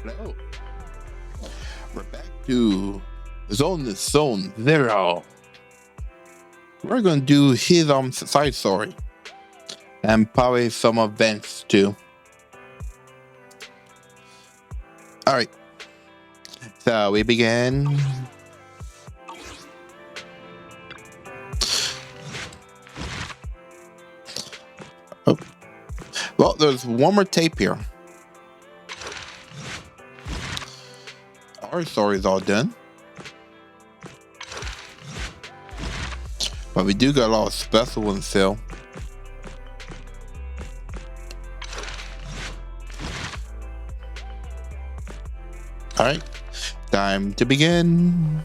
Hello. We're back to Zone 0. We're gonna do his side story. And probably some events too. Alright. So we begin. Oh. Well, there's one more tape here. Our story's all done. But we do got a lot of special ones still. Alright, time to begin.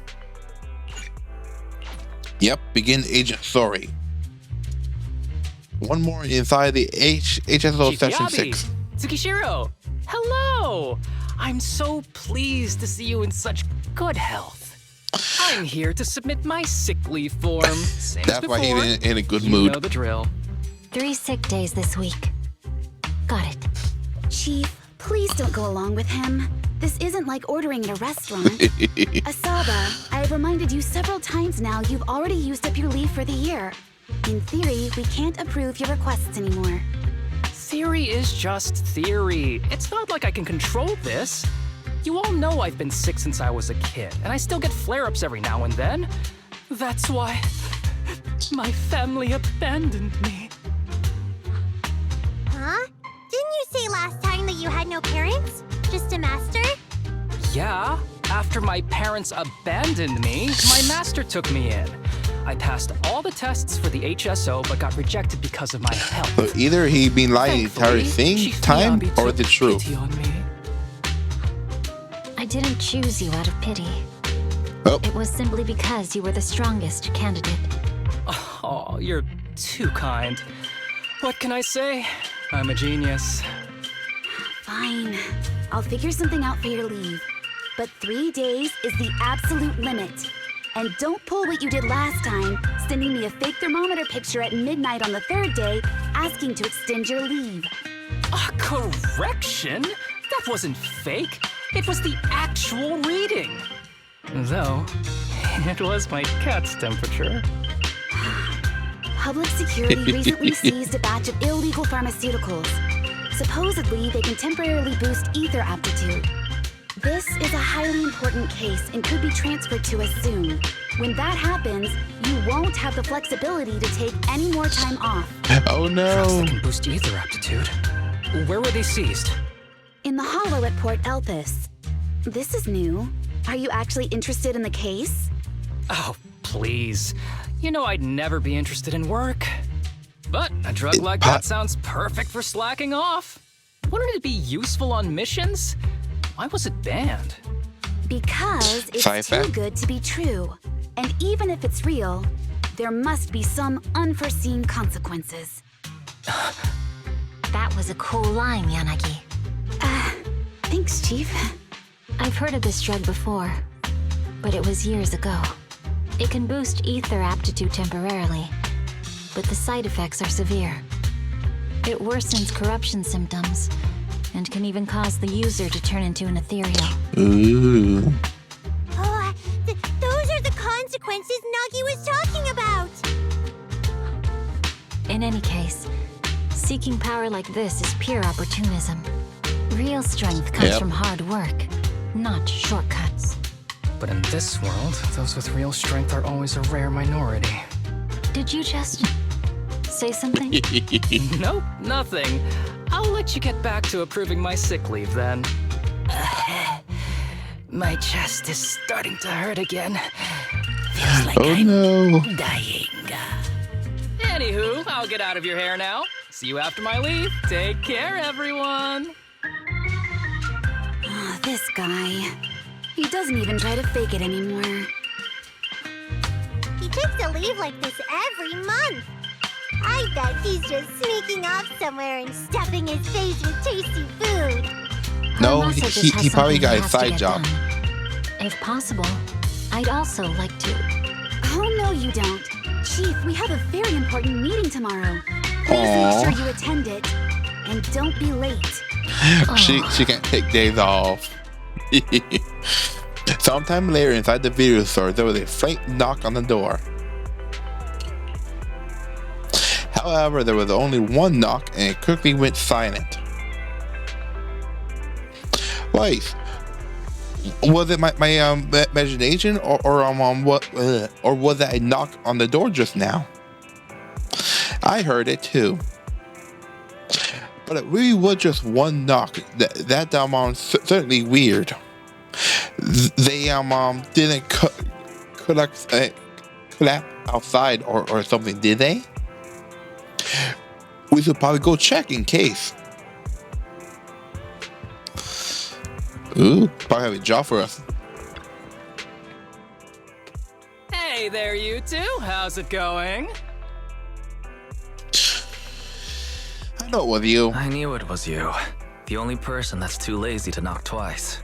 Yep, begin agent story. One more inside the HSO session 6. Tsukishiro, hello! I'm so pleased to see you in such good health. I'm here to submit my sick leave form. Same as That's before. why he's in a good You mood. know the drill. 3 sick days this week. Got it. Chief, please don't go along with him. This isn't like ordering at a restaurant. Asaba, I have reminded you several times now you've already used up your leave for the year. In theory, we can't approve your requests anymore. Theory is just theory. It's not like I can control this. You all know I've been sick since I was a kid, and I still get flare-ups every now and then. That's why my family abandoned me. Huh? Didn't you say last time that you had no parents? Just a master? Yeah, after my parents abandoned me, my master took me in. I passed all the tests for the HSO, but got rejected because of my health. So either he been lying the entire thing Chief time, Miyabi or took the truth. pity on me. I didn't choose you out of pity. Oh, It was simply because you were the strongest candidate. Oh, you're too kind. What can I say? I'm a genius. Fine. I'll figure something out for your leave. But 3 days is the absolute limit. And don't pull what you did last time, sending me a fake thermometer picture at midnight on the 3rd day, asking to extend your leave. A correction? That wasn't fake. It was the actual reading. Though, it was my cat's temperature. Public security recently seized a batch of illegal pharmaceuticals. Supposedly, they can temporarily boost ether aptitude. This is a highly important case and could be transferred to us soon. When that happens, you won't have the flexibility to take any more time off. oh Drugs no. that can boost ether aptitude. Where were they seized? In the hollow at Port Elpis. This is new. Are you actually interested in the case? Oh, please. You know I'd never be interested in work. But a drug like that sounds perfect for slacking off. Wouldn't it be useful on missions? Why was it banned? Because it's Sci-fi? too good to be true. And even if it's real, there must be some unforeseen consequences. That was a cool line, Yanagi. Thanks, Chief. I've heard of this drug before, but it was years ago. It can boost ether aptitude temporarily, but the side effects are severe. It worsens corruption symptoms and can even cause the user to turn into an ethereal. Ooh. Oh, those are the consequences Nagi was talking about! In any case, seeking power like this is pure opportunism. Real strength comes Yep. from hard work, not shortcuts. But in this world, those with real strength are always a rare minority. Did you just say something? Nope, nothing. I'll let you get back to approving my sick leave then. My chest is starting to hurt again. Feels like Oh I'm no. dying. Anywho, I'll get out of your hair now. See you after my leave. Take care, everyone. Oh, this guy. He doesn't even try to fake it anymore. He takes a leave like this every month. I bet he's just sneaking off somewhere and stuffing his face with tasty food. No, Harumasa just he has probably something got he a has to side get job. done. If possible, I'd also like to. Oh, no, you don't. Chief, we have a very important meeting tomorrow. Please Aw. make sure you attend it. And don't be late. She can't take days off. Sometime later, inside the video store, there was a faint knock on the door. However, there was only one knock, and it quickly went silent. Wait, was it my imagination, or was that a knock on the door just now? I heard it too, but it really was just one knock. That's certainly weird. They didn't collapse outside or something, did they? We should probably go check in case. Ooh, probably have a job for us. Hey there, you two. How's it going? I know it was you. I knew it was you. The only person that's too lazy to knock twice.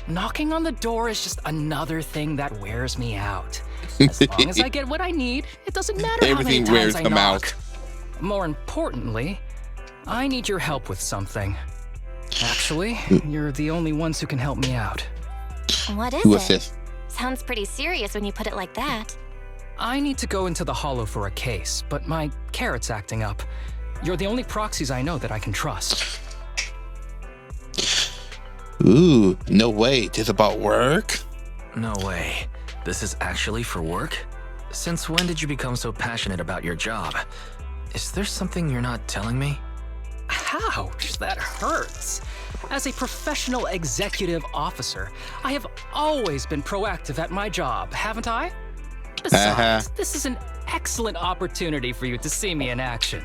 Knocking on the door is just another thing that wears me out. As long as I get what I need, it doesn't matter how many Everything times wears I them knock. out. More importantly, I need your help with something. Actually, you're the only ones who can help me out. What is Who was it? this? Sounds pretty serious when you put it like that. I need to go into the Hollow for a case, but my carrot's acting up. You're the only proxies I know that I can trust. Ooh, no way. It's about work? No way. This is actually for work? Since when did you become so passionate about your job? Is there something you're not telling me? Ouch, that hurts. As a professional executive officer, I have always been proactive at my job, haven't I? Besides, this is an excellent opportunity for you to see me in action.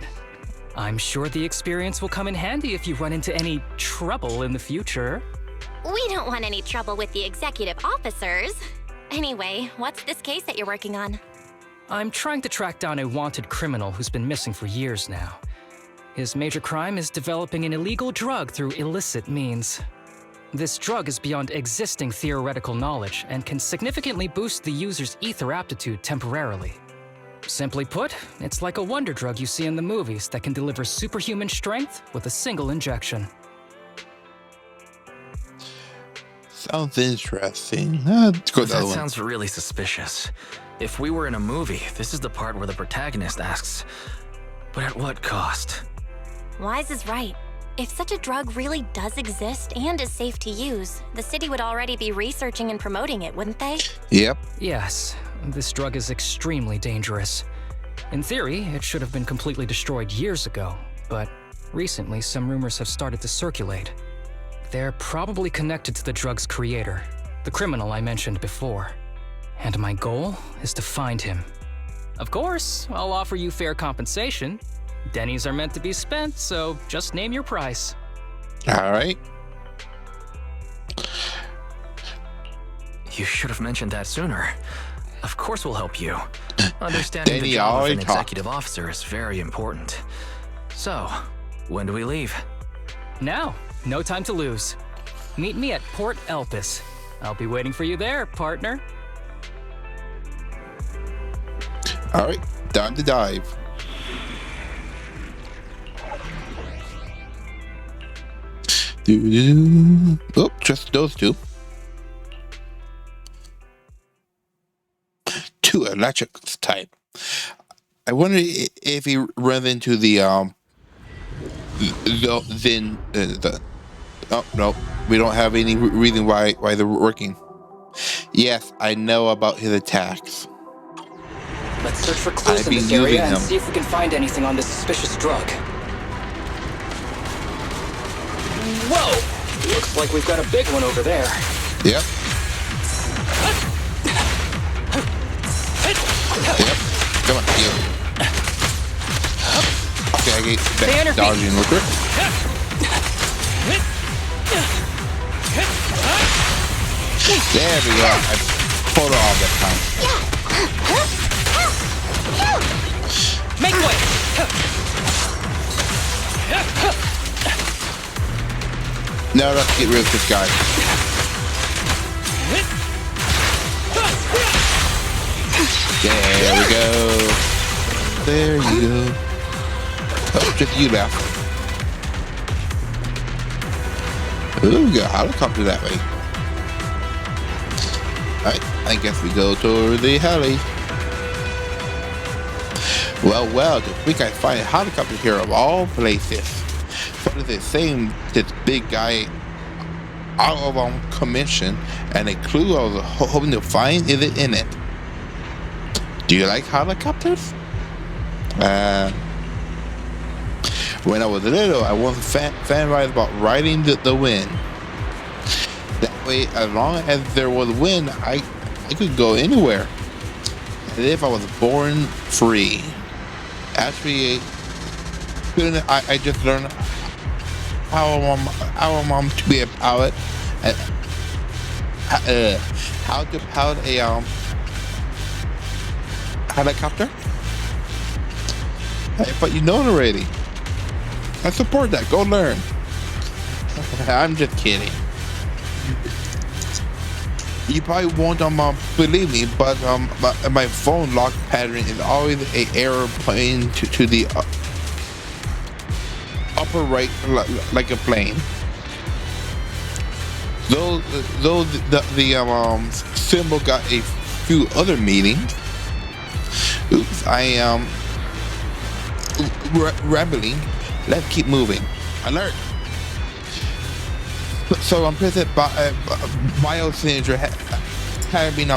I'm sure the experience will come in handy if you run into any trouble in the future. We don't want any trouble with the executive officers. Anyway, what's this case that you're working on? I'm trying to track down a wanted criminal who's been missing for years now. His major crime is developing an illegal drug through illicit means. This drug is beyond existing theoretical knowledge and can significantly boost the user's ether aptitude temporarily. Simply put, it's like a wonder drug you see in the movies that can deliver superhuman strength with a single injection. Sounds interesting. Let's go to the That other one. sounds really suspicious. If we were in a movie, this is the part where the protagonist asks, but at what cost? Wise is right. If such a drug really does exist and is safe to use, the city would already be researching and promoting it, wouldn't they? Yep. Yes, this drug is extremely dangerous. In theory, it should have been completely destroyed years ago, but recently some rumors have started to circulate. They're probably connected to the drug's creator, the criminal I mentioned before. And my goal is to find him. Of course, I'll offer you fair compensation. Denny's are meant to be spent, so just name your price. All right. You should have mentioned that sooner. Of course we'll help you. Understanding Danny the job of already an talked. executive officer is very important. So, when do we leave? Now, no time to lose. Meet me at Port Elpis. I'll be waiting for you there, partner. All right. Time to dive. Oh, just those two. Two electric type. I wonder if he runs into the oh no, we don't have any reason why they're working. Yes, I know about his attacks. Let's search for clues I've in this been area using and them. see if we can find anything on this suspicious drug. Whoa! Looks like we've got a big one over there. Yep. Yep. Come on, you. Okay, I get Stay on your back dodging real quick. There we go. I pulled it off that time. Make way! Now let's get rid of this guy. There we go. There you go. Oh, just you left. Ooh, we got a helicopter that way. Alright, I guess we go to the heli. Well, this week I find a helicopter here of all places. What is it saying this big guy out of commission, and a clue I was hoping to find is it in it. Do you like helicopters? When I was little, I was fan about riding the wind. That way, as long as there was wind, I could go anywhere. As if I was born free. Actually, I just learned how to be a pilot, how to pilot a helicopter. But you know it already. I support that. Go learn. I'm just kidding. You probably won't believe me, but my phone lock pattern is always a airplane to the upper right, like a plane. Though the symbol got a few other meanings. Oops, I am rambling. Let's keep moving. Alert. So President Biosignature have been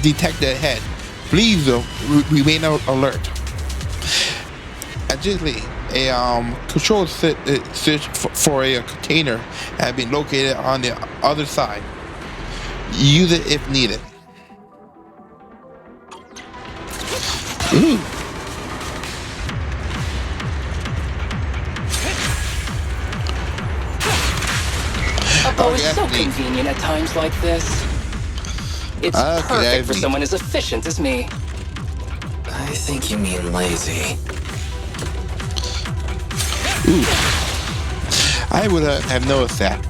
detected ahead. Please remain alert. Additionally, a control search for a container has been located on the other side. Use it if needed. Ooh. Oh, it's so convenient at times like this. It's perfect for someone as efficient as me. I think you mean lazy. Ooh. I would have noticed that.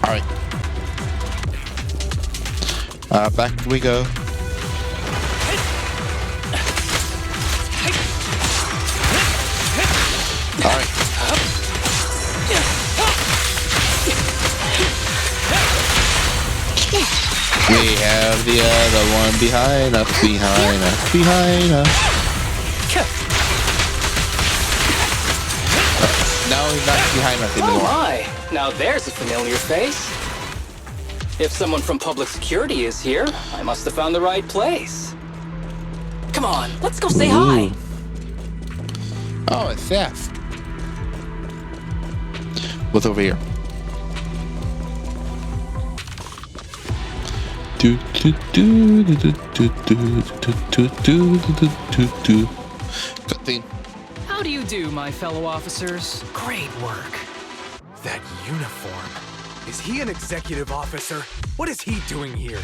Alright. Back we go. Alright. We have the other one behind us. Now he's not behind us anymore. Oh my! Now there's a familiar face. If someone from public security is here, I must have found the right place. Come on, let's go say hi. Oh, it's Seth. What's over here? Cutscene. How do you do, my fellow officers? Great work. That uniform. Is he an executive officer? What is he doing here?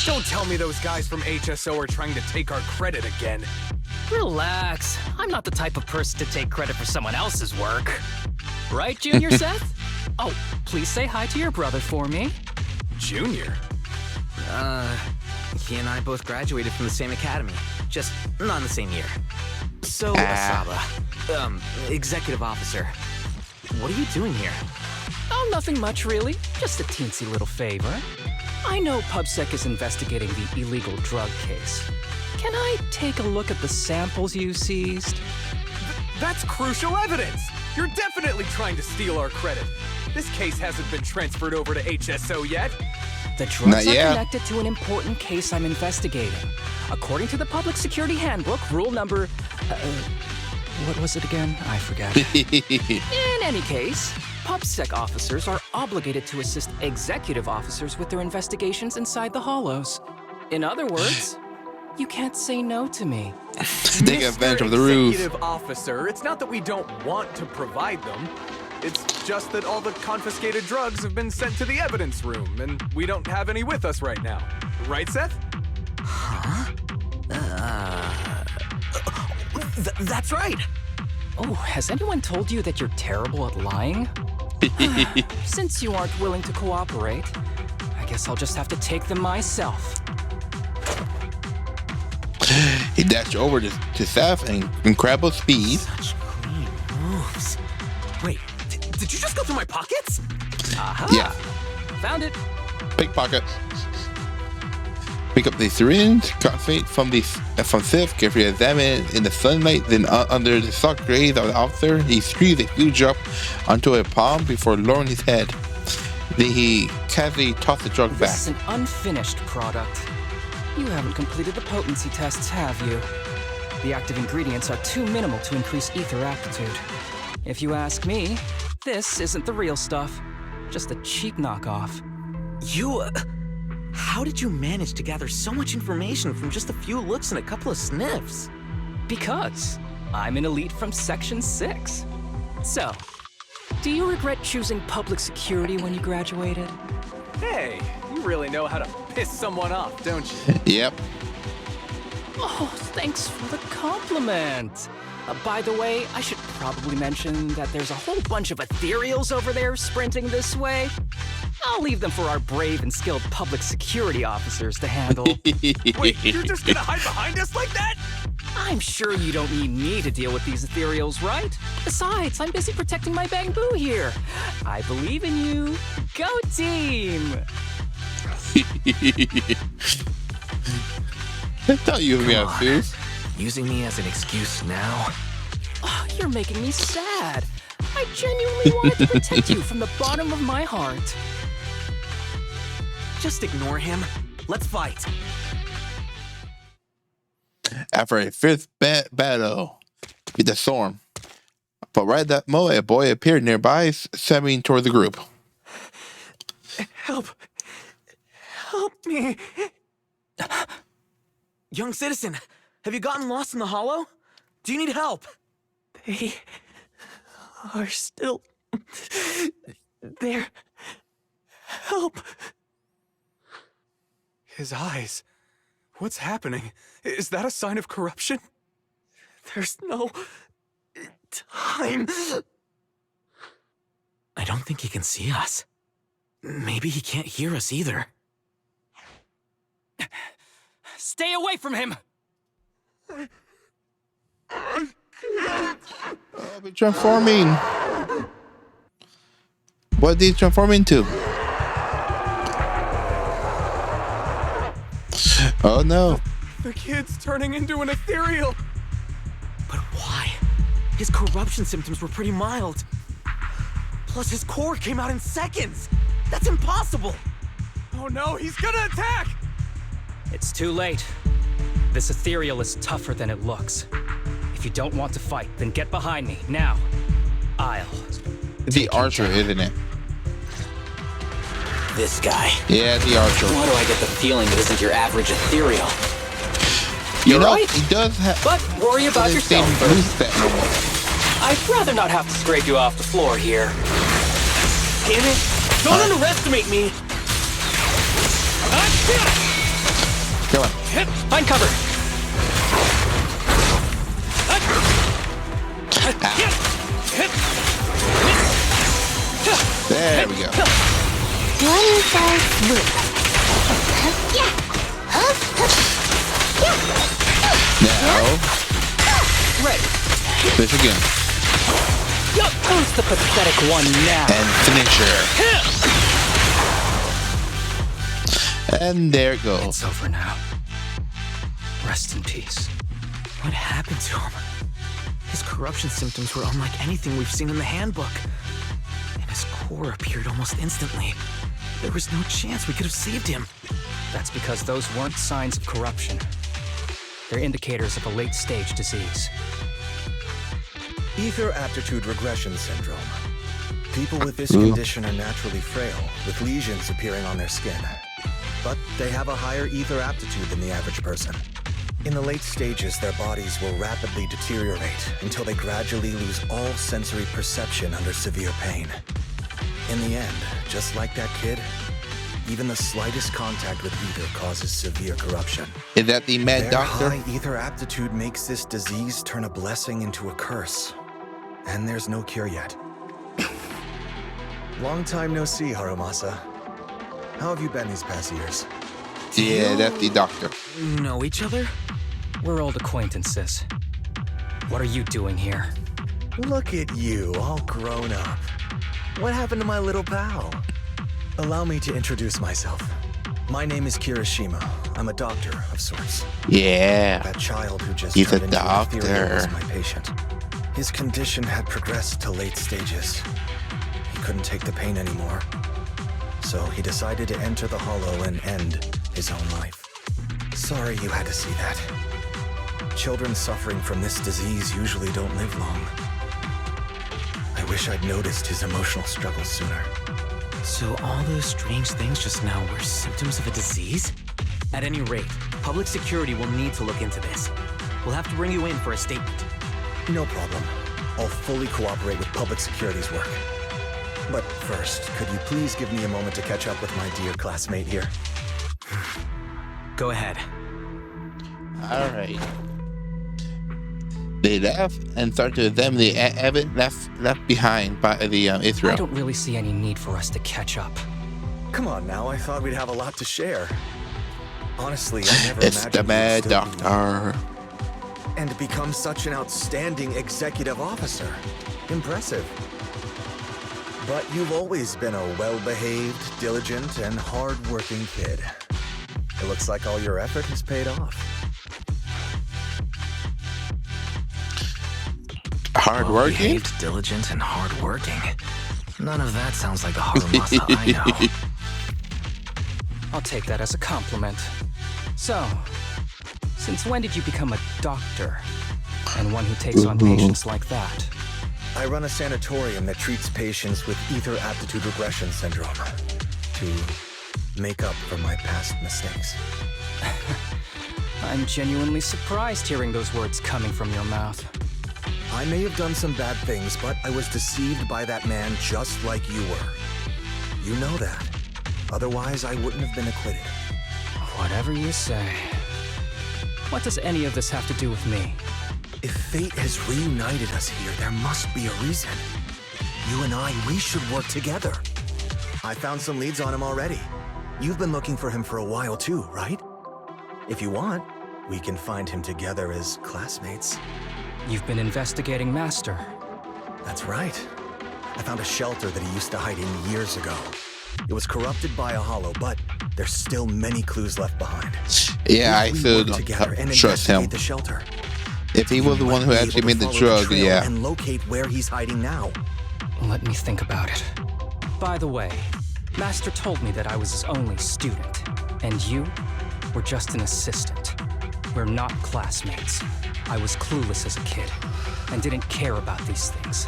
Don't tell me those guys from HSO are trying to take our credit again. Relax. I'm not the type of person to take credit for someone else's work. Right, Junior Seth? Oh, please say hi to your brother for me. Junior? He and I both graduated from the same academy, just not in the same year. So, Asaba, executive officer, what are you doing here? Oh, nothing much, really. Just a teensy little favor. I know PubSec is investigating the illegal drug case. Can I take a look at the samples you seized? That's crucial evidence! You're definitely trying to steal our credit. This case hasn't been transferred over to HSO yet. The drugs are connected to an important case I'm investigating. According to the Public Security Handbook, rule number... what was it again? I forget. In any case, PubSec officers are obligated to assist executive officers with their investigations inside the hollows. In other words, you can't say no to me. Take advantage of the rules. Executive officer, it's not that we don't want to provide them. It's just that all the confiscated drugs have been sent to the evidence room, and we don't have any with us right now. Right, Seth? Huh? That's right! Oh, has anyone told you that you're terrible at lying? Since you aren't willing to cooperate, I guess I'll just have to take them myself. He dashed over to Seth in incredible speed. Such clean moves. Wait, Did you just go through my pockets? Aha! Yeah. Found it. Pickpocket. Pick up the syringe, concentrate from Sif, carefully examine it in the sunlight, then under the soft gaze of the officer, he squeezed a few drops onto a palm before lowering his head. Then he casually tossed the drug back. This is an unfinished product. You haven't completed the potency tests, have you? The active ingredients are too minimal to increase ether aptitude. If you ask me, this isn't the real stuff. Just a cheap knockoff. How did you manage to gather so much information from just a few looks and a couple of sniffs? Because I'm an elite from Section 6. So, do you regret choosing public security when you graduated? Hey, you really know how to piss someone off, don't you? Yep. Oh, thanks for the compliment. By the way, I should probably mention that there's a whole bunch of ethereals over there sprinting this way. I'll leave them for our brave and skilled public security officers to handle. Wait, you're just gonna hide behind us like that? I'm sure you don't need me to deal with these ethereals, right? Besides, I'm busy protecting my bamboo here. I believe in you. Go team! I thought you would be Come on on. serious. Using me as an excuse now? Oh, you're making me sad. I genuinely wanted to protect you from the bottom of my heart. Just ignore him. Let's fight. After a fifth battle with the storm. But right at that moment, a boy appeared nearby, stabbing toward the group. Help me. Young citizen, have you gotten lost in the hollow? Do you need help? They are still there. Help. His eyes. What's happening? Is that a sign of corruption? There's no time. I don't think he can see us. Maybe he can't hear us either. Stay away from him! Oh, be transforming. What did he transform into? Oh no. The kid's turning into an ethereal. But why? His corruption symptoms were pretty mild. Plus, his core came out in seconds. That's impossible. Oh no, he's gonna attack! It's too late. This ethereal is tougher than it looks. If you don't want to fight, then get behind me, now. I'll... The archer, isn't it? This guy. Yeah, the archer. Why do I get the feeling it isn't your average ethereal? You know, right. he does have... But worry about yourself first. That normal. I'd rather not have to scrape you off the floor here. Damn it! Don't underestimate me! Come on. Find cover! There we go. One fell swoop. Now, Ready. fish again. Who's the pathetic one now? And finisher. And there it goes. It's over now. Rest in peace. What happened to him? His corruption symptoms were unlike anything we've seen in the handbook. And his core appeared almost instantly. There was no chance we could have saved him. That's because those weren't signs of corruption. They're indicators of a late-stage disease. Ether aptitude regression syndrome. People with this condition are naturally frail, with lesions appearing on their skin. But they have a higher ether aptitude than the average person. In the late stages, their bodies will rapidly deteriorate until they gradually lose all sensory perception under severe pain. In the end, just like that kid, even the slightest contact with ether causes severe corruption. Is that the mad Their doctor? high ether aptitude makes this disease turn a blessing into a curse. And there's no cure yet. Long time no see, Harumasa. How have you been these past years? Yeah, that's the doctor. Know each other? We're old acquaintances. What are you doing here? Look at you, all grown up. What happened to my little pal? Allow me to introduce myself. My name is Kirishima. I'm a doctor of sorts. Yeah. That child who just He's a turned into an ethereal doctor. was my patient. His condition had progressed to late stages. He couldn't take the pain anymore. So he decided to enter the Hollow and end his own life. Sorry you had to see that. Children suffering from this disease usually don't live long. I wish I'd noticed his emotional struggles sooner. So all those strange things just now were symptoms of a disease? At any rate, public security will need to look into this. We'll have to bring you in for a statement. No problem. I'll fully cooperate with public security's work. But first, could you please give me a moment to catch up with my dear classmate here? Go ahead. All right. They left and started to them the Evan left behind by the Israel. I don't really see any need for us to catch up. Come on now, I thought we'd have a lot to share. Honestly, I never It's imagined the you'd Mad still be Doctor. and become such an outstanding executive officer. Impressive. But you've always been a well-behaved, diligent, and hard-working kid. It looks like all your effort has paid off. Hardworking? Well-behaved, diligent, and hardworking. None of that sounds like the Harumasa I know. I'll take that as a compliment. So, since when did you become a doctor? And one who takes on patients like that? I run a sanatorium that treats patients with ether aptitude regression syndrome to make up for my past mistakes. I'm genuinely surprised hearing those words coming from your mouth. I may have done some bad things, but I was deceived by that man just like you were. You know that. Otherwise, I wouldn't have been acquitted. Whatever you say. What does any of this have to do with me? If fate has reunited us here, there must be a reason. You and I, we should work together. I found some leads on him already. You've been looking for him for a while too, right? If you want, we can find him together as classmates. You've been investigating Master. That's right. I found a shelter that he used to hide in years ago. It was corrupted by a hollow, but there's still many clues left behind. Yeah, I If we still work together and trust him. investigate the shelter, If he was the one who might be actually able made to the follow drug, trail yeah. and locate where he's hiding now. Let me think about it. By the way, Master told me that I was his only student, and you were just an assistant. We're not classmates. I was clueless as a kid, and didn't care about these things.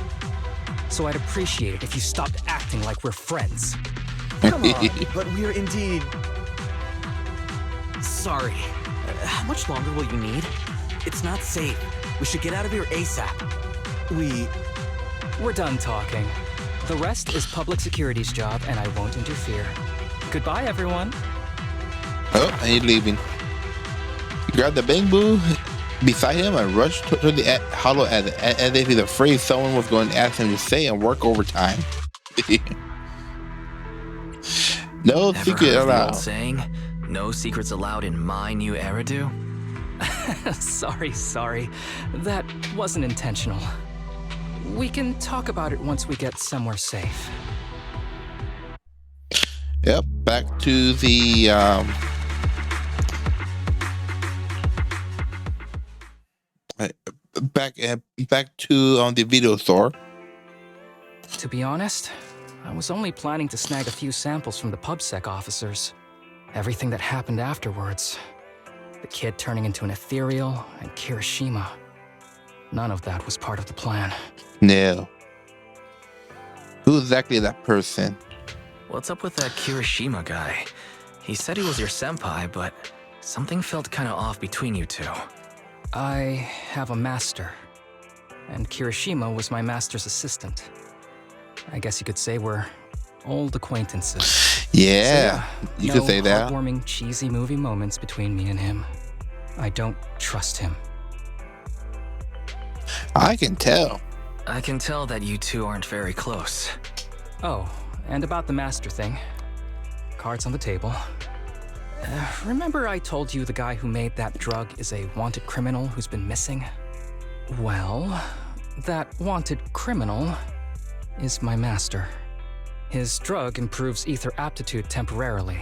So I'd appreciate it if you stopped acting like we're friends. Come on, but we're indeed... Sorry. How much longer will you need? It's not safe. We should get out of here ASAP. We're done talking. The rest is public security's job, and I won't interfere. Goodbye, everyone. Oh, and he's leaving. He grabbed the bamboo beside him and rushed toward the hollow as if he's afraid someone was going to ask him to stay and work overtime. No Ever secret heard of the allowed. old saying, no secrets allowed in my new Eridu? Sorry. That wasn't intentional. We can talk about it once we get somewhere safe. Yep, back to the back to the video store. To be honest, I was only planning to snag a few samples from the PubSec officers. Everything that happened afterwards. The kid turning into an ethereal and Kirishima. None of that was part of the plan. No. Who exactly is that person? What's up with that Kirishima guy? He said he was your senpai, but something felt kind of off between you two. I have a master, and Kirishima was my master's assistant. I guess you could say we're old acquaintances. Yeah, you no could say that. Heartwarming, cheesy movie moments between me and him. I don't trust him. I can tell. I can tell that you two aren't very close. Oh, and about the master thing. Cards on the table. Remember I told you the guy who made that drug is a wanted criminal who's been missing? Well, that wanted criminal is my master. His drug improves ether aptitude temporarily,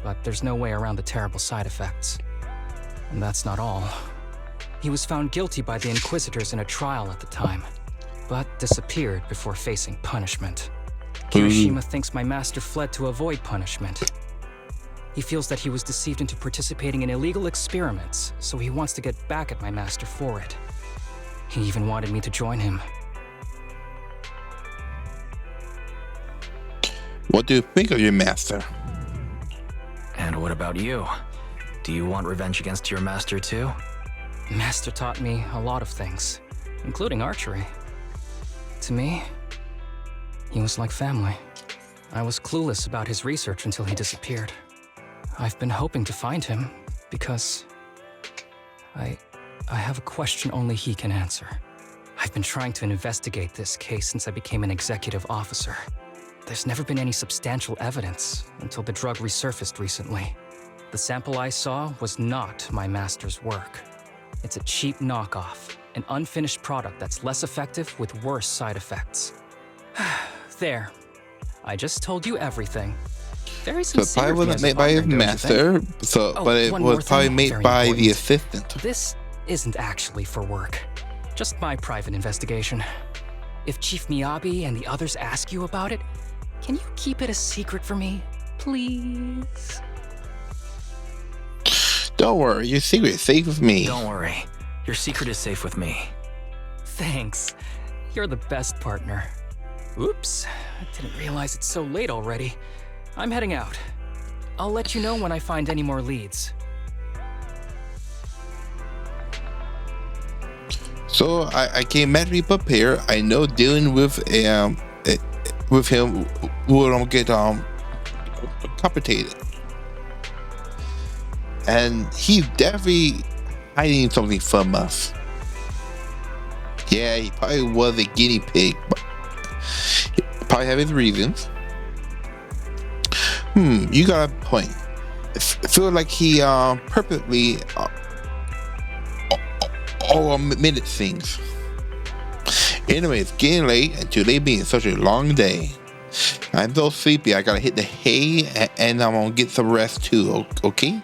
but there's no way around the terrible side effects. And that's not all. He was found guilty by the Inquisitors in a trial at the time, but disappeared before facing punishment. Kirishima thinks my master fled to avoid punishment. He feels that he was deceived into participating in illegal experiments, so he wants to get back at my master for it. He even wanted me to join him. What do you think of your master? And what about you? Do you want revenge against your master too? Master taught me a lot of things, including archery. To me, he was like family. I was clueless about his research until he disappeared. I've been hoping to find him because I have a question only he can answer. I've been trying to investigate this case since I became an executive officer. There's never been any substantial evidence until the drug resurfaced recently. The sample I saw was not my master's work. It's a cheap knockoff, an unfinished product that's less effective with worse side effects. There. I just told you everything. Very So it sincere. probably of me wasn't as a made by his partner, don't you think? master, Oh, but it one more was probably thing, made very by the important. assistant. This isn't actually for work. Just my private investigation. If Chief Miyabi and the others ask you about it, can you keep it a secret for me, please? Don't worry, your secret is safe with me. Don't worry. Your secret is safe with me. Thanks. You're the best partner. Oops, I didn't realize it's so late already. I'm heading out. I'll let you know when I find any more leads. So I came mentally prepared. I know dealing with him will get complicated, and he's definitely hiding something from us. Yeah, he probably was a guinea pig, but he probably have his reasons. You got a point. I feel like he purposely omitted things. Anyway, it's getting late, and today being such a long day, I'm so sleepy. I gotta hit the hay, and I'm gonna get some rest too. Okay.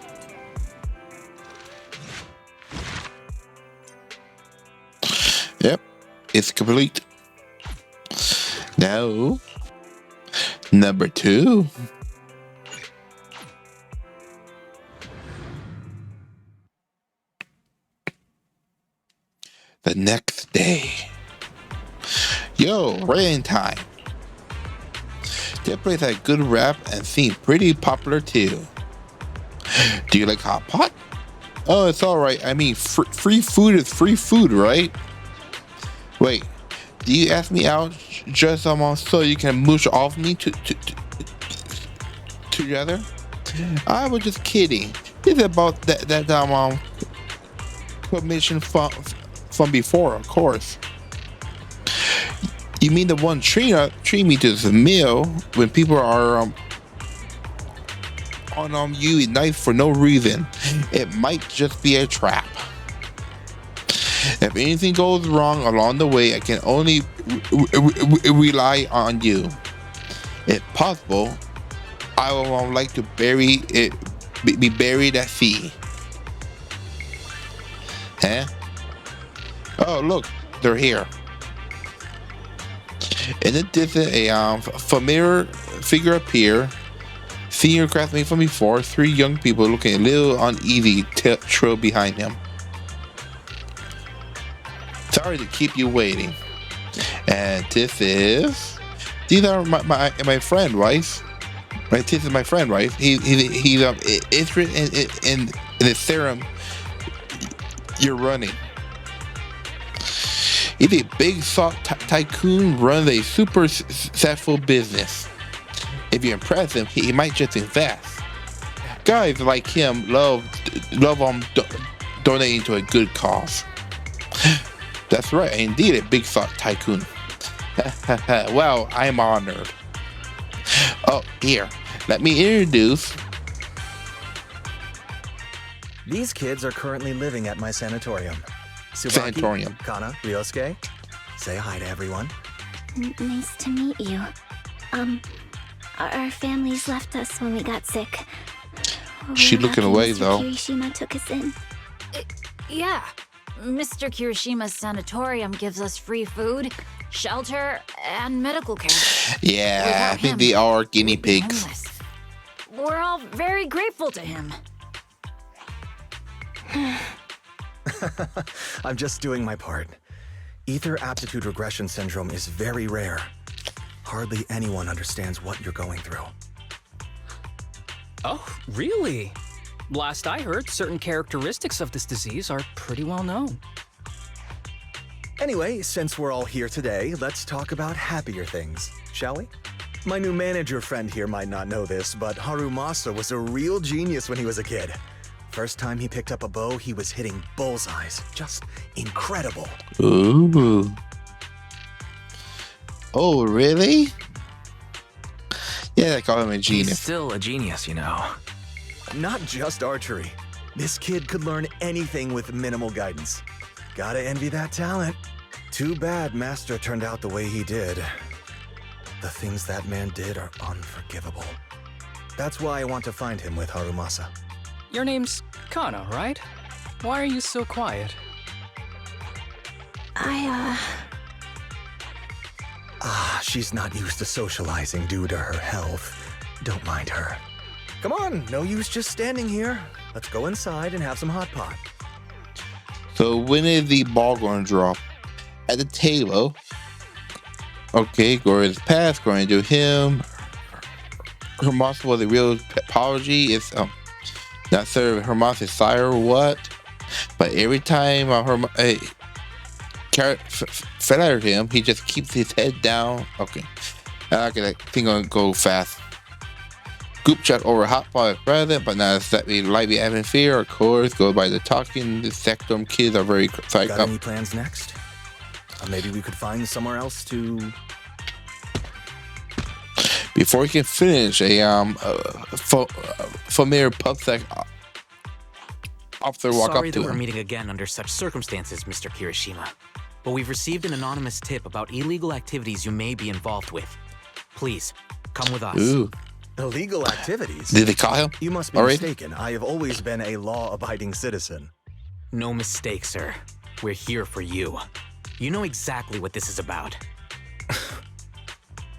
Yep, it's complete. Now, number 2. The next day. Yo, right in time. That place had a good rap and seemed pretty popular too. Do you like hot pot? Oh, it's alright. I mean, free food is free food, right? Wait, do you ask me out just so you can mooch off me together? I was just kidding. It's about that commission from before, of course. You mean the one treat me to the meal when people are on you nice for no reason? It might just be a trap. If anything goes wrong along the way, I can only rely on you. If possible, I would like to be buried at sea. Huh? Oh, look, they're here. In the distance, a familiar figure appeared. Senior classmate from before, 3 young people looking a little uneasy trail behind him. Sorry to keep you waiting. And these are my friend, right? Right, this is my friend, right? He's interested in the serum you're running. He's a big salt tycoon, runs a super successful business. If you impress him, he might just invest. Guys like him love donating to a good cause. That's right, indeed, a big salt tycoon. Well, I'm honored. Oh, here, let me introduce. These kids are currently living at my sanatorium. Tsubaki, Sanatorium. Kana, Ryosuke, say hi to everyone. Nice to meet you. Our families left us when we got sick. She looking away, Mr. though. Kirishima took us in. Yeah. Mr. Kirishima's sanatorium gives us free food, shelter, and medical care. Yeah, Without I think him, they are guinea we'd be pigs. homeless. We're all very grateful to him. I'm just doing my part. Ether aptitude regression syndrome is very rare. Hardly anyone understands what you're going through. Oh, really? Last I heard, certain characteristics of this disease are pretty well known. Anyway, since we're all here today, let's talk about happier things, shall we? My new manager friend here might not know this, but Harumasa was a real genius when he was a kid. First time he picked up a bow, he was hitting bullseyes. Just incredible. Ooh. Oh, really? Yeah, they call him a He's genius. still a genius, you know. Not just archery. This kid could learn anything with minimal guidance. Gotta envy that talent. Too bad Master turned out the way he did. The things that man did are unforgivable. That's why I want to find him with Harumasa. Your name's Kana, right? Why are you so quiet? She's not used to socializing due to her health. Don't mind her. Come on, no use just standing here. Let's go inside and have some hot pot. So when is the ball going to drop? At the table. Okay, Gloria's past, going to do him. Hermosa was a real apology. It's not sure if Hermosa's sire or what. But every time flattered him, he just keeps his head down. Okay. I think I'm gonna go fast. Group chat over hot pot present, but not exactly lively atmosphere. Of course, go by the talking. The Sectum kids are very psyched Got up. any plans next? Maybe we could find somewhere else to... Before he can finish, a familiar PubSec officer walk up Sorry that to we're him. meeting again under such circumstances, Mr. Kirishima. But we've received an anonymous tip about illegal activities you may be involved with. Please, come with us. Ooh. Illegal activities? Did they call him? You must be already? mistaken. I have always been a law-abiding citizen. No mistake, sir. We're here for you. You know exactly what this is about.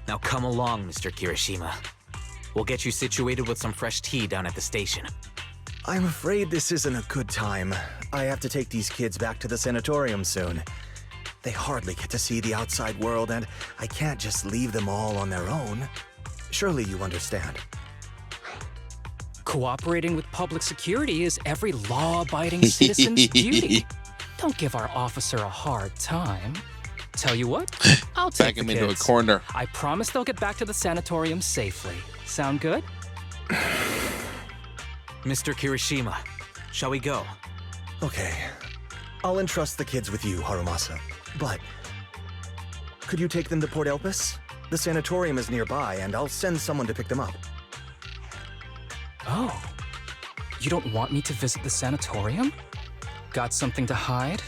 Now come along, Mr. Kirishima. We'll get you situated with some fresh tea down at the station. I'm afraid this isn't a good time. I have to take these kids back to the sanatorium soon. They hardly get to see the outside world, and I can't just leave them all on their own. Surely you understand. Cooperating with public security is every law-abiding citizen's duty. Don't give our officer a hard time. Tell you what, I'll take Back him the into a kids. corner. I promise they'll get back to the sanatorium safely. Sound good? Mr. Kirishima, shall we go? Okay. I'll entrust the kids with you, Harumasa. But... could you take them to Port Elpis? The sanatorium is nearby, and I'll send someone to pick them up. Oh. You don't want me to visit the sanatorium? Got something to hide?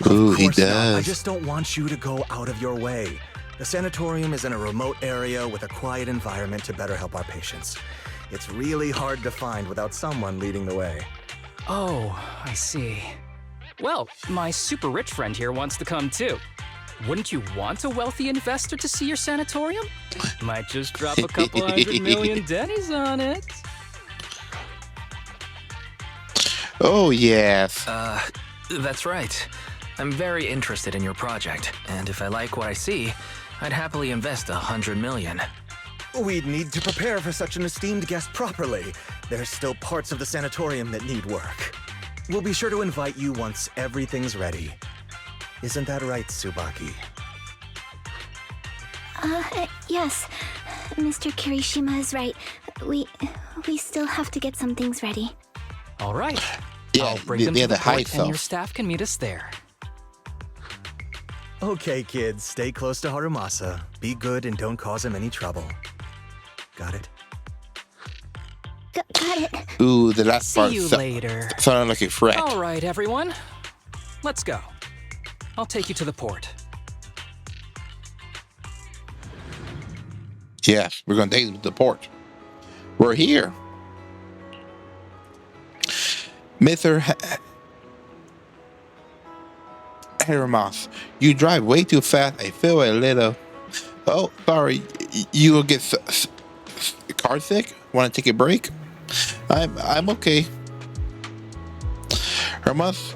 Ooh, he Of course not. I does. just don't want you to go out of your way. The sanatorium is in a remote area with a quiet environment to better help our patients. It's really hard to find without someone leading the way. Oh, I see. Well, my super rich friend here wants to come too. Wouldn't you want a wealthy investor to see your sanatorium? Might just drop a couple $100 million dennies on it. Oh, yes. That's right. I'm very interested in your project, and if I like what I see, I'd happily invest $100 million. We'd need to prepare for such an esteemed guest properly. There's still parts of the sanatorium that need work. We'll be sure to invite you once everything's ready. Isn't that right, Tsubaki? Yes. Mr. Kirishima is right. We still have to get some things ready. All right. Yeah, I'll bring them yeah, to the the high port, and your stuff. staff can meet us there. Okay, kids, stay close to Harumasa. Be good and don't cause him any trouble. Got it? Got it. Ooh, the last See part you later. sounded like a threat. All right, everyone. Let's go. I'll take you to the port. Yes, we're going to take them to the port. We're here. Mr. Harumasa, you drive way too fast. I feel a little... Oh, sorry. You will get car sick? Want to take a break? I'm okay. Harumasa,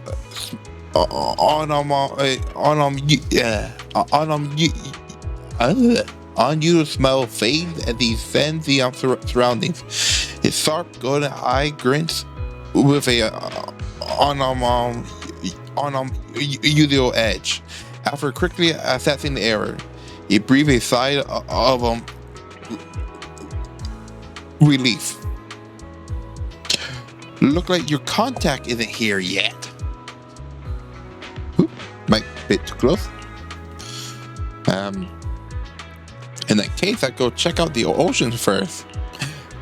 on you to smell fades as he sends the surroundings. His sharp golden eye grins with a usual edge. After quickly assessing the error, he breathed a sigh of relief. Look like your contact isn't here yet. Oop, might be a bit too close. In that case, I'd go check out the oceans first.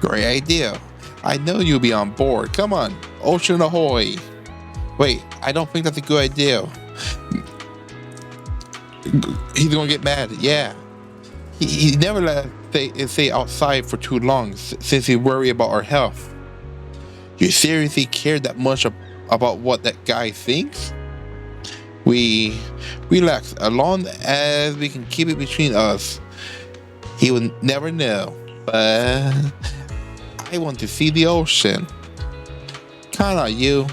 Great idea. I know you'll be on board. Come on, ocean ahoy. Wait, I don't think that's a good idea. He's gonna get mad. Yeah. He never let us stay outside for too long since he worry about our health. You seriously care that much about what that guy thinks? We relax, as long as we can keep it between us. He will never know, but I want to see the ocean. Count on you.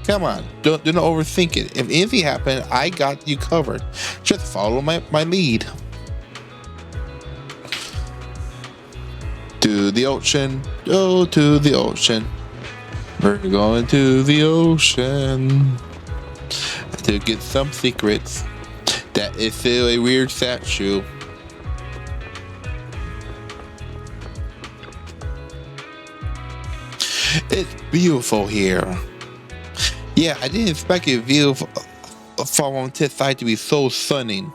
Come on, do not overthink it. If anything happens, I got you covered. Just follow my lead. To the ocean, go to the ocean. We're going to the ocean to get some secrets. That is still a weird statue. It's beautiful here. Yeah, I didn't expect a view from this side to be so stunning.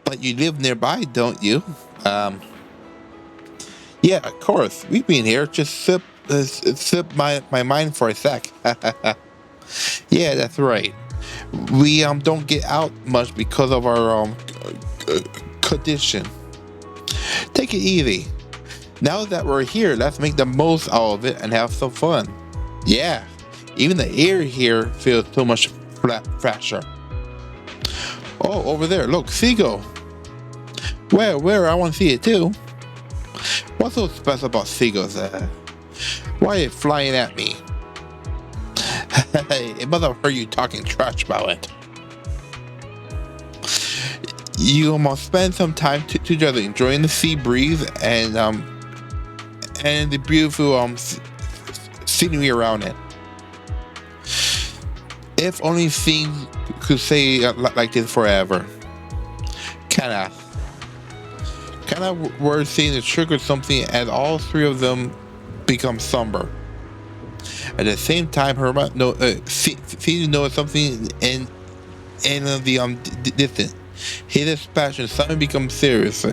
But you live nearby, don't you? Yeah, of course. We've been here. Just sip my mind for a sec. Yeah, that's right. We don't get out much because of our condition. Take it easy. Now that we're here, let's make the most out of it and have some fun. Yeah, even the air here feels so much fresher. Oh, over there, look, seagull. Where? I want to see it too. What's so special about seagulls? Why are they flying at me? It must have heard you talking trash about it. You must spend some time together enjoying the sea breeze and the beautiful scenery around it. If only things could like this forever. Kinda worth seeing the trigger something as all three of them become somber. At the same time, Harumasa seems to know something in the distant. His passion suddenly becomes serious,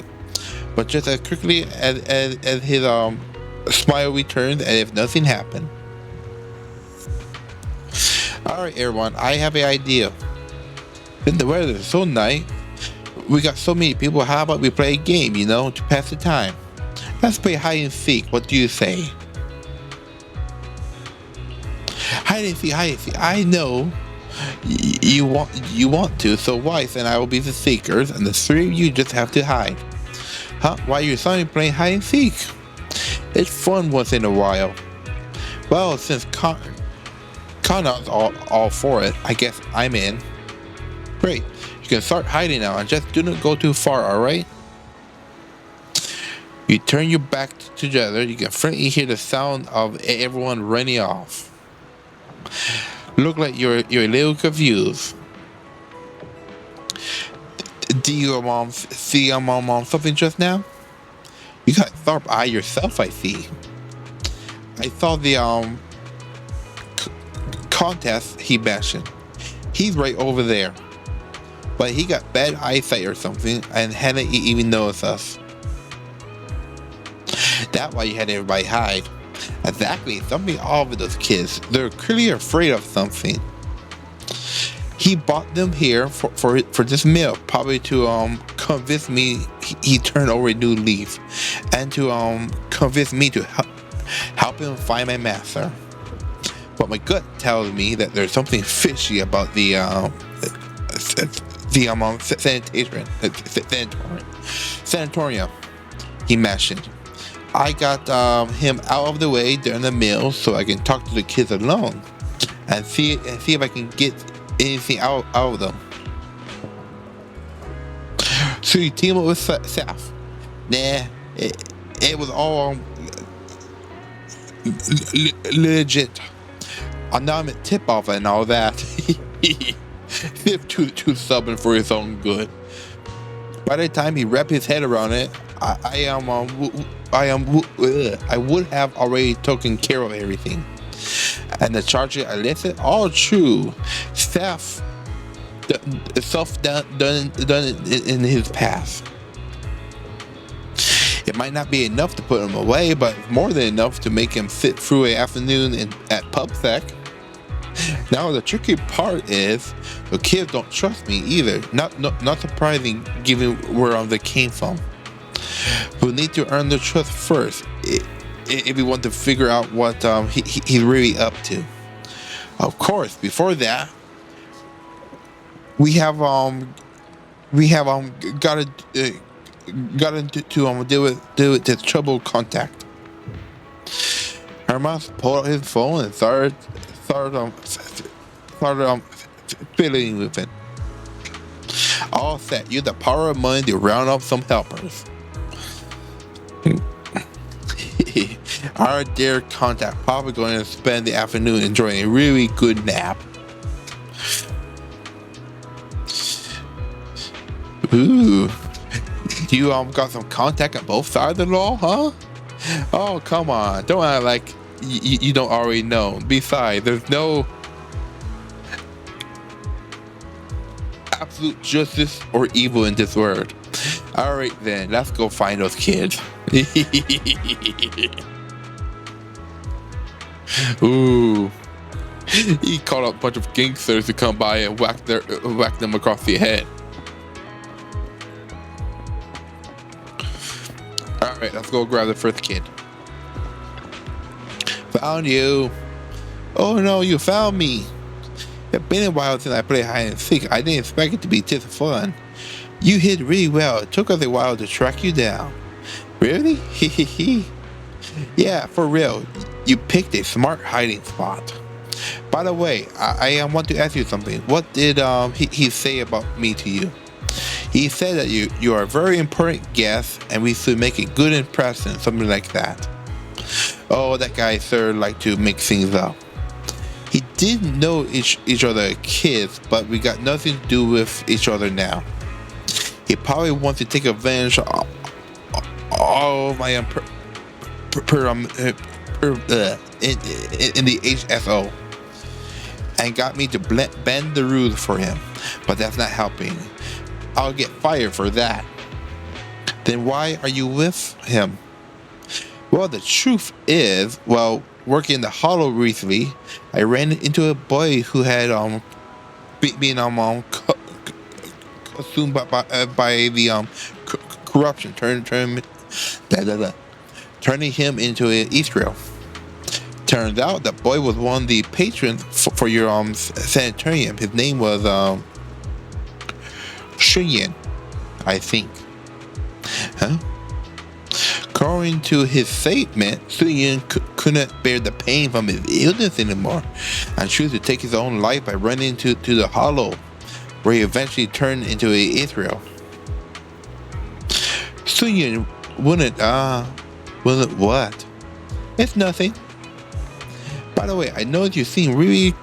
but just as quickly as his smile returns as if nothing happened. Alright everyone, I have an idea. Since the weather is so nice, we got so many people, how about we play a game, to pass the time? Let's play hide and seek, what do you say? Hide and seek, I know you want to, so Weiss and I will be the seekers, and the three of you just have to hide. Huh? Why are you suddenly playing hide and seek? It's fun once in a while. Well, since Kana's all for it, I guess I'm in. Great. You can start hiding now, and just do not go too far, alright? You turn your back together, you can faintly hear the sound of everyone running off. Look like you're a little confused. Do you see something just now? You got a sharp eye yourself, I see. I saw the contest he mentioned. He's right over there. But he got bad eyesight or something and hadn't even noticed us. That's why you had everybody hide. Exactly, something off with those kids. They're clearly afraid of something. He bought them here for this meal, probably to convince me he turned over a new leaf, and to convince me to help him find my master. But my gut tells me that there's something fishy about the sanatorium he mentioned. I got him out of the way during the meal so I can talk to the kids alone and see if I can get anything out of them. So you team up with Seth? Nah, it was all legit. Anonymous tip-off and all that. He's too stubborn for his own good. By the time he wrapped his head around it, I would have already taken care of everything. And the charges I listed, all true. Stuff done in his past. It might not be enough to put him away, but more than enough to make him sit through an afternoon at PubSec. Now the tricky part is the kids don't trust me either. Not surprising given where they came from. We need to earn their trust first if we want to figure out what he's really up to. Of course, before that, we have got to deal with this troubled contact. Harumasa pulled out his phone and started fiddling with it. All set. Use the power of money to round up some helpers. Our dear contact probably going to spend the afternoon enjoying a really good nap. Ooh. You got some contact on both sides of the law, huh? Oh, come on. Don't act like you don't already know. Besides, there's no absolute justice or evil in this world. Alright then, let's go find those kids. Ooh. He called up a bunch of gangsters to come by and whack them across the head. Alright, let's go grab the first kid. Found you. Oh no, you found me. It's been a while since I played hide and seek. I didn't expect it to be this fun. You hid really well. It took us a while to track you down. Really? Hehehe. Yeah, for real. You picked a smart hiding spot. By the way, I want to ask you something. What did he say about me to you? He said that you are a very important guest and we should make a good impression, something like that. Oh, that guy sure liked to make things up. He didn't know each other kids, but we got nothing to do with each other now. He probably wants to take advantage of all of my in the HSO and got me to bend the rules for him, but that's not helping. I'll get fired for that. Then why are you with him? Well, the truth is, working in the Hollow recently, I ran into a boy who had been consumed by the corruption, turning him into an Israel. Turns out that boy was one of the patrons for your sanitarium. His name was Shunyan, I think. Huh? According to his statement, Shunyan couldn't bear the pain from his illness anymore and chose to take his own life by running into the Hollow, where he eventually turned into an Israel. Shunyan wouldn't what? It's nothing. By the way, I know you seem really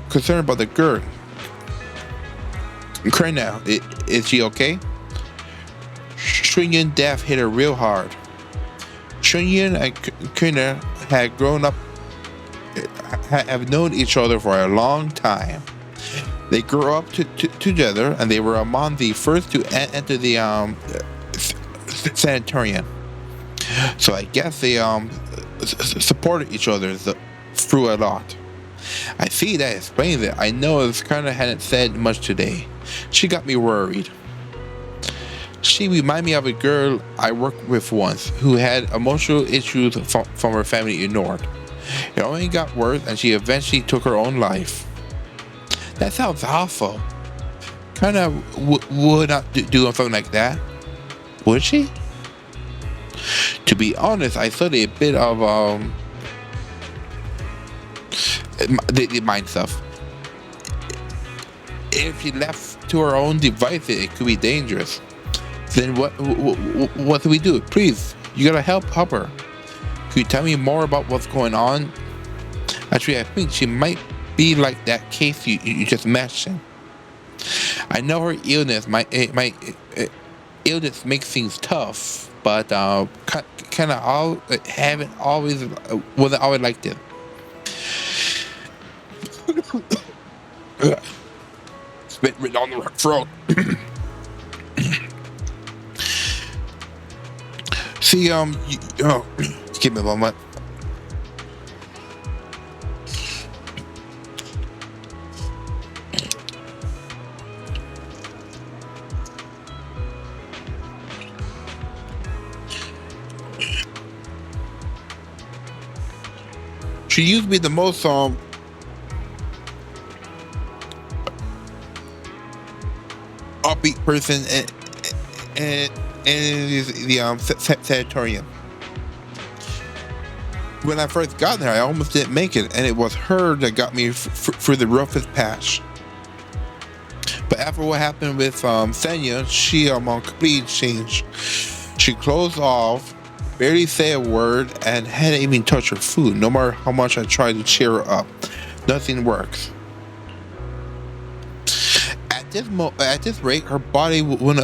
concerned about the girl. Krena, is she okay? Shunyan's death hit her real hard. Shunyan and Krena had grown up, have known each other for a long time. They grew up together, and they were among the first to enter the sanitarium. So I guess they supported each other through a lot. I see, that explains it. I know it's kind of hadn't said much today. She got me worried. She reminded me of a girl I worked with once who had emotional issues from her family ignored. It only got worse and she eventually took her own life. That sounds awful. Kind of would not do something like that. Would she? To be honest, I studied a bit of the mind stuff. If she left to her own devices, it could be dangerous. Then what do we do? Please, you gotta help her. Could you tell me more about what's going on? Actually, I think she might be like that case you just mentioned. I know her illness illness makes things tough, but kind of wasn't always like this. Spit written on the throat. See, give me a moment. She used to be the most upbeat person in the sanatorium. When I first got there, I almost didn't make it, and it was her that got me through the roughest patch. But after what happened with Senya, she completely changed. She closed off, barely say a word, and hadn't even touched her food. No matter how much I tried to cheer her up, nothing works. At this rate, her body will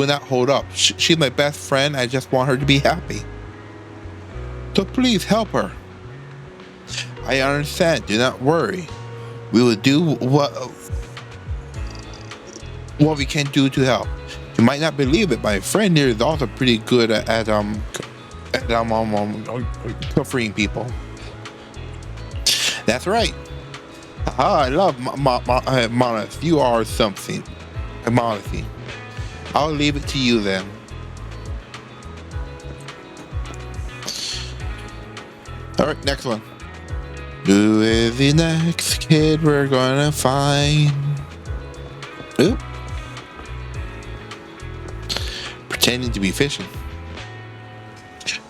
not hold up. She's my best friend. I just want her to be happy. So please help her. I understand. Do not worry. We will do what we can do to help. You might not believe it, my friend here is also pretty good at comforting people. That's right. I love Monolith. You are something. Monolith. I'll leave it to you then. Alright, next one. Who is the next kid we're gonna find? Oop. Pretending to be fishing.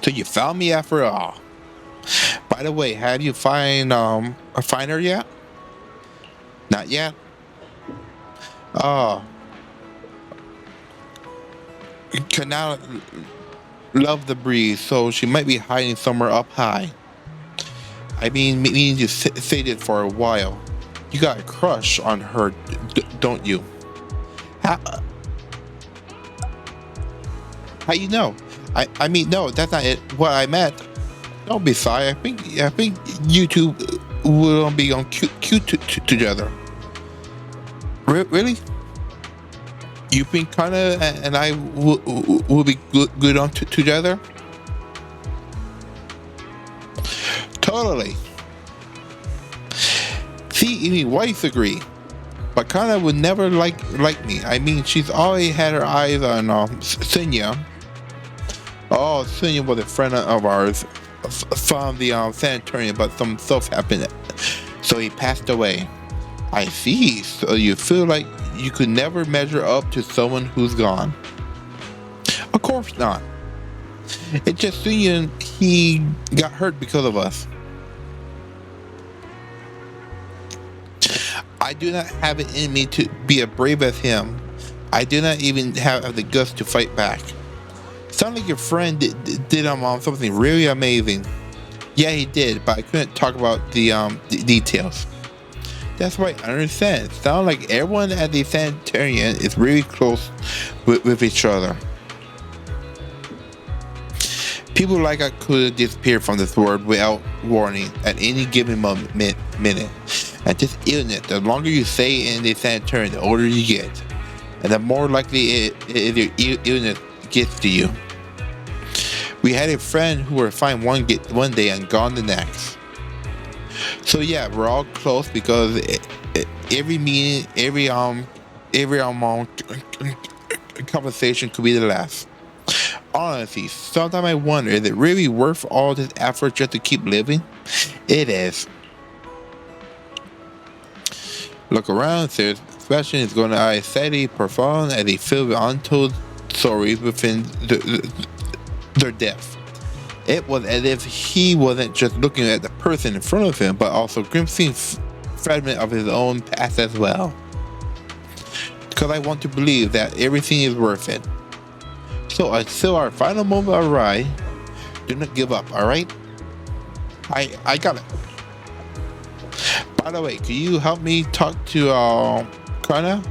So you found me after all. By the way, have you find her yet? Not yet? Oh. Cannot love the breeze, so she might be hiding somewhere up high. I mean, meaning you stayed it for a while. You got a crush on her, don't you? How you know? I mean, no, that's not it. What I meant. Don't be sorry. I think you two will be on cute together. Really? You think Kana and I will be good on together? Totally. See, even wives agree. But Kana would never like me. I mean, she's always had her eyes on Senya. Oh, Senya was a friend of ours from the sanatorium, but some stuff happened, so he passed away. I see. So you feel like you could never measure up to someone who's gone? Of course not. It's just Senya, he got hurt because of us. I do not have it in me to be as brave as him. I do not even have the guts to fight back. Sound like your friend did something really amazing. Yeah, he did, but I couldn't talk about the details. That's right, I understand. Sound like everyone at the sanitarium is really close with each other. People like I could disappear from this world without warning at any given minute. And this illness, the longer you stay in the sanitarium, the older you get, and the more likely your illness gets to you. We had a friend who were fine one day and gone the next. So yeah, we're all close because every meeting, every conversation could be the last. Honestly, sometimes I wonder, is it really worth all this effort just to keep living? It is. Look around, there's expression is going to eye steady, profound, as they feel the untold stories within their depth. It was as if he wasn't just looking at the person in front of him, but also glimpsing fragment of his own past as well. Because I want to believe that everything is worth it. So until our final moment of ride, do not give up, alright? I got it. By the way, could you help me talk to Kana?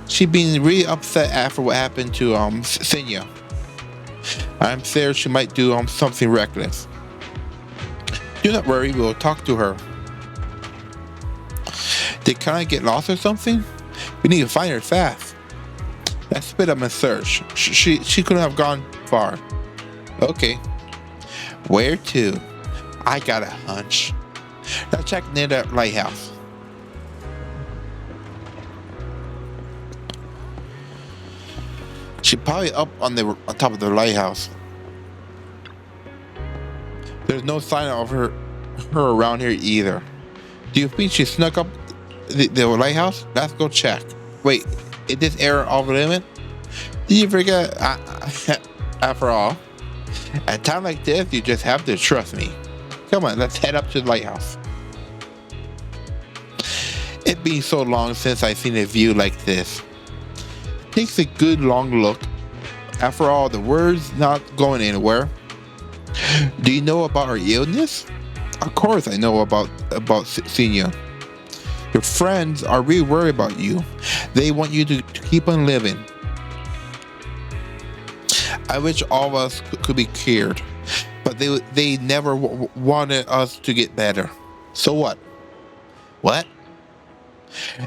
She been really upset after what happened to Senya. I'm scared she might do something reckless. Do not worry, we'll talk to her. Did Kana get lost or something? We need to find her fast. Let's split up and search. She couldn't have gone far. Okay. Where to? I got a hunch. Let's check near the lighthouse. She's probably up on top of the lighthouse. There's no sign of her around here either. Do you think she snuck up the lighthouse? Let's go check. Wait, is this area off limit? Did you forget? After all, at a time like this, you just have to trust me. Come on, let's head up to the lighthouse. It's been so long since I've seen a view like this. It takes a good long look. After all, the word's not going anywhere. Do you know about her illness? Of course I know about Senya. Your friends are really worried about you. They want you to keep on living. I wish all of us could be cured, but they never wanted us to get better. So what? What?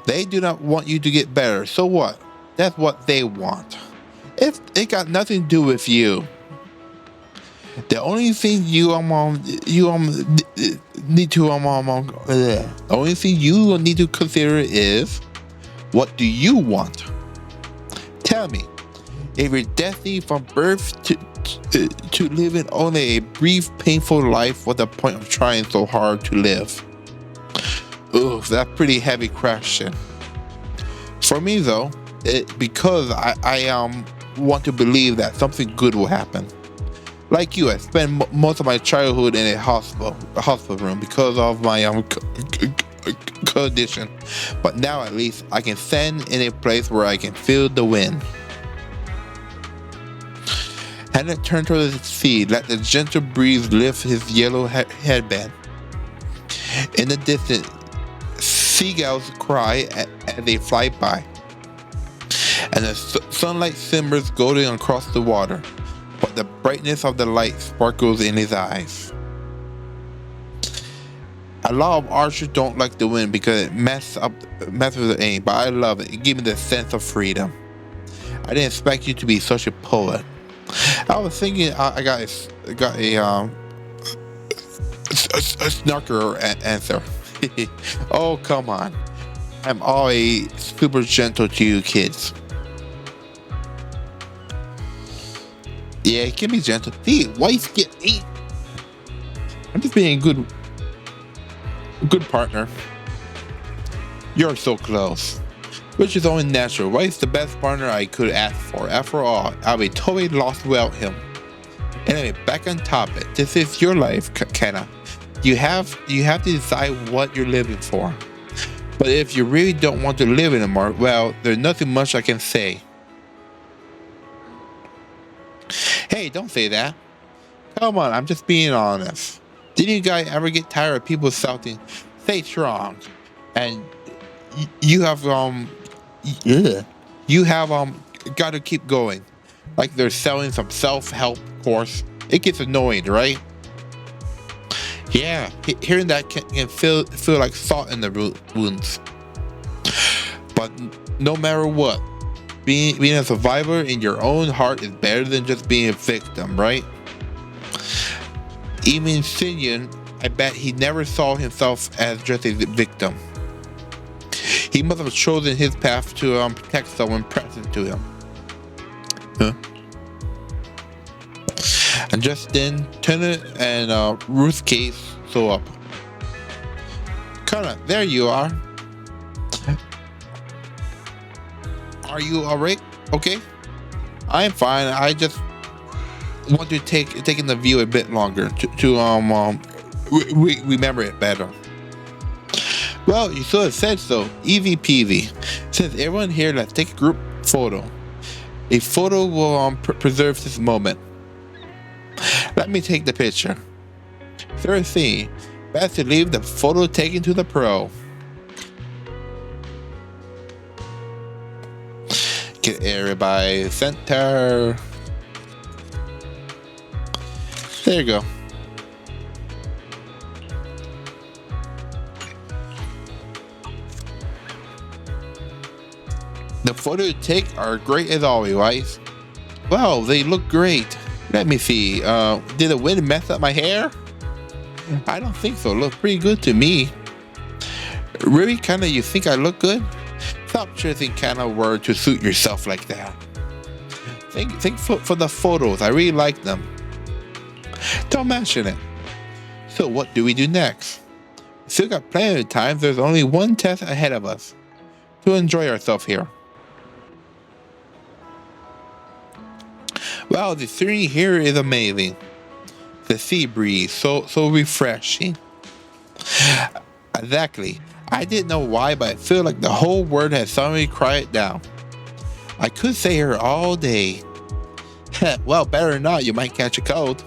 They do not want you to get better. So what? That's what they want. It got nothing to do with you. The only thing you need to the only thing you need to consider is, what do you want? Tell me, if you're destined from birth to living only a brief, painful life, what's the point of trying so hard to live? Ooh, that's pretty heavy question. For me though, because I want to believe that something good will happen. Like you, I spent most of my childhood in a hospital room because of my condition. But now at least I can stand in a place where I can feel the wind. Hannah turned toward his feet, let the gentle breeze lift his yellow headband. In the distance, seagulls cry as they fly by, and the sunlight simmers golden across the water, but the brightness of the light sparkles in his eyes. A lot of archers don't like the wind because it messes with the aim, but I love it. It gives me the sense of freedom. I didn't expect you to be such a poet. I was thinking I got a snarker answer. Oh, come on. I'm always super gentle to you kids. Yeah, it can be gentle. See, wife get 8. I'm just being a good partner. You're so close. Which is only natural. Wife's the best partner I could ask for. After all, I'll be totally lost without him. Anyway, back on topic. This is your life, Kenna. You have to decide what you're living for. But if you really don't want to live anymore, well, there's nothing much I can say. Hey, don't say that. Come on, I'm just being honest. Didn't you guys ever get tired of people shouting, "Stay strong," and you have got to keep going, like they're selling some self-help course? It gets annoying, right? Yeah, hearing that can feel like salt in the wounds. But no matter what, being a survivor in your own heart is better than just being a victim, right? Even Sinyan I bet he never saw himself as just a victim. He must have chosen his path to protect someone precious to him. Huh? And just then, Tennant and Ruth's case show up. Connor, there you are. Are you alright? Okay. I'm fine. I just want to taking the view a bit longer to remember it better. Well, you sort of said so. Easy peasy. Since everyone here, let's take a group photo. A photo will preserve this moment. Let me take the picture. Third thing, best to leave the photo taken to the pro. Get everybody center. There you go. The photos you take are great as always, right? Wow, they look great. Let me see. Did the wind mess up my hair? I don't think so. Look pretty good to me. Really, kinda, you think I look good? Stop choosing kind of word to suit yourself like that. Think for the photos. I really like them. Don't mention it. So what do we do next? Still got plenty of time. There's only one test ahead of us. To enjoy ourselves here. Wow, the scenery here is amazing. The sea breeze, so refreshing. Exactly. I didn't know why, but I feel like the whole world has suddenly quieted down. I could stay here all day. Well, better or not, you might catch a cold.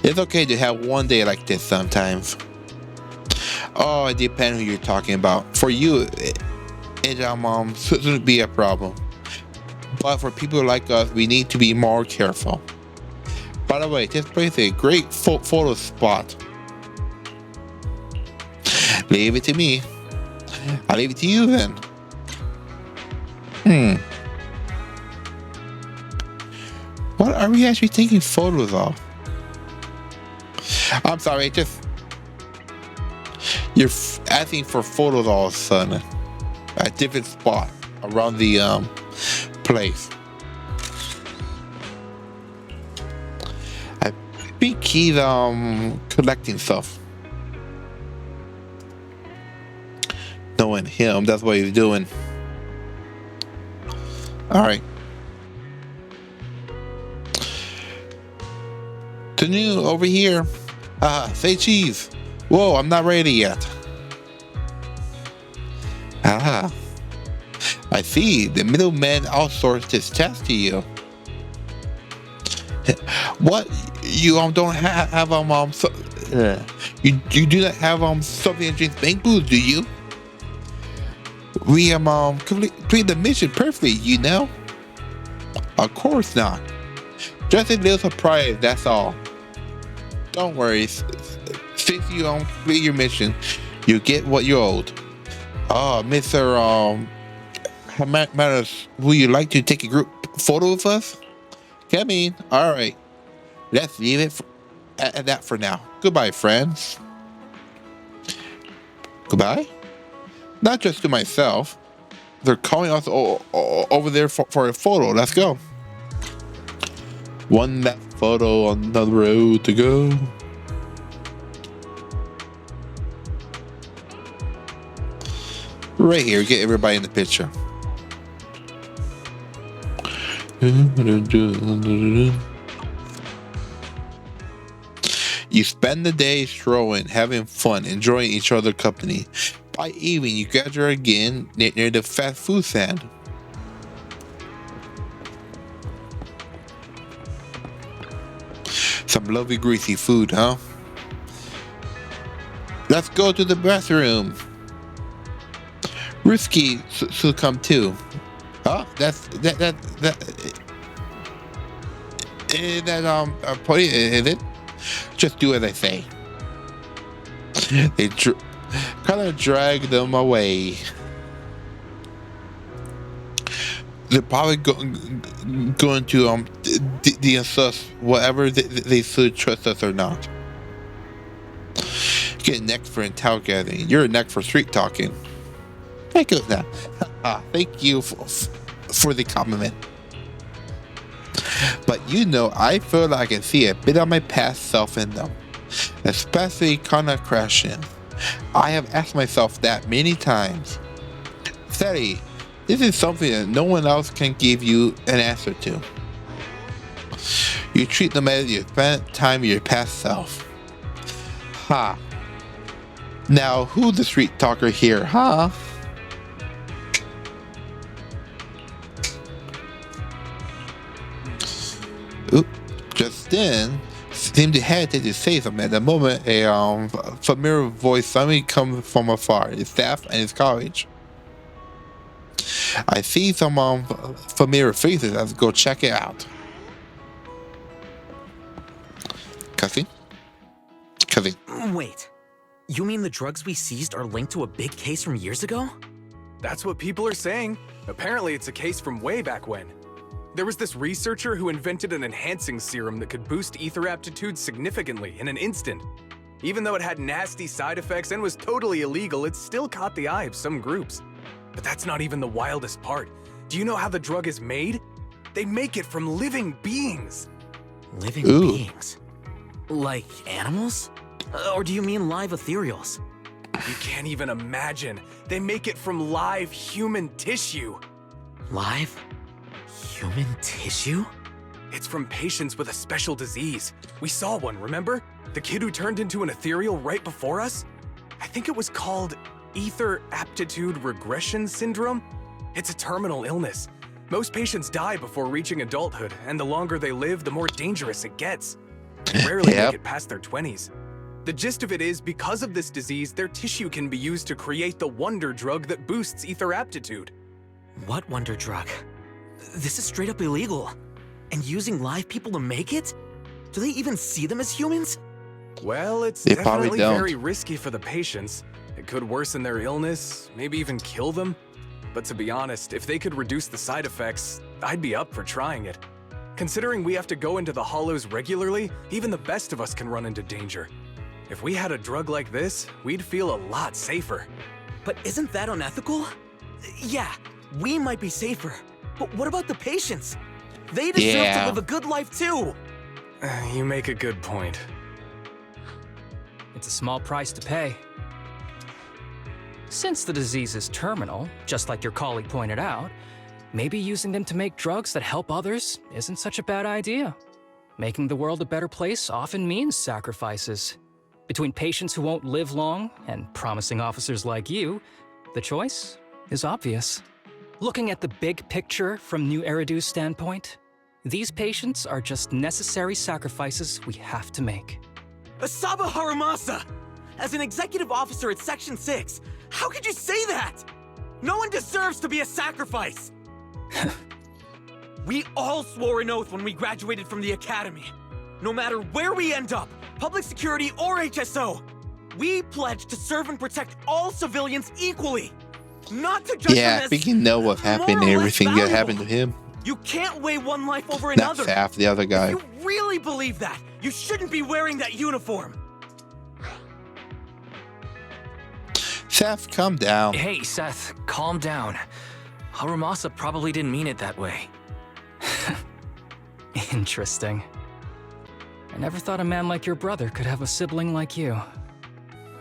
It's okay to have one day like this sometimes. Oh, it depends who you're talking about. For you, it shouldn't be a problem. But for people like us, we need to be more careful. By the way, this place is a great photo spot. Leave it to me. I'll leave it to you then. What are we actually taking photos of? I'm sorry, you're asking for photos all of a sudden. A different spot around the place. I think he's collecting stuff. Knowing him, that's what he's doing. Alright. The new over here. Say cheese. Whoa, I'm not ready yet. I see. The middleman outsourced his test to you. What? You don't have you do not have something in James Bank booth, do you? We complete the mission perfectly, you know. Of course not. Just a little surprise, that's all. Don't worry. Since you complete your mission, you get what you're owed. Oh, Mr. Matters, would you like to take a group photo with us? Come in. All right. Let's leave it at that for now. Goodbye, friends. Goodbye? Not just to myself. They're calling us over there for a photo. Let's go. One last photo on the road to go. Right here, get everybody in the picture. You spend the day strolling, having fun, enjoying each other's company. By evening, you gather again near the fast food stand. Some lovely greasy food, huh? Let's go to the bathroom. Risky should come too. Oh, is it? Just do as I say. They kind of drag them away. they're probably going to de-assess whatever they should trust us or not. Get next for intel gathering. You're next for street talking. Thank you. Thank you for the compliment. But I feel like I can see a bit of my past self in them, especially Kana crashing. I have asked myself that many times. Seri, this is something that no one else can give you an answer to. You treat them as you spent time with your past self. Ha. Now, who's the street talker here, huh? Oop. Just then, seemed to hesitate to say something. At the moment, a familiar voice suddenly comes from afar. His staff and his college. I see some familiar faces. Let's go check it out. Cussing? Wait. You mean the drugs we seized are linked to a big case from years ago? That's what people are saying. Apparently, it's a case from way back when. There was this researcher who invented an enhancing serum that could boost ether aptitude significantly in an instant. Even though it had nasty side effects and was totally illegal, it still caught the eye of some groups. But that's not even the wildest part. Do you know how the drug is made? They make it from living beings. Living beings? Like animals? Or do you mean live ethereals? You can't even imagine. They make it from live human tissue. Live human tissue? It's from patients with a special disease. We saw one, remember? The kid who turned into an ethereal right before us? I think it was called Ether Aptitude Regression Syndrome. It's a terminal illness. Most patients die before reaching adulthood, and the longer they live, the more dangerous it gets. They rarely make it past their 20s. The gist of it is, because of this disease, their tissue can be used to create the wonder drug that boosts ether aptitude. What wonder drug? This is straight up illegal. And using live people to make it? Do they even see them as humans? Well, it's They definitely probably don't. very risky for the patients. It could worsen their illness, maybe even kill them. But to be honest, if they could reduce the side effects, I'd be up for trying it. Considering we have to go into the hollows regularly, even the best of us can run into danger. If we had a drug like this, we'd feel a lot safer. But isn't that unethical? Yeah, we might be safer. But what about the patients? They deserve to live a good life too. You make a good point. It's a small price to pay. Since the disease is terminal, just like your colleague pointed out, maybe using them to make drugs that help others isn't such a bad idea. Making the world a better place often means sacrifices. Between patients who won't live long and promising officers like you, the choice is obvious. Looking at the big picture from New Eridu's standpoint, these patients are just necessary sacrifices we have to make. Asaba Harumasa! As an executive officer at Section 6, how could you say that? No one deserves to be a sacrifice! We all swore an oath when we graduated from the academy. No matter where we end up, public security or HSO, we pledge to serve and protect all civilians equally. Not to judge them Yeah, as speaking know what happened, more or less everything that valuable. happened to him. You can't weigh one life over Not another. Saf, the other guy. If you really believe that, you shouldn't be wearing that uniform. Saf, calm down. Hey, Seth, calm down. Harumasa probably didn't mean it that way. Interesting. I never thought a man like your brother could have a sibling like you.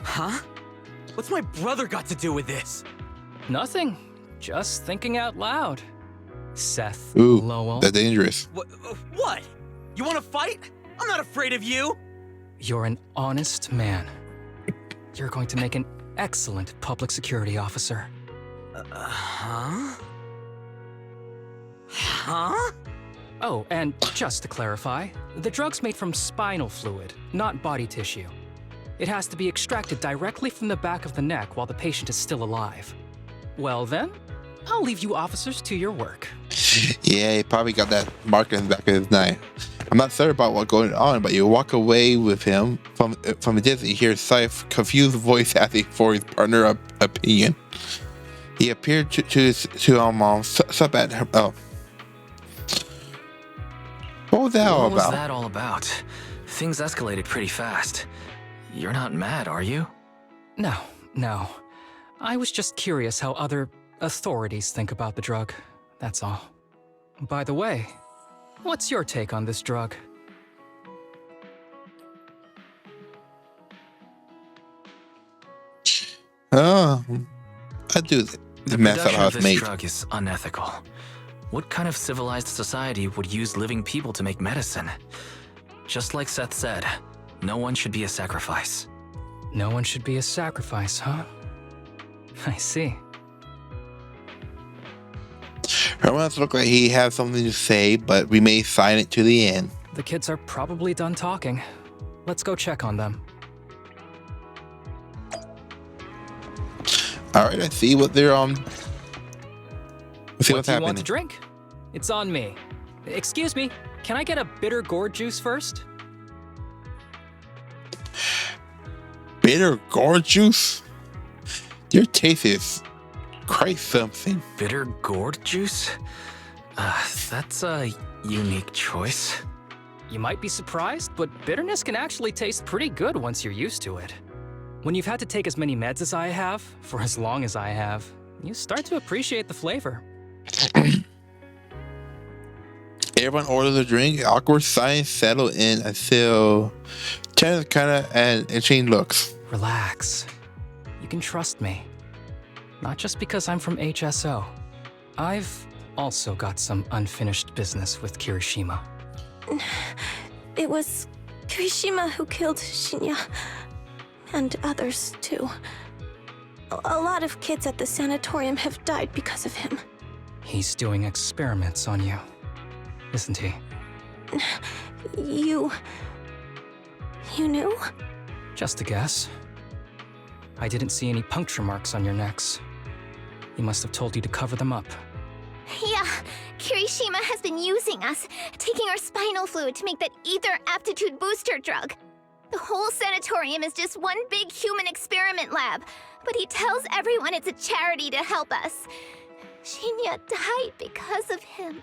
Huh? What's my brother got to do with this? Nothing. Just thinking out loud. Seth Ooh, Lowell, that's dangerous. What? You want to fight? I'm not afraid of you. you're an honest man. You're going to make an excellent public security officer. Huh? Huh? Oh, and just to clarify, the drug's made from spinal fluid, not body tissue. It has to be extracted directly from the back of the neck while the patient is still alive. Well then, I'll leave you officers to your work. Yeah, he probably got that mark in the back of his neck. I'm not certain about what's going on, but you walk away with him from a distance. You hear Sife's confused voice asking for his partner opinion. He appeared to sup at her. Oh, what was that all What was about? that all about? Things escalated pretty fast. You're not mad, are you? No. I was just curious how other authorities think about the drug. That's all. By the way, what's your take on this drug? Oh, I do the mess Production how of it's this made. drug is unethical. What kind of civilized society would use living people to make medicine? Just like Seth said, no one should be a sacrifice. No one should be a sacrifice, huh? I see. Harumasa looked like he had something to say, but remained silent to the end. The kids are probably done talking. Let's go check on them. All right, let's see what they're Let's see What what's do you happening. want to drink? It's on me. Excuse me, can I get a bitter gourd juice first? Bitter gourd juice? Your taste is quite something. Bitter gourd juice? That's a unique choice. You might be surprised, but bitterness can actually taste pretty good once you're used to it. When you've had to take as many meds as I have, for as long as I have, you start to appreciate the flavor. Everyone orders a drink. Awkward silence settled in until Chen kind of and exchanged looks. Relax. You can trust me. Not just because I'm from HSO. I've also got some unfinished business with Kirishima. It was Kirishima who killed Shinya. And others, too. A lot of kids at the sanatorium have died because of him. He's doing experiments on you, isn't he? You knew? Just a guess. I didn't see any puncture marks on your necks. He must have told you to cover them up. Yeah, Kirishima has been using us, taking our spinal fluid to make that ether aptitude booster drug. The whole sanatorium is just one big human experiment lab, but he tells everyone it's a charity to help us. Shinya died because of him.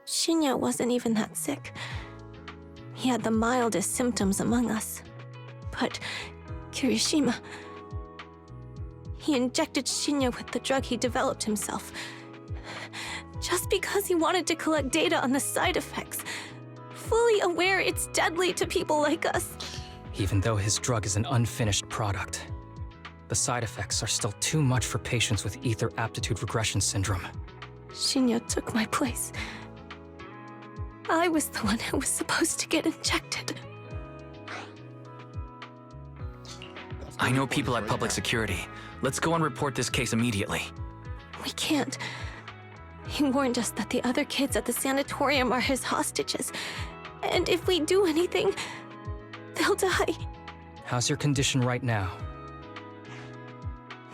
Shinya wasn't even that sick. He had the mildest symptoms among us. But Kirishima... He injected Shinya with the drug he developed himself. Just because he wanted to collect data on the side effects. Fully aware it's deadly to people like us. Even though his drug is an unfinished product, the side effects are still too much for patients with ether aptitude regression syndrome. Shinya took my place. I was the one who was supposed to get injected. I know people at public security. Let's go and report this case immediately. We can't. He warned us that the other kids at the sanatorium are his hostages. And if we do anything, they'll die. How's your condition right now?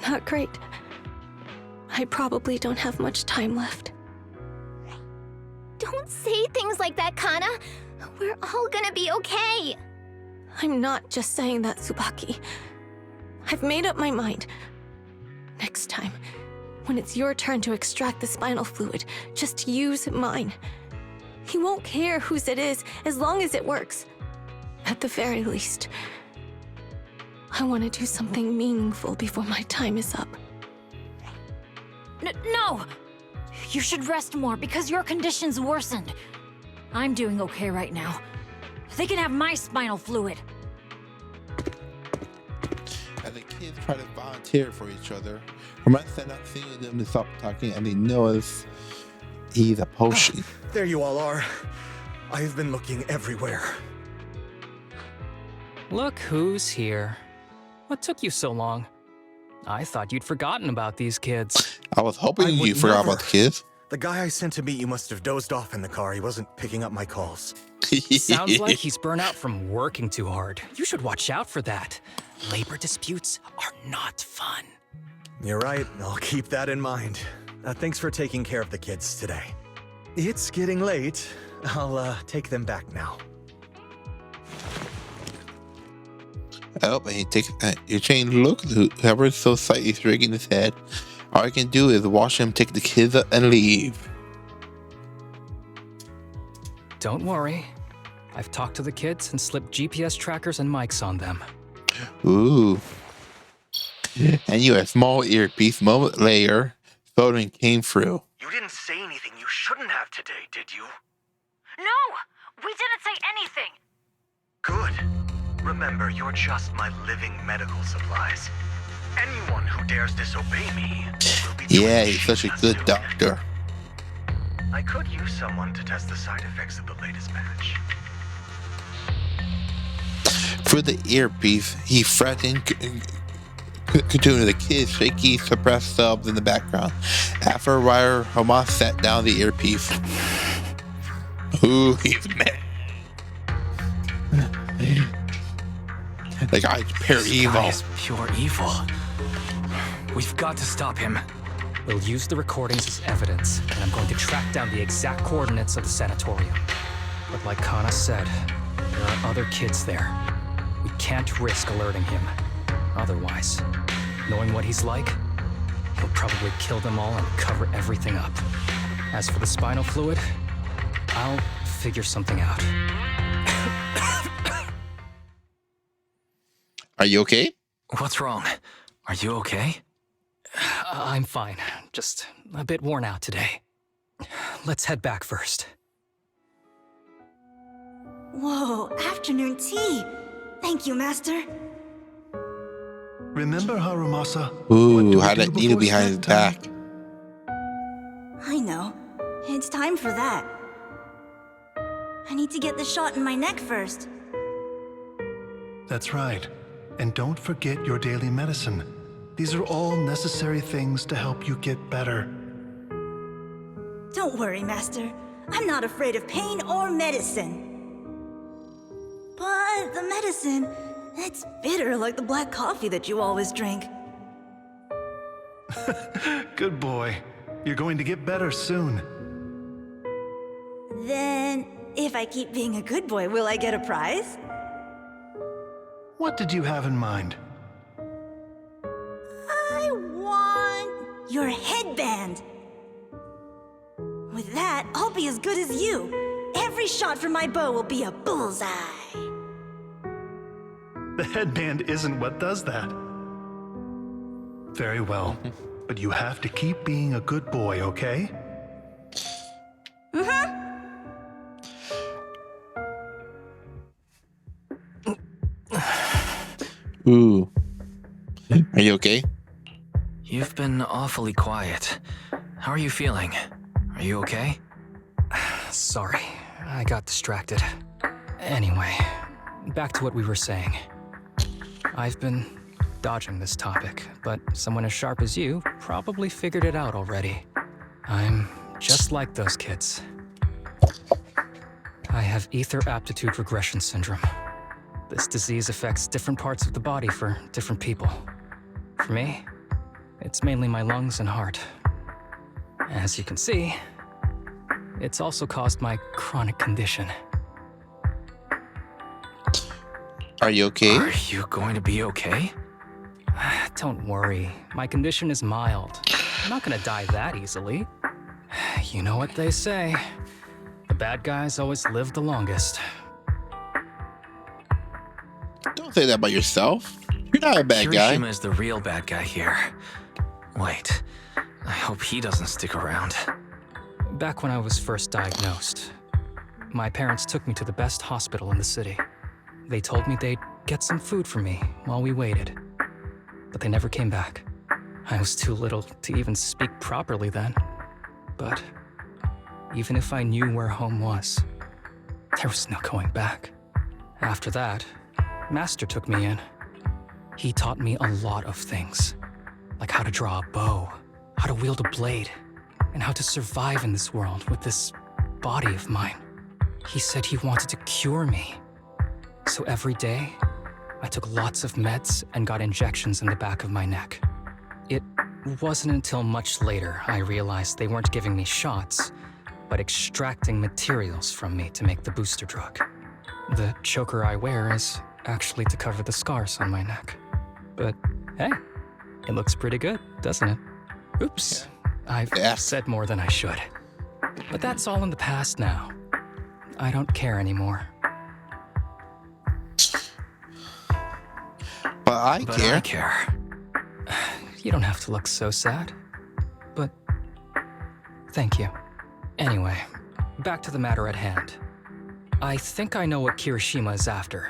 Not great. I probably don't have much time left. Don't say things like that, Kana. We're all gonna be okay. I'm not just saying that, Tsubaki. I've made up my mind. Next time, when it's your turn to extract the spinal fluid, just use mine. He won't care whose it is, as long as it works. At the very least, I want to do something meaningful before my time is up. No! You should rest more because your condition's worsened. I'm doing okay right now. They can have my spinal fluid. As the kids try to volunteer for each other, Harumasa sent out seeing them to stop talking, and they notice he's a potion. There you all are. I have been looking everywhere. Look who's here. What took you so long? I thought you'd forgotten about these kids. I was hoping I you would forgot never. about the kids. The guy I sent to meet you must have dozed off in the car. He wasn't picking up my calls. Sounds like he's burnt out from working too hard. You should watch out for that. Labor disputes are not fun. You're right. I'll keep that in mind. Thanks for taking care of the kids today. It's getting late. I'll take them back now. Oh, and you take your chain. Look, whoever's so slightly shaking his head. All I can do is watch him take the kids up and leave. Don't worry. I've talked to the kids and slipped GPS trackers and mics on them. Ooh. And you had a small earpiece. Moment later, phone came through. You didn't say anything you shouldn't have today, did you? No! We didn't say anything! Good. Remember, you're just my living medical supplies. Anyone who dares disobey me will be Yeah, he's such a good doctor. I could use someone to test the side effects of the latest batch. Through the earpiece, he threatened continuing the kids' shaky, suppressed subs in the background. After a while, Hamas sat down the earpiece. Ooh, he's mad. The guy's pure evil. Guy is pure evil. We've got to stop him. We'll use the recordings as evidence, and I'm going to track down the exact coordinates of the sanatorium. But like Kana said, there are other kids there. We can't risk alerting him. Otherwise, knowing what he's like, he'll probably kill them all and cover everything up. As for the spinal fluid, I'll figure something out. Are you okay? What's wrong? Are you okay? I'm fine. Just a bit worn out today. Let's head back first. Whoa, afternoon tea. Thank you, Master. Remember, Harumasa? Ooh, had that needle behind his back. I know. It's time for that. I need to get the shot in my neck first. That's right. And don't forget your daily medicine. These are all necessary things to help you get better. Don't worry, Master. I'm not afraid of pain or medicine. But the medicine, it's bitter like the black coffee that you always drink. Good boy. You're going to get better soon. Then, if I keep being a good boy, will I get a prize? What did you have in mind? I want your headband. With that, I'll be as good as you. Every shot from my bow will be a bullseye. The headband isn't what does that. Very well. But you have to keep being a good boy, okay? Mm-hmm. Ooh. Are you okay? You've been awfully quiet. How are you feeling? Are you okay? Sorry, I got distracted. Anyway, back to what we were saying. I've been dodging this topic, but someone as sharp as you probably figured it out already. I'm just like those kids. I have ether aptitude regression syndrome. This disease affects different parts of the body for different people. For me, it's mainly my lungs and heart. As you can see, it's also caused my chronic condition. Are you okay? Are you going to be okay? Don't worry, my condition is mild. I'm not gonna die that easily. You know what they say. The bad guys always live the longest. Don't say that about yourself. You're not a bad guy. Kirishima is the real bad guy here. Wait, I hope he doesn't stick around. Back when I was first diagnosed, my parents took me to the best hospital in the city. They told me they'd get some food for me while we waited, but they never came back. I was too little to even speak properly then. But even if I knew where home was, there was no going back. After that, Master took me in. He taught me a lot of things, like how to draw a bow, how to wield a blade, and how to survive in this world with this body of mine. He said he wanted to cure me. So every day, I took lots of meds and got injections in the back of my neck. It wasn't until much later I realized they weren't giving me shots, but extracting materials from me to make the booster drug. The choker I wear is actually to cover the scars on my neck. But hey, it looks pretty good, doesn't it? Oops, I've said more than I should. But that's all in the past now. I don't care anymore. But I care. You don't have to look so sad. But thank you. Anyway, back to the matter at hand. I think I know what Kirishima is after.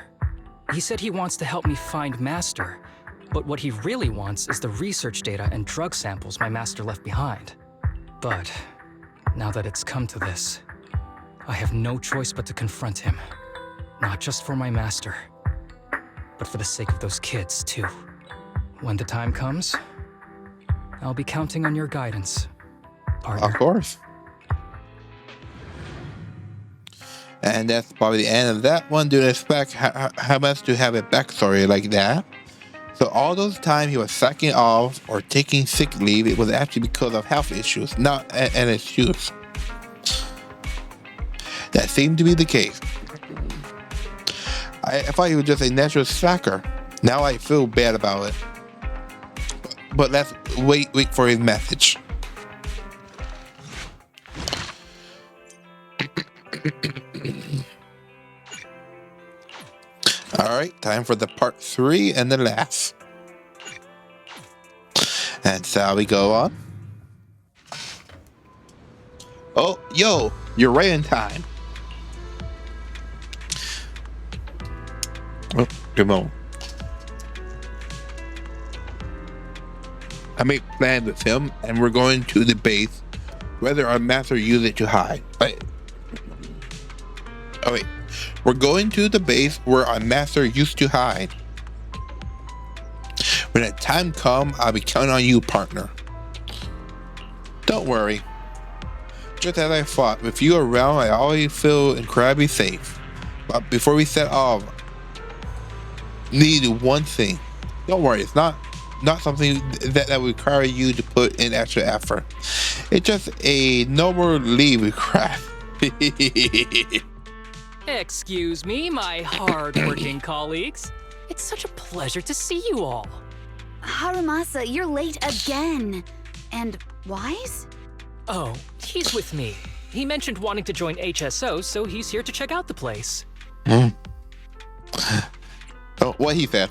He said he wants to help me find Master, but what he really wants is the research data and drug samples my master left behind. But now that it's come to this, I have no choice but to confront him. Not just for my master, but for the sake of those kids, too. When the time comes, I'll be counting on your guidance, partner. Of course. And that's probably the end of that one. Didn't expect how much to have a backstory like that. So all those time he was sacking off or taking sick leave, it was actually because of health issues, not an excuse. That seemed to be the case. I thought he was just a natural slacker. Now I feel bad about it. But let's wait for his message. Alright, time for the part 3 and the last. And shall we go on? Oh, yo, you're right in time. Oh, come on. I made plans with him, and we're going to the base, whether our master used it to hide. Wait. We're going to the base where our master used to hide. When that time comes, I'll be counting on you, partner. Don't worry. Just as I thought, with you around, I always feel incredibly safe. But before we set off, need one thing. Don't worry, it's not something that would require you to put in extra effort. It's just a normal leave request. Excuse me, my hard-working colleagues. It's such a pleasure to see you all. Harumasa, you're late again. And Wise? Oh, he's with me. He mentioned wanting to join HSO, so he's here to check out the place. Oh, what he said?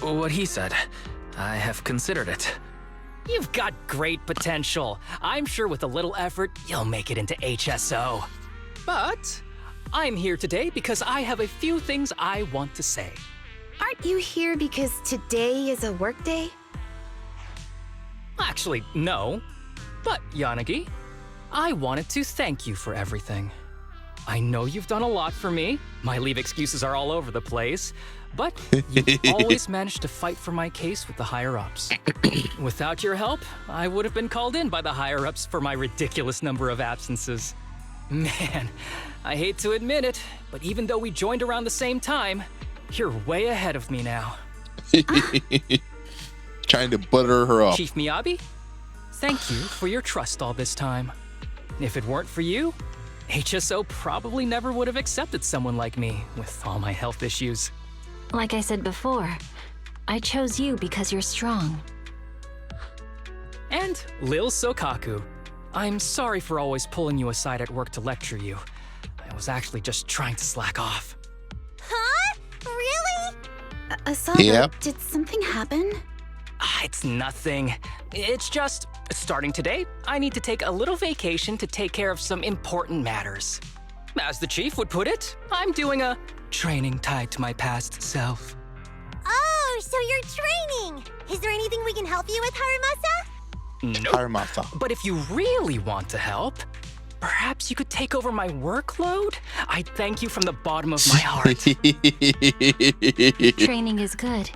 What he said. I have considered it. You've got great potential. I'm sure with a little effort, you'll make it into HSO. But I'm here today because I have a few things I want to say. Aren't you here because today is a work day? Actually, no. But, Yanagi, I wanted to thank you for everything. I know you've done a lot for me. My leave excuses are all over the place. But you've always managed to fight for my case with the higher-ups. Without your help, I would have been called in by the higher-ups for my ridiculous number of absences. Man, I hate to admit it, but even though we joined around the same time, you're way ahead of me now. Trying to butter her up. Chief Miyabi, thank you for your trust all this time. If it weren't for you, HSO probably never would have accepted someone like me with all my health issues. Like I said before, I chose you because you're strong. And Lil Sokaku, I'm sorry for always pulling you aside at work to lecture you. I was actually just trying to slack off. Huh? Really? Asada, Yep. Did something happen? It's nothing. It's just, starting today, I need to take a little vacation to take care of some important matters. As the chief would put it, I'm doing a training tied to my past self. Oh, so you're training! Is there anything we can help you with, Harumasa? Nope. Harumasa. But if you really want to help, perhaps you could take over my workload? I'd thank you from the bottom of my heart. Training is good,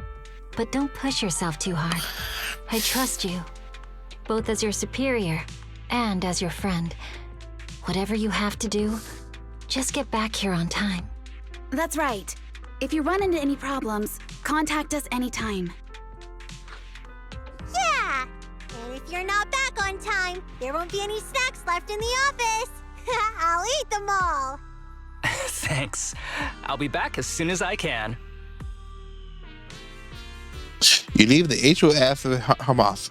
but don't push yourself too hard. I trust you, both as your superior and as your friend. Whatever you have to do, just get back here on time. That's right. If you run into any problems, contact us anytime. Yeah! And if you're not back on time, there won't be any snacks left in the office. I'll eat them all. Thanks. I'll be back as soon as I can. You leave the HOS of Hamas.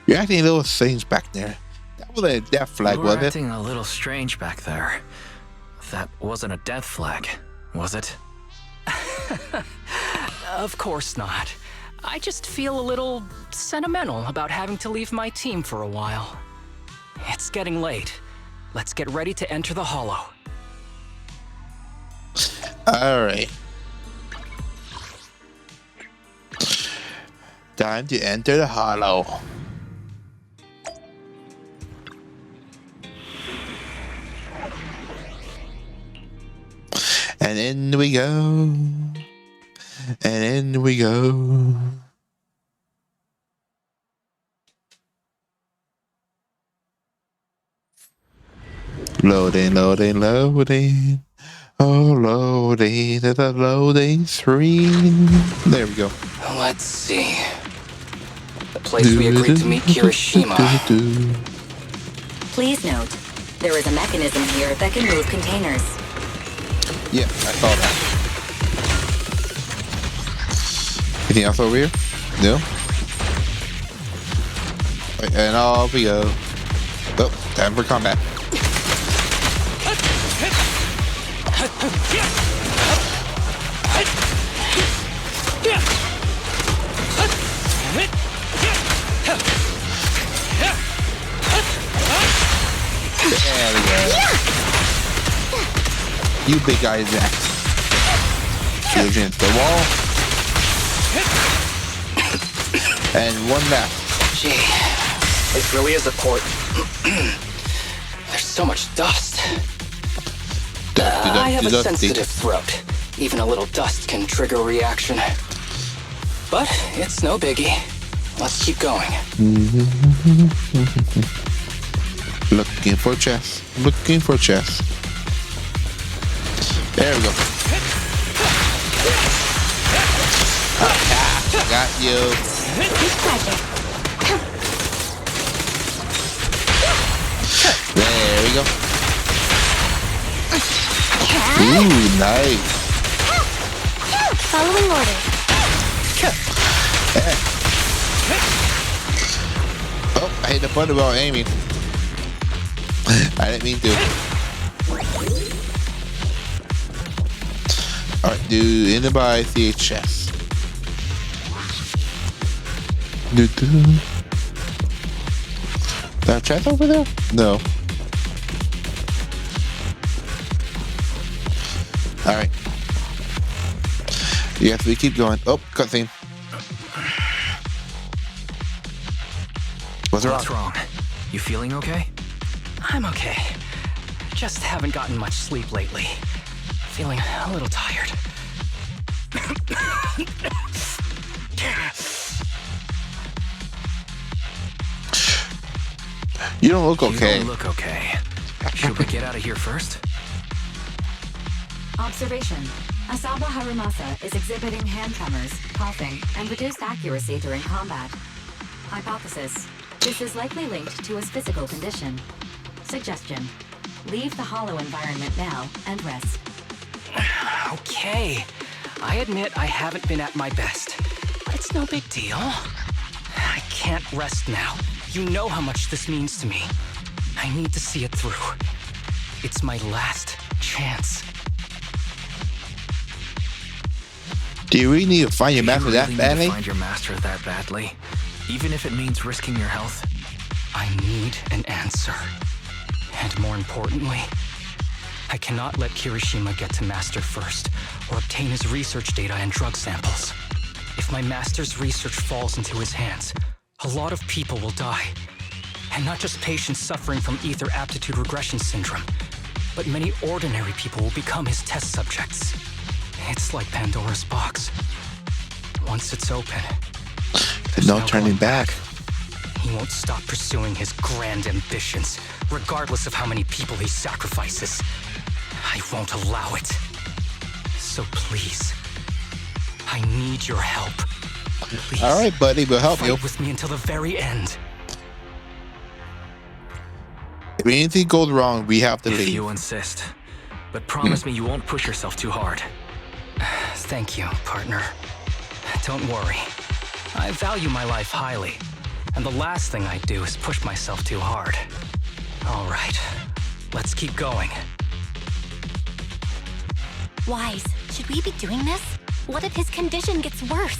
You're acting a little strange back there. That was a death flag, You were wasn't it? acting a little strange back there. That wasn't a death flag, was it? Of course not. I just feel a little sentimental about having to leave my team for a while. It's getting late. Let's get ready to enter the Hollow. All right. Time to enter the Hollow. And in we go. And in we go. Loading, loading, loading. Oh, loading to the loading screen. There we go. Let's see. The place we agreed to meet Kirishima. Please note, there is a mechanism here that can move containers. Yeah, I saw that. Anything else over here? No? Right, and off we go. Oh, time for combat. There we go. You big guys next. Get against the wall. And one left. Gee, this really is a port. There's so much dust. I have a sensitive throat. Even a little dust can trigger a reaction. But it's no biggie. Let's keep going. Looking for chest. Looking for chest. There we go. Got you. There we go. Ooh, nice. Following order. Hey. Oh, I hit the button while aiming. I didn't mean to. Alright, dude, in the by CHS. That chest over there? No. Alright. Yes, we keep going. Oh, cutscene. What's wrong? You feeling okay? I'm okay. Just haven't gotten much sleep lately. Feeling a little tired. You don't look okay. You don't look okay. Should we get out of here first? Observation. Asaba Harumasa is exhibiting hand tremors, coughing, and reduced accuracy during combat. Hypothesis. This is likely linked to his physical condition. Suggestion. Leave the hollow environment now and rest. Okay. I admit I haven't been at my best. But it's no big deal. I can't rest now. You know how much this means to me. I need to see it through. It's my last chance. Do you really need to find your master that badly? Find your master that badly, even if it means risking your health. I need an answer. And more importantly, I cannot let Kirishima get to Master first, or obtain his research data and drug samples. If my Master's research falls into his hands, a lot of people will die. And not just patients suffering from ether aptitude regression syndrome, but many ordinary people will become his test subjects. It's like Pandora's box. Once it's open, there's no turning back. He won't stop pursuing his grand ambitions, regardless of how many people he sacrifices. I won't allow it. So please, I need your help. Please, all right, buddy, we'll help you. Fight with me until the very end. If anything goes wrong, we have to leave. If you insist. But promise me you won't push yourself too hard. Thank you, partner. Don't worry. I value my life highly, and the last thing I do is push myself too hard. All right, let's keep going. Wise, should we be doing this? What if his condition gets worse?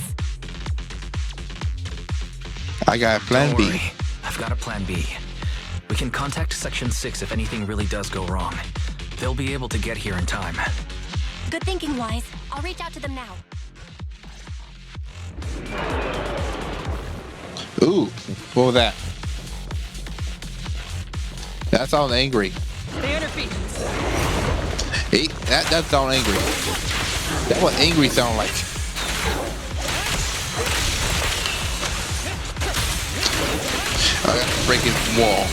I got a plan Don't B. worry. I've got a plan B. We can contact Section 6 if anything really does go wrong. They'll be able to get here in time. Good thinking, Wise. I'll reach out to them now. Ooh, what was that? That sounds angry. Stay on your feet. Hey, that sounds angry. That's what angry sound like. I got to break his wall.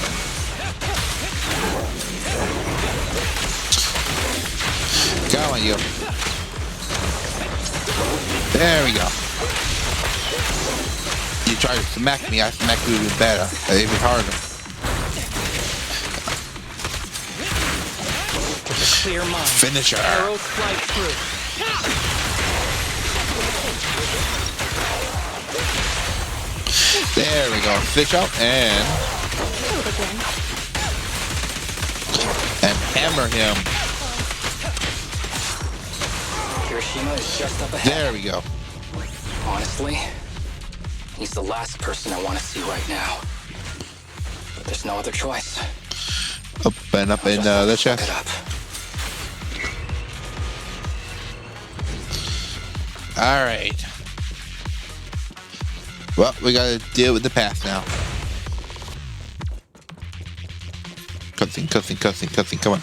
Come on, you. There we go. You try to smack me, I smack you even better. Even harder. With a clear mind. Finish her. Arrows fly through. There we go. Fish out and hammer him. Kirishima is just up ahead. There we go. Honestly, he's the last person I want to see right now. But there's no other choice. Up and up in the chest. All right. Well, we gotta deal with the past now. Cutscene, come on.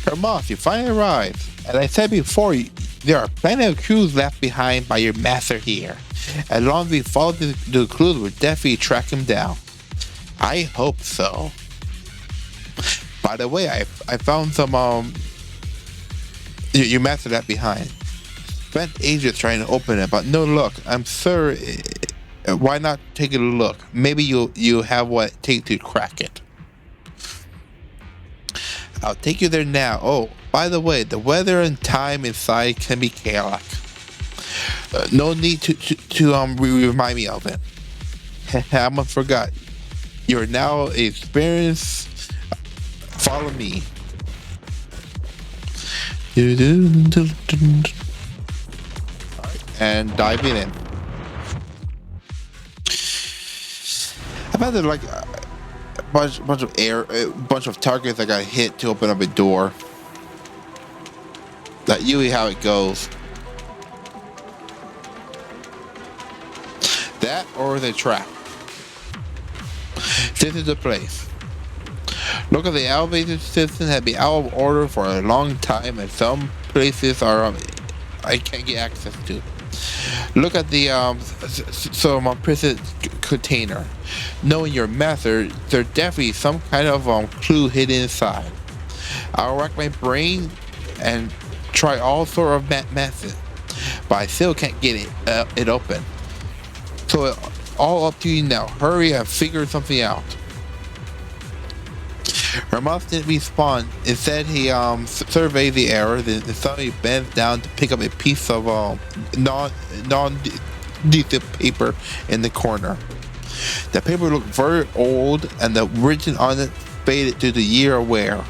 Harumasa, you finally arrived. As I said before, there are plenty of clues left behind by your master here. As long as we follow the clues, we'll definitely track him down. I hope so. By the way, I found some your master left behind. Spent ages trying to open it, but no luck. I'm sure. Why not take a look? Maybe you have what it takes to crack it. I'll take you there now. Oh, by the way, the weather and time inside can be chaotic. No need to remind me of it. I almost forgot. You're now experienced. Follow me. And diving in. I've had like a bunch of targets that got hit to open up a door. That's usually how it goes. That or the trap. This is the place. Look at the elevator system has been out of order for a long time, and some places are I can't get access to. Look at the prison container. Knowing your method, there's definitely some kind of clue hidden inside. I'll rack my brain and try all sort of methods, but I still can't get it open. So all up to you now. Hurry and figure something out. Harumasa didn't respond. Instead, he surveyed the area, then suddenly bent down to pick up a piece of non-decent paper in the corner. The paper looked very old, and the written on it faded to the year wear.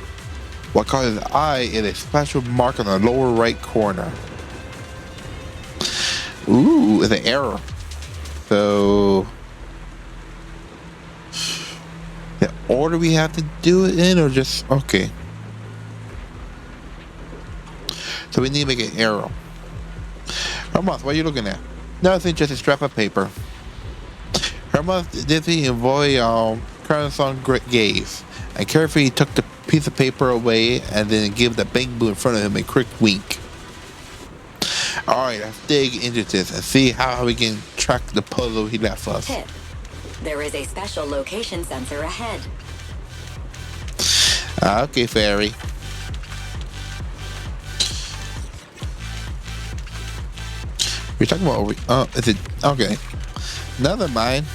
What caught his eye is a special mark on the lower right corner. Ooh, it's an error. So the order we have to do it in, or just okay. So we need to make an arrow. Harumasa, what are you looking at? Nothing, just a scrap of paper. Harumasa didn't avoid Karasan's great gaze, and carefully took the piece of paper away and then gave the bamboo in front of him a quick wink. Alright, let's dig into this and see how we can track the puzzle he left us. Tip. There is a special location sensor ahead. Okay, fairy. We're talking about is it okay? Never mind.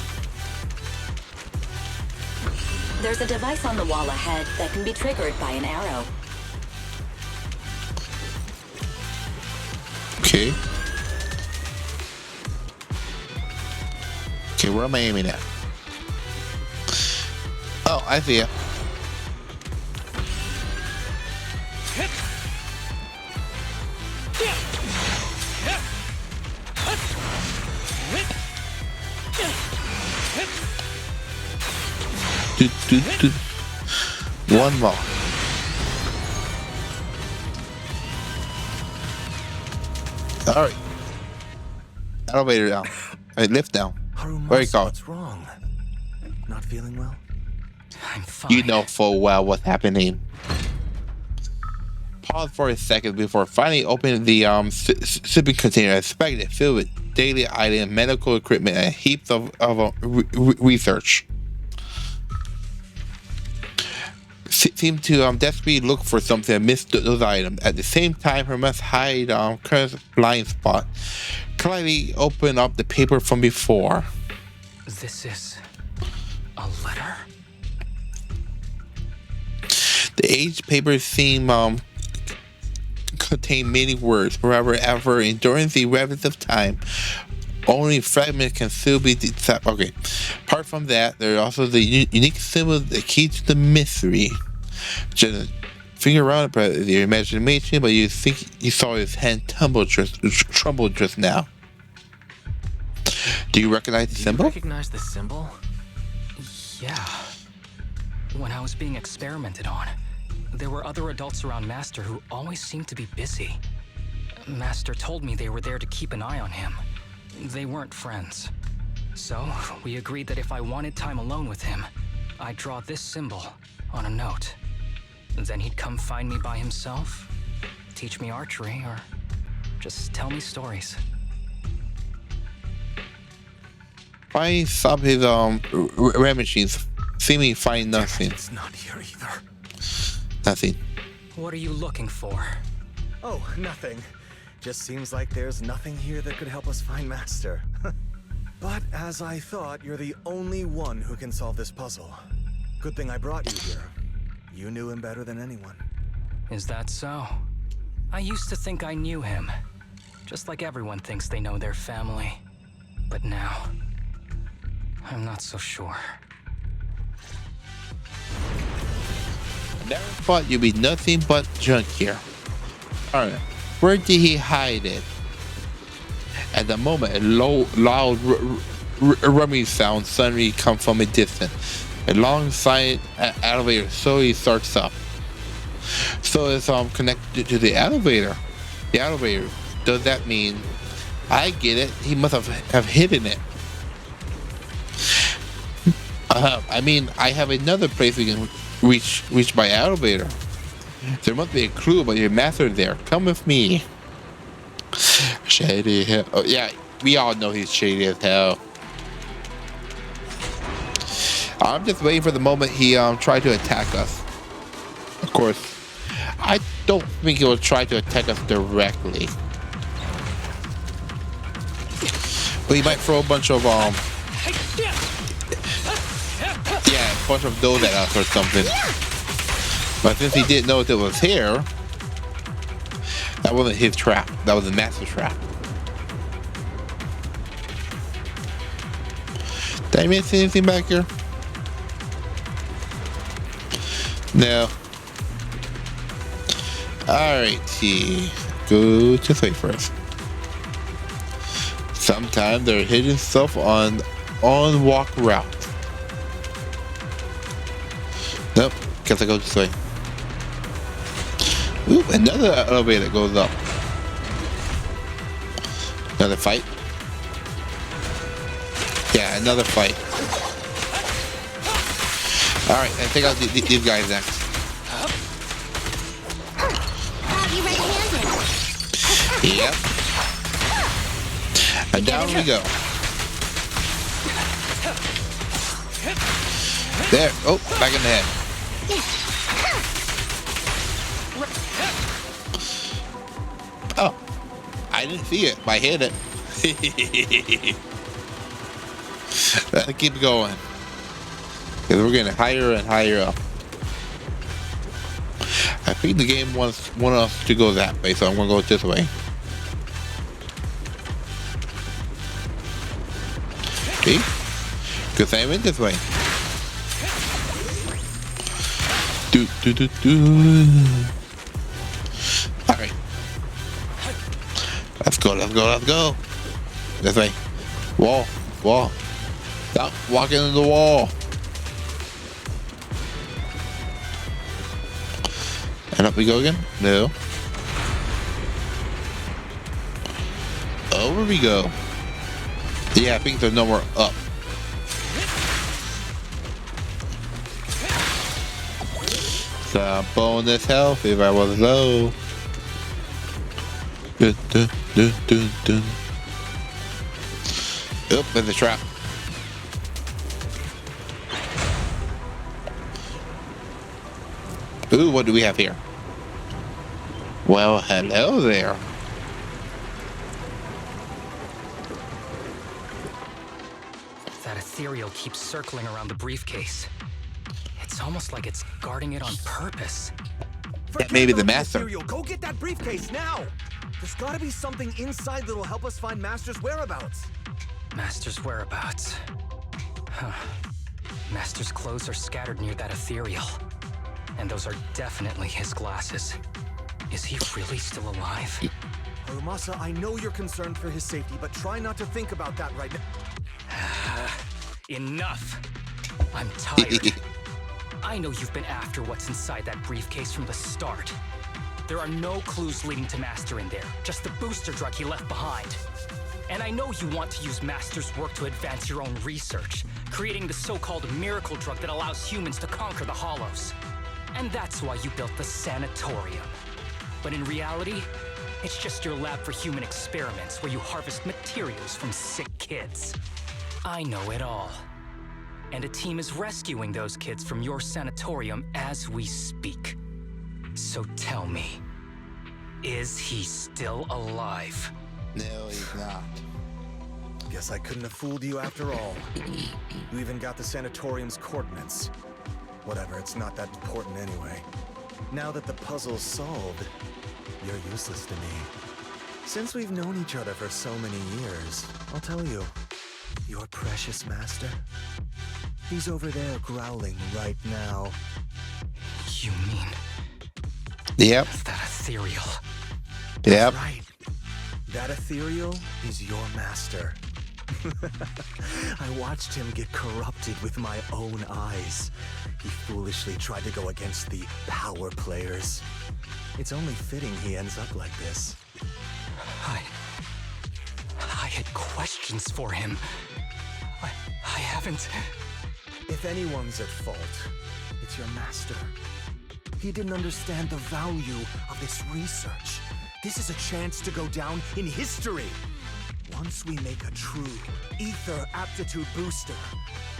There's a device on the wall ahead that can be triggered by an arrow. Okay. Okay, where am I aiming at? Oh, I see it. One more. All right. Elevator down. Lift down. Very Harumasa, calm. what's wrong? Not feeling well? I'm fine. You know full well what's happening. Pause for a second before finally opening the shipping container expected, filled with daily items, medical equipment, and heaps of research. Seemed to desperately look for something and missed those items. At the same time, her must hide current blind spot. Clearly open up the paper from before. This is a letter? The aged papers seem contain many words. However, after enduring the ravage of time, only fragments can still be deciphered. Okay. Apart from that, there are also the unique symbols that key to the mystery. Just figure around it, your imagination, but you think you saw his hand tremble just now. Do you recognize the symbol? Recognize the symbol? Yeah. When I was being experimented on, there were other adults around Master who always seemed to be busy. Master told me they were there to keep an eye on him. They weren't friends. So, we agreed that if I wanted time alone with him, I'd draw this symbol on a note. Then he'd come find me by himself, teach me archery, or just tell me stories. I saw his red machines, seemingly find nothing. It's not here either. Nothing. What are you looking for? Oh, nothing. Just seems like there's nothing here that could help us find Master. But as I thought, you're the only one who can solve this puzzle. Good thing I brought you here. You knew him better than anyone. Is that so? I used to think I knew him. Just like everyone thinks they know their family. But now, I'm not so sure. Never thought you'd be nothing but junk here. Alright, where did he hide it? At the moment, a loud rumming sound suddenly comes from a distance. A long silent elevator slowly starts up. So it's connected to the elevator. The elevator. Does that mean? I get it. He must have hidden it. I mean, I have another place we can reach by elevator. There must be a clue about your master there. Come with me. Shady hell. Oh yeah, we all know he's shady as hell. I'm just waiting for the moment he tried to attack us. Of course, I don't think he will try to attack us directly. But he might throw a bunch of yeah, a bunch of those at us or something. But since he didn't know it was here, that wasn't his trap. That was the master trap. Did I miss anything back here? No. Alrighty. Go this way first. Sometimes there are hidden stuff on walk route. Nope. Guess I go this way. Ooh, another elevator goes up. Another fight. Yeah, another fight. Alright, I think I'll do these guys next. You red-handed. Yep. And down we go. There. Oh, back in the head. Oh, I didn't see it, but I hit it. Let's keep going. Because we're getting higher and higher up. I think the game wants us to go that way, so I'm going to go this way. See? Good thing I went this way. Alright. Let's go. This way. Wall. Stop walking into the wall. And up we go again? No. Over we go. Yeah, I think there's no more up. Some bonus health if I was low. Oop, there's a trap. Ooh, what do we have here? Well, hello there. That ethereal keeps circling around the briefcase. It's almost like it's guarding it on purpose. That may be the master. Go get that briefcase now! There's gotta be something inside that'll help us find Master's whereabouts. Master's whereabouts. Huh. Master's clothes are scattered near that ethereal. And those are definitely his glasses. Is he really still alive? Harumasa, I know you're concerned for his safety, but try not to think about that right now. Enough! I'm tired. I know you've been after what's inside that briefcase from the start. There are no clues leading to Master in there, just the booster drug he left behind. And I know you want to use Master's work to advance your own research, creating the so-called miracle drug that allows humans to conquer the Hollows. And that's why you built the sanatorium. But in reality, it's just your lab for human experiments where you harvest materials from sick kids. I know it all. And a team is rescuing those kids from your sanatorium as we speak. So tell me, is he still alive? No, he's not. Guess I couldn't have fooled you after all. You even got the sanatorium's coordinates. Whatever, it's not that important anyway. Now that the puzzle's solved, you're useless to me. Since we've known each other for so many years, I'll tell you, your precious master, he's over there growling right now. You mean... Yep. That ethereal. Yep. That's right. That ethereal is your master. I watched him get corrupted with my own eyes. He foolishly tried to go against the power players. It's only fitting he ends up like this. I had questions for him. I haven't... If anyone's at fault, it's your master. He didn't understand the value of this research. This is a chance to go down in history. Once we make a true ether aptitude booster,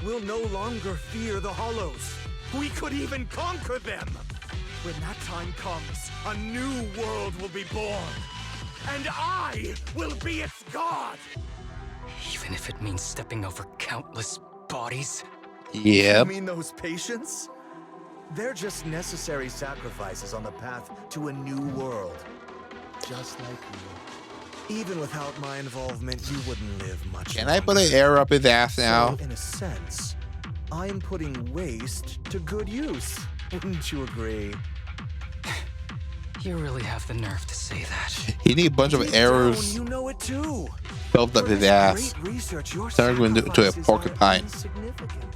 we'll no longer fear the Hollows. We could even conquer them. When that time comes, a new world will be born. And I will be its god! Even if it means stepping over countless bodies? Yep. You mean those patients? They're just necessary sacrifices on the path to a new world. Just like you. Even without my involvement, you wouldn't live much Can longer. I put an arrow up his ass now? So, in a sense, I'm putting waste to good use. Wouldn't you agree? You really have the nerve to say that. He need a bunch of arrows You know it too. shoved up his ass. Great research, your Turned into a sacrifices are porcupine. insignificant.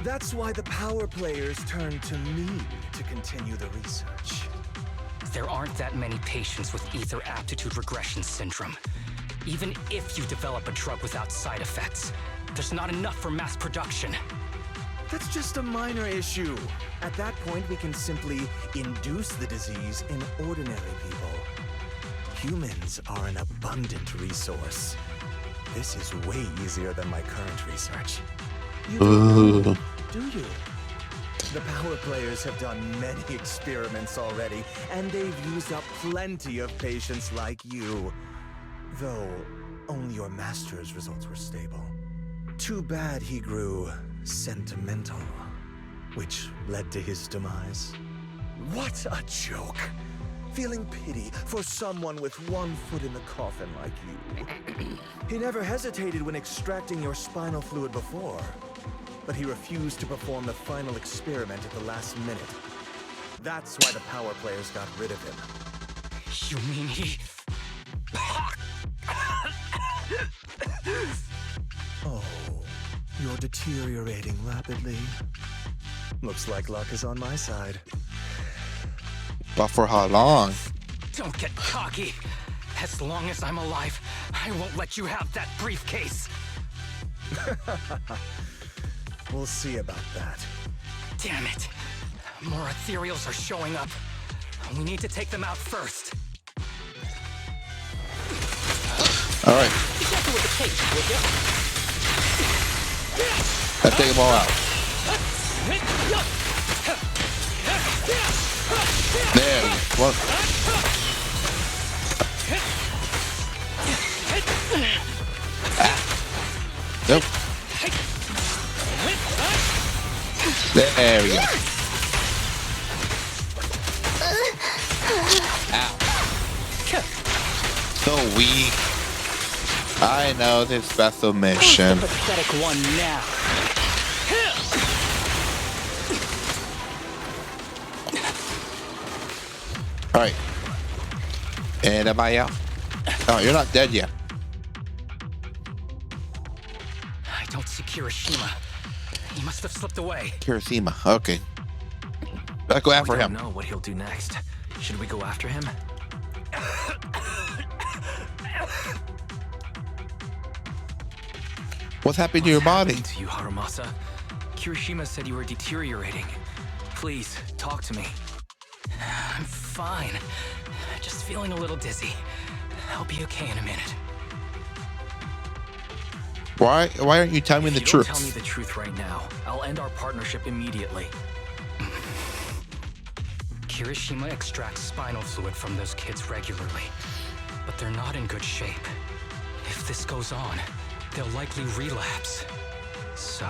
That's why the power players turn to me to continue the research. There aren't that many patients with ether aptitude regression syndrome. Even if you develop a drug without side effects, there's not enough for mass production. That's just a minor issue. At that point, we can simply induce the disease in ordinary people. Humans are an abundant resource. This is way easier than my current research. You don't know, do you? The power players have done many experiments already, and they've used up plenty of patients like you. Though, only your master's results were stable. Too bad he grew sentimental, which led to his demise. What a joke! feeling pity for someone with one foot in the coffin like you. He never hesitated when extracting your spinal fluid before, but he refused to perform the final experiment at the last minute. That's why the power players got rid of him. You mean he... Oh, you're deteriorating rapidly. Looks like luck is on my side. But for how long? Don't get cocky. As long as I'm alive, I won't let you have that briefcase. We'll see about that. Damn it. More ethereals are showing up. We need to take them out first. All right. Be careful with the cage, would you? Let's take them all out. There we go. One. Nope. There we go. Ow. So weak. I know this special mission. Who's the pathetic one now? All right. And am I out? Oh, you're not dead yet. I don't see Kirishima. He must have slipped away. Kirishima. Okay. Let's go after We don't him. know what he'll do next. Should we go after him? What's happened to your body? What's happening to you, Harumasa? Kirishima said you were deteriorating. Please, talk to me. I'm fine. Just feeling a little dizzy. I'll be okay in a minute. Why aren't you telling me the If you truth? don't tell me the truth right now, I'll end our partnership immediately. Kirishima extracts spinal fluid from those kids regularly, but they're not in good shape. If this goes on, they'll likely relapse. So,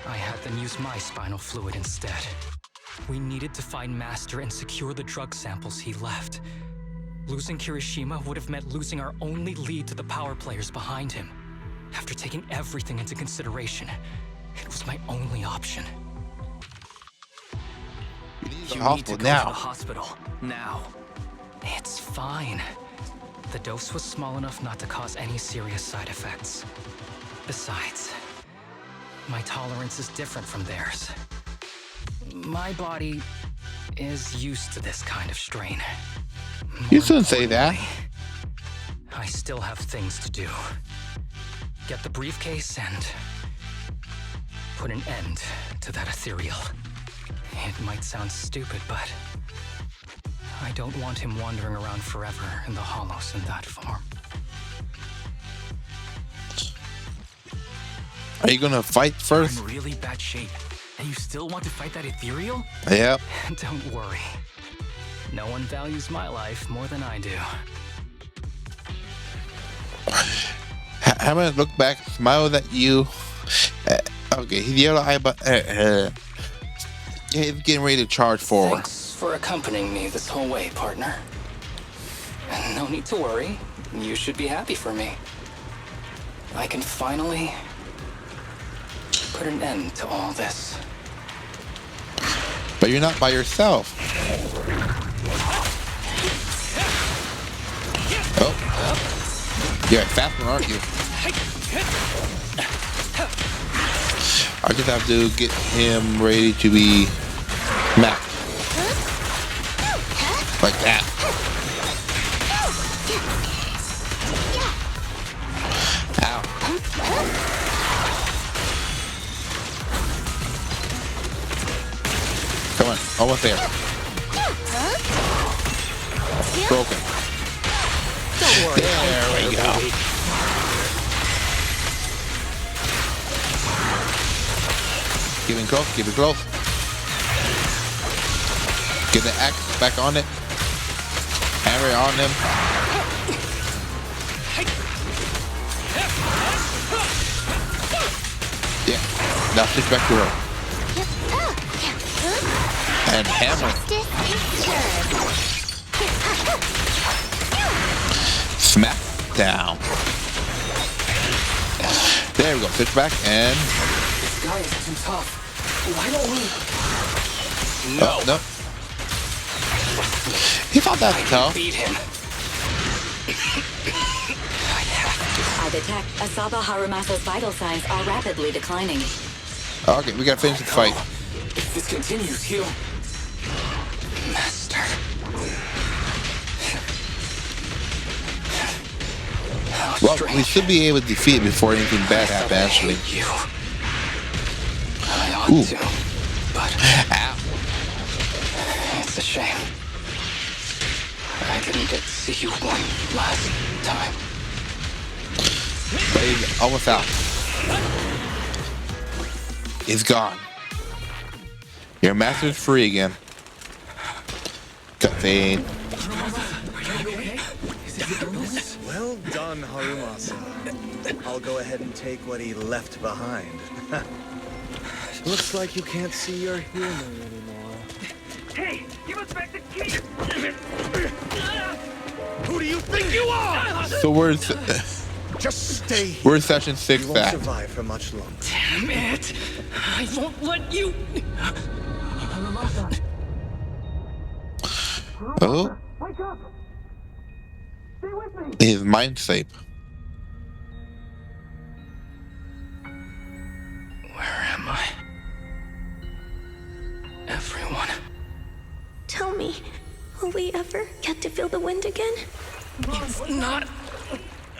I had them use my spinal fluid instead. We needed to find Master and secure the drug samples he left. Losing Kirishima would have meant losing our only lead to the power players behind him. After taking everything into consideration, it was my only option. You need to go Hospital to now. the hospital. Now. It's fine. The dose was small enough not to cause any serious side effects. Besides, my tolerance is different from theirs. My body is used to this kind of strain. You shouldn't say that. I still have things to do. Get the briefcase and put an end to that ethereal. It might sound stupid, but I don't want him wandering around forever in the hollows in that form. Are you gonna fight You're first? in really bad shape, and you still want to fight that ethereal? Yep. Don't worry. No one values my life more than I do. I'm gonna look back, smile at you. Okay, the yellow eye, but he's getting ready to charge forward. Thanks for accompanying me this whole way, partner. No need to worry. You should be happy for me. I can finally put an end to all this. But you're not by yourself. Oh, you're a fast one, aren't you? I just have to get him ready to be smacked. Like that. Ow. Come on, almost there. Broken. Don't worry. There we go. Keep it close, keep it close. Get the axe back on it. Hammer it on them. Yeah, now switch back to her. And hammer. Smack down. There we go. Switch back and. This guy is too tough. Why don't we? No. Oh, no. He thought that tough. Beat him. I detect Asaba Harumasa's vital signs are rapidly declining. Okay, we gotta finish the fight. If this continues, he'll... Master. Well, we should be able to defeat it before anything bad happens, actually. I ought to, but... Ow. It's a shame. I didn't get to see you one last time. But he's almost out. He's gone. Your master's free again. Cutscene. Well done, Harumasa. I'll go ahead and take what he left behind. Looks like you can't see your humor anymore. Hey, give us back the key! Who do you think you are? So where's Just stay here. Where's session 6 You won't at? survive for much longer. Damn it! I won't let you. Oh, Wake up! Stay with me. his mind safe. Where am I? Everyone. Tell me, will we ever get to feel the wind again? It's not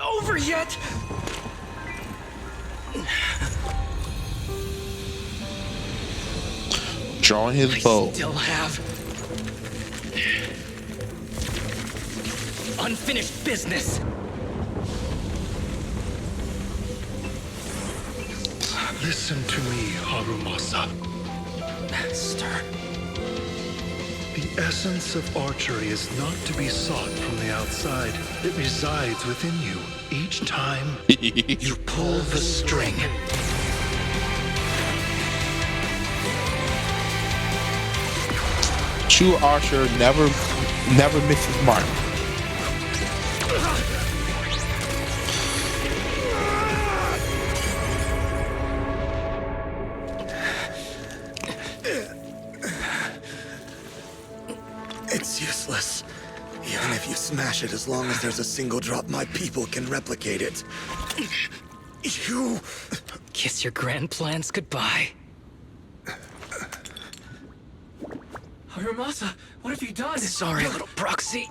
over yet. Drawing his bow. Still have unfinished business. Listen to me, Harumasa. Master. The essence of archery is not to be sought from the outside. It resides within you. Each time you pull the string. True archer never misses mark. It's useless. Even if you smash it, as long as there's a single drop, my people can replicate it. You... Kiss your grand plans goodbye. Harumasa, what have you done? Sorry, little proxy,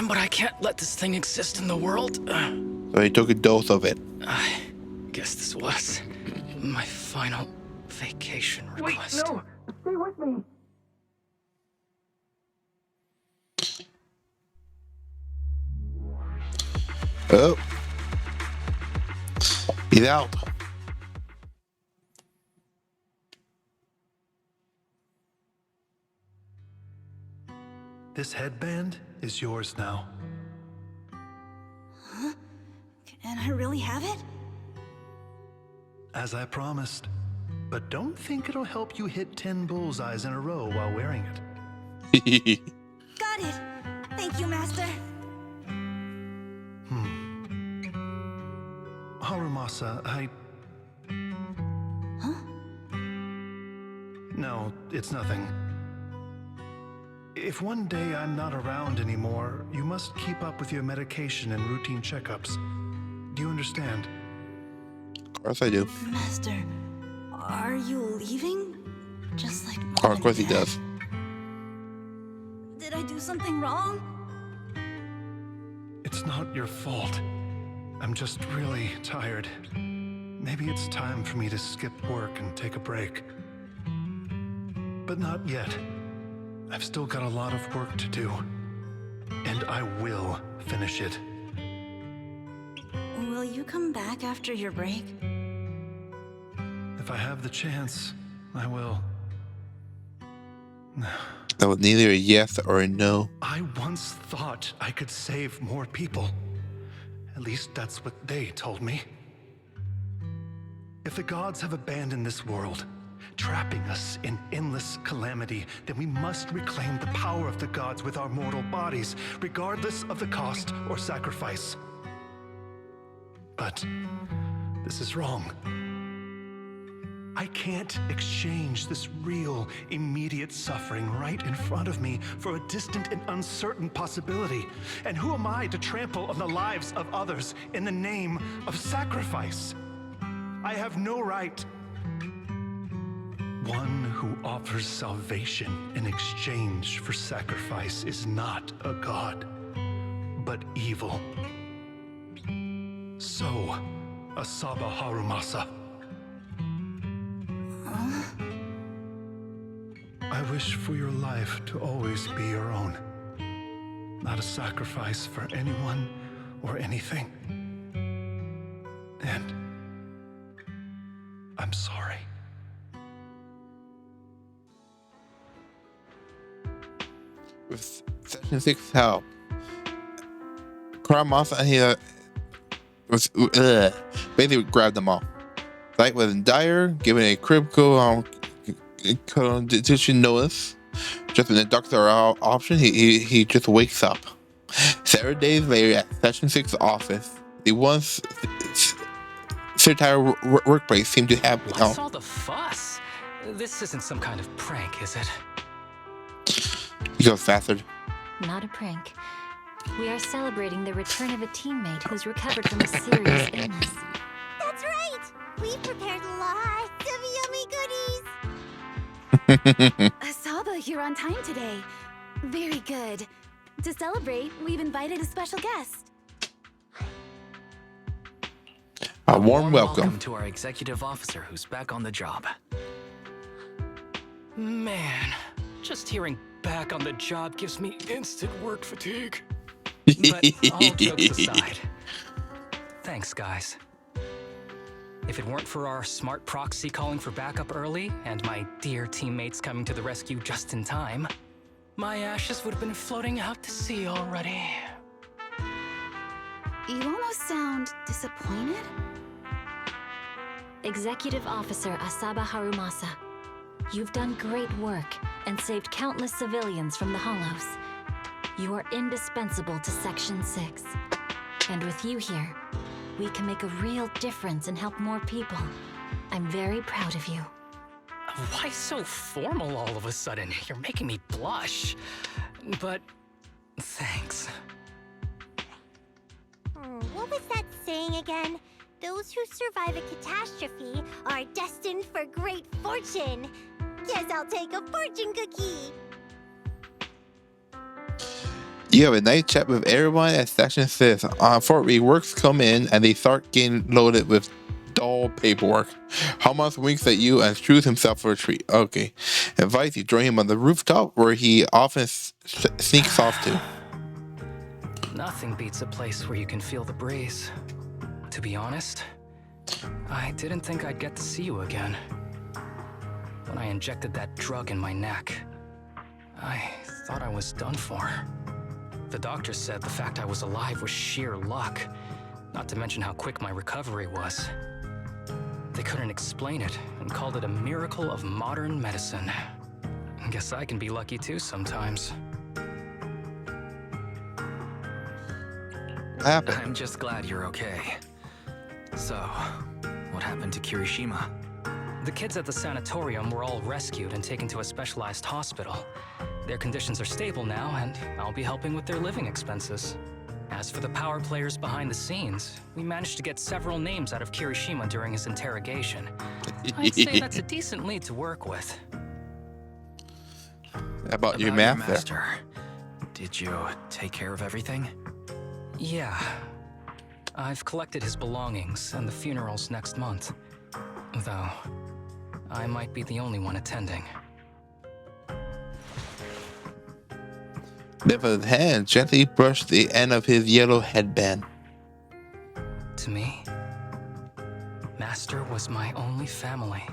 but I can't let this thing exist in the world. So he took a dose of it. I guess this was my final vacation request. Wait, no! Stay with me! Oh. He's out. This headband is yours now. Huh? Can I really have it? As I promised. But don't think it'll help you hit 10 bullseyes in a row while wearing it. Got it. Thank you, Master. Harumasa, Huh? No, it's nothing. If one day I'm not around anymore, you must keep up with your medication and routine checkups. Do you understand? Of course I do. Master, are you leaving? Just like Oh, of course he does. Did I do something wrong? It's not your fault. I'm just really tired. Maybe it's time for me to skip work and take a break. But not yet. I've still got a lot of work to do. And I will finish it. Will you come back after your break? If I have the chance, I will. That was neither a yes or a no. I once thought I could save more people. At least that's what they told me. If the gods have abandoned this world, trapping us in endless calamity, then we must reclaim the power of the gods with our mortal bodies, regardless of the cost or sacrifice. But this is wrong. I can't exchange this real, immediate suffering right in front of me for a distant and uncertain possibility. And who am I to trample on the lives of others in the name of sacrifice? I have no right. One who offers salvation in exchange for sacrifice is not a god, but evil. So, Asaba Harumasa, I wish for your life to always be your own, not a sacrifice for anyone or anything. And I'm sorry. With Section 6 help, Harumasa and he basically grabbed them all. Light was in dire, given a critical condition notice. Just when the doctors are out option, he just wakes up. 7 days later at Section 6 office, the once entire workplace seemed to have. What's all the fuss? This isn't some kind of prank, is it? He goes faster. Not a prank. We are celebrating the return of a teammate who's recovered from a serious illness. That's right! We've prepared lots of yummy goodies! Asaba, you're on time today. Very good. To celebrate, we've invited a special guest. A warm welcome to our executive officer who's back on the job. Man, just hearing back on the job gives me instant work fatigue. But all jokes aside, thanks, guys. If it weren't for our smart proxy calling for backup early and my dear teammates coming to the rescue just in time, my ashes would have been floating out to sea already. You almost sound disappointed. Executive Officer Asaba Harumasa, you've done great work and saved countless civilians from the Hollows. You are indispensable to Section 6. And with you here, we can make a real difference and help more people. I'm very proud of you. Why so formal all of a sudden? You're making me blush. But thanks. What was that saying again? Those who survive a catastrophe are destined for great fortune. Guess I'll take a fortune cookie. You have a nice chat with everyone at Section 6. Unfortunately, works come in and they start getting loaded with dull paperwork. Harumasa winks at you and strews himself for a treat. Okay. Invites you to join him on the rooftop where he often sneaks off to. Nothing beats a place where you can feel the breeze. To be honest, I didn't think I'd get to see you again. When I injected that drug in my neck, I thought I was done for. The doctor said the fact I was alive was sheer luck, not to mention how quick my recovery was. They couldn't explain it and called it a miracle of modern medicine. Guess I can be lucky too sometimes. What happened? I'm just glad you're okay. So, what happened to Kirishima? The kids at the sanatorium were all rescued and taken to a specialized hospital. Their conditions are stable now, and I'll be helping with their living expenses. As for the power players behind the scenes, we managed to get several names out of Kirishima during his interrogation. I'd say that's a decent lead to work with. About your math there. Master, did you take care of everything? Yeah. I've collected his belongings, and the funeral's next month. Though, I might be the only one attending. With his hand gently brushed the end of his yellow headband. To me, Master was my only family.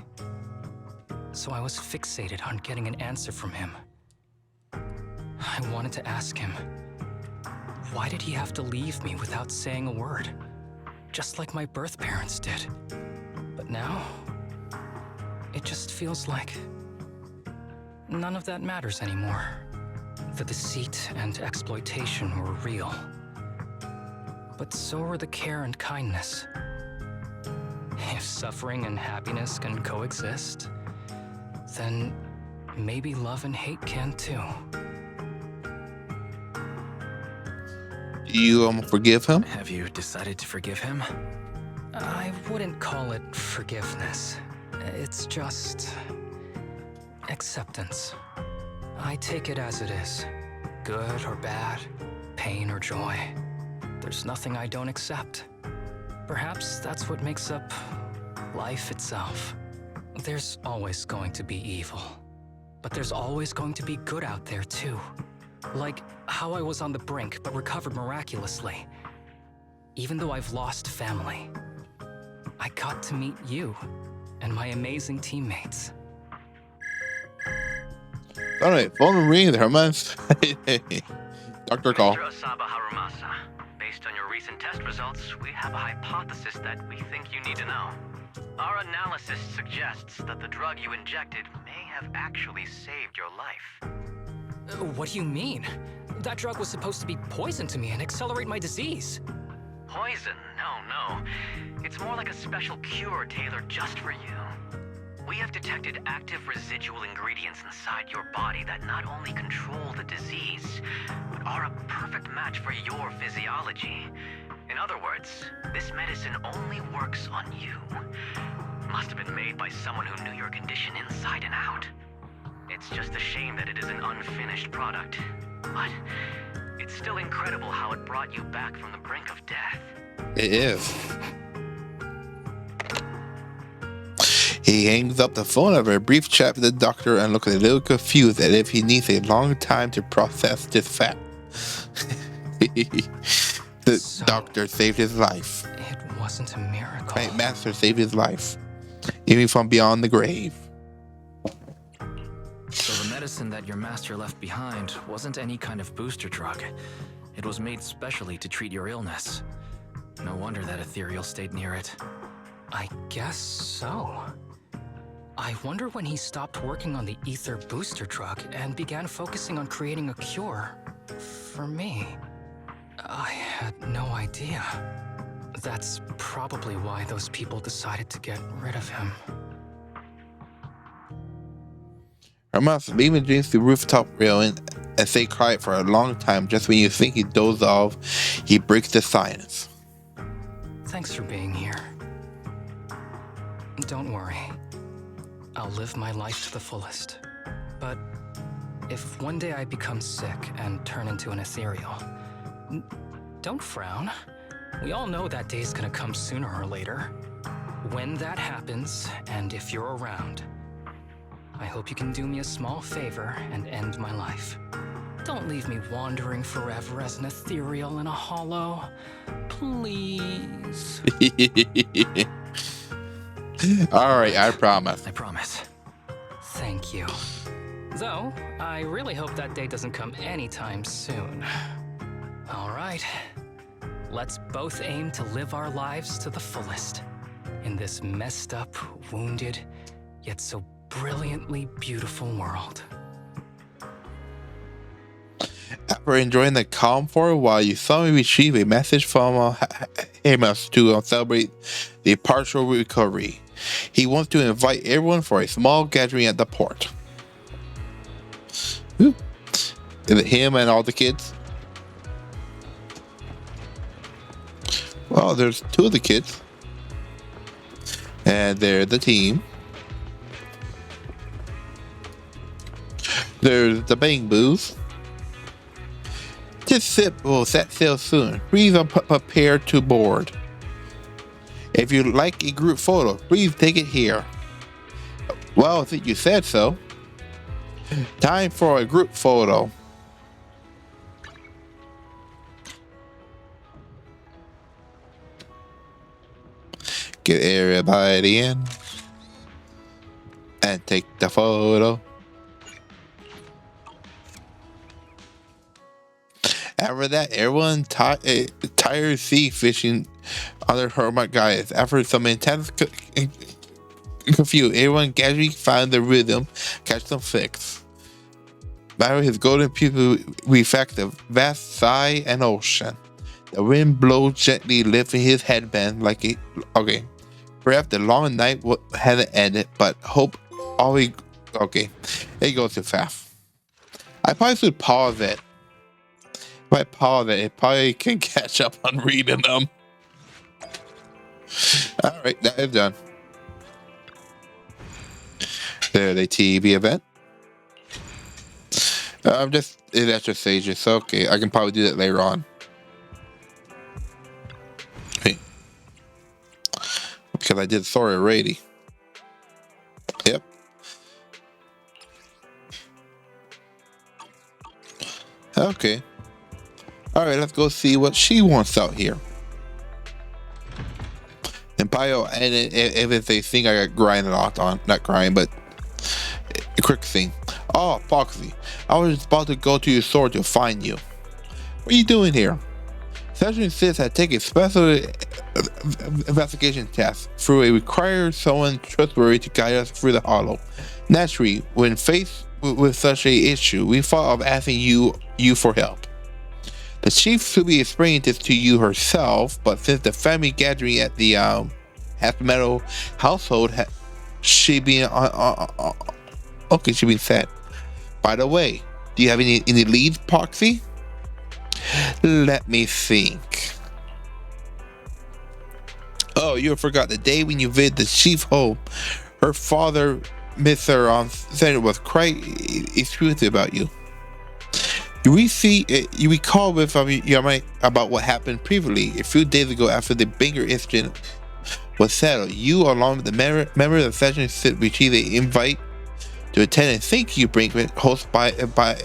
So I was fixated on getting an answer from him. I wanted to ask him, why did he have to leave me without saying a word? Just like my birth parents did. But now, it just feels like none of that matters anymore. The deceit and exploitation were real. But so were the care and kindness. If suffering and happiness can coexist, then maybe love and hate can too. Do you forgive him? Have you decided to forgive him? I wouldn't call it forgiveness. It's just acceptance. I take it as it is. Good or bad, pain or joy. There's nothing I don't accept. Perhaps that's what makes up life itself. There's always going to be evil. But there's always going to be good out there too. Like how I was on the brink but recovered miraculously. Even though I've lost family, I got to meet you and my amazing teammates. Alright, phone ring, Harumasa. Doctor call. Mr. Asaba Harumasa, based on your recent test results, we have a hypothesis that we think you need to know. Our analysis suggests that the drug you injected may have actually saved your life. What do you mean? That drug was supposed to be poison to me and accelerate my disease. Poison? No. It's more like a special cure tailored just for you. We have detected active residual ingredients inside your body that not only control the disease, but are a perfect match for your physiology. In other words, this medicine only works on you. Must have been made by someone who knew your condition inside and out. It's just a shame that it is an unfinished product. But it's still incredible how it brought you back from the brink of death. It is. He hangs up the phone after a brief chat with the doctor and looks a little confused as if he needs a long time to process this fact. The doctor saved his life. It wasn't a miracle. My master saved his life, even from beyond the grave. So the medicine that your master left behind wasn't any kind of booster drug. It was made specially to treat your illness. No wonder that ethereal stayed near it. I guess so. I wonder when he stopped working on the ether booster drug and began focusing on creating a cure for me. I had no idea. That's probably why those people decided to get rid of him. Harumasa leaving James the rooftop railing and stay quiet for a long time. Just when you think he dozed off, he breaks the silence. Thanks for being here. Don't worry. I'll live my life to the fullest. But if one day I become sick and turn into an ethereal, don't frown. We all know that day's gonna come sooner or later. When that happens, and if you're around, I hope you can do me a small favor and end my life. Don't leave me wandering forever as an ethereal in a hollow. Please. Alright, I promise. I promise. Thank you. Though, I really hope that day doesn't come anytime soon. Alright. Let's both aim to live our lives to the fullest. In this messed up, wounded, yet so brilliantly beautiful world. After enjoying the calm for a while, you suddenly receive a message from Amos to celebrate the partial recovery. He wants to invite everyone for a small gathering at the port. Is it him and all the kids? Well, there's two of the kids. And they're the team. There's the Bang Boos. This ship will set sail soon. Please prepare to board. If you'd like a group photo, please take it here. Well, I think you said so. Time for a group photo. Get everybody in and take the photo. After that, everyone tired sea fishing other hermit guys. After some intense confused. Everyone gradually found the rhythm, catch some fix. By his golden pupil reflect the vast sky and ocean. The wind blows gently, lifting his headband like a. Okay. Perhaps the long night hadn't ended, but hope always. Okay. It goes too fast. I probably should pause it. If I pause it, it probably can catch up on reading them. Alright, that is done. There's a TV event. It's extra stages, so okay, I can probably do that later on. Wait. Because I did the story already. Yep. Okay. Alright, let's go see what she wants out here. And Pio, and if it's a thing I got grind a lot on, not grind, but a quick thing. Oh, Foxy, I was about to go to your store to find you. What are you doing here? Sergeant Sis had taken a special investigation test through a required someone trustworthy to guide us through the hollow. Naturally, when faced with such a issue, we thought of asking you for help. The chief should be explaining this to you herself, but since the family gathering at the Meadow household she being she being set. By the way, do you have any leads, Poxy? Let me think. Oh, you forgot the day when you visited the chief home. Her father, Mr. Senator, was quite exclusive about you. You recall with about what happened previously a few days ago after the Banger incident was settled. You, along with the members of Session Sit, received an invite to attend a thank you banquet hosted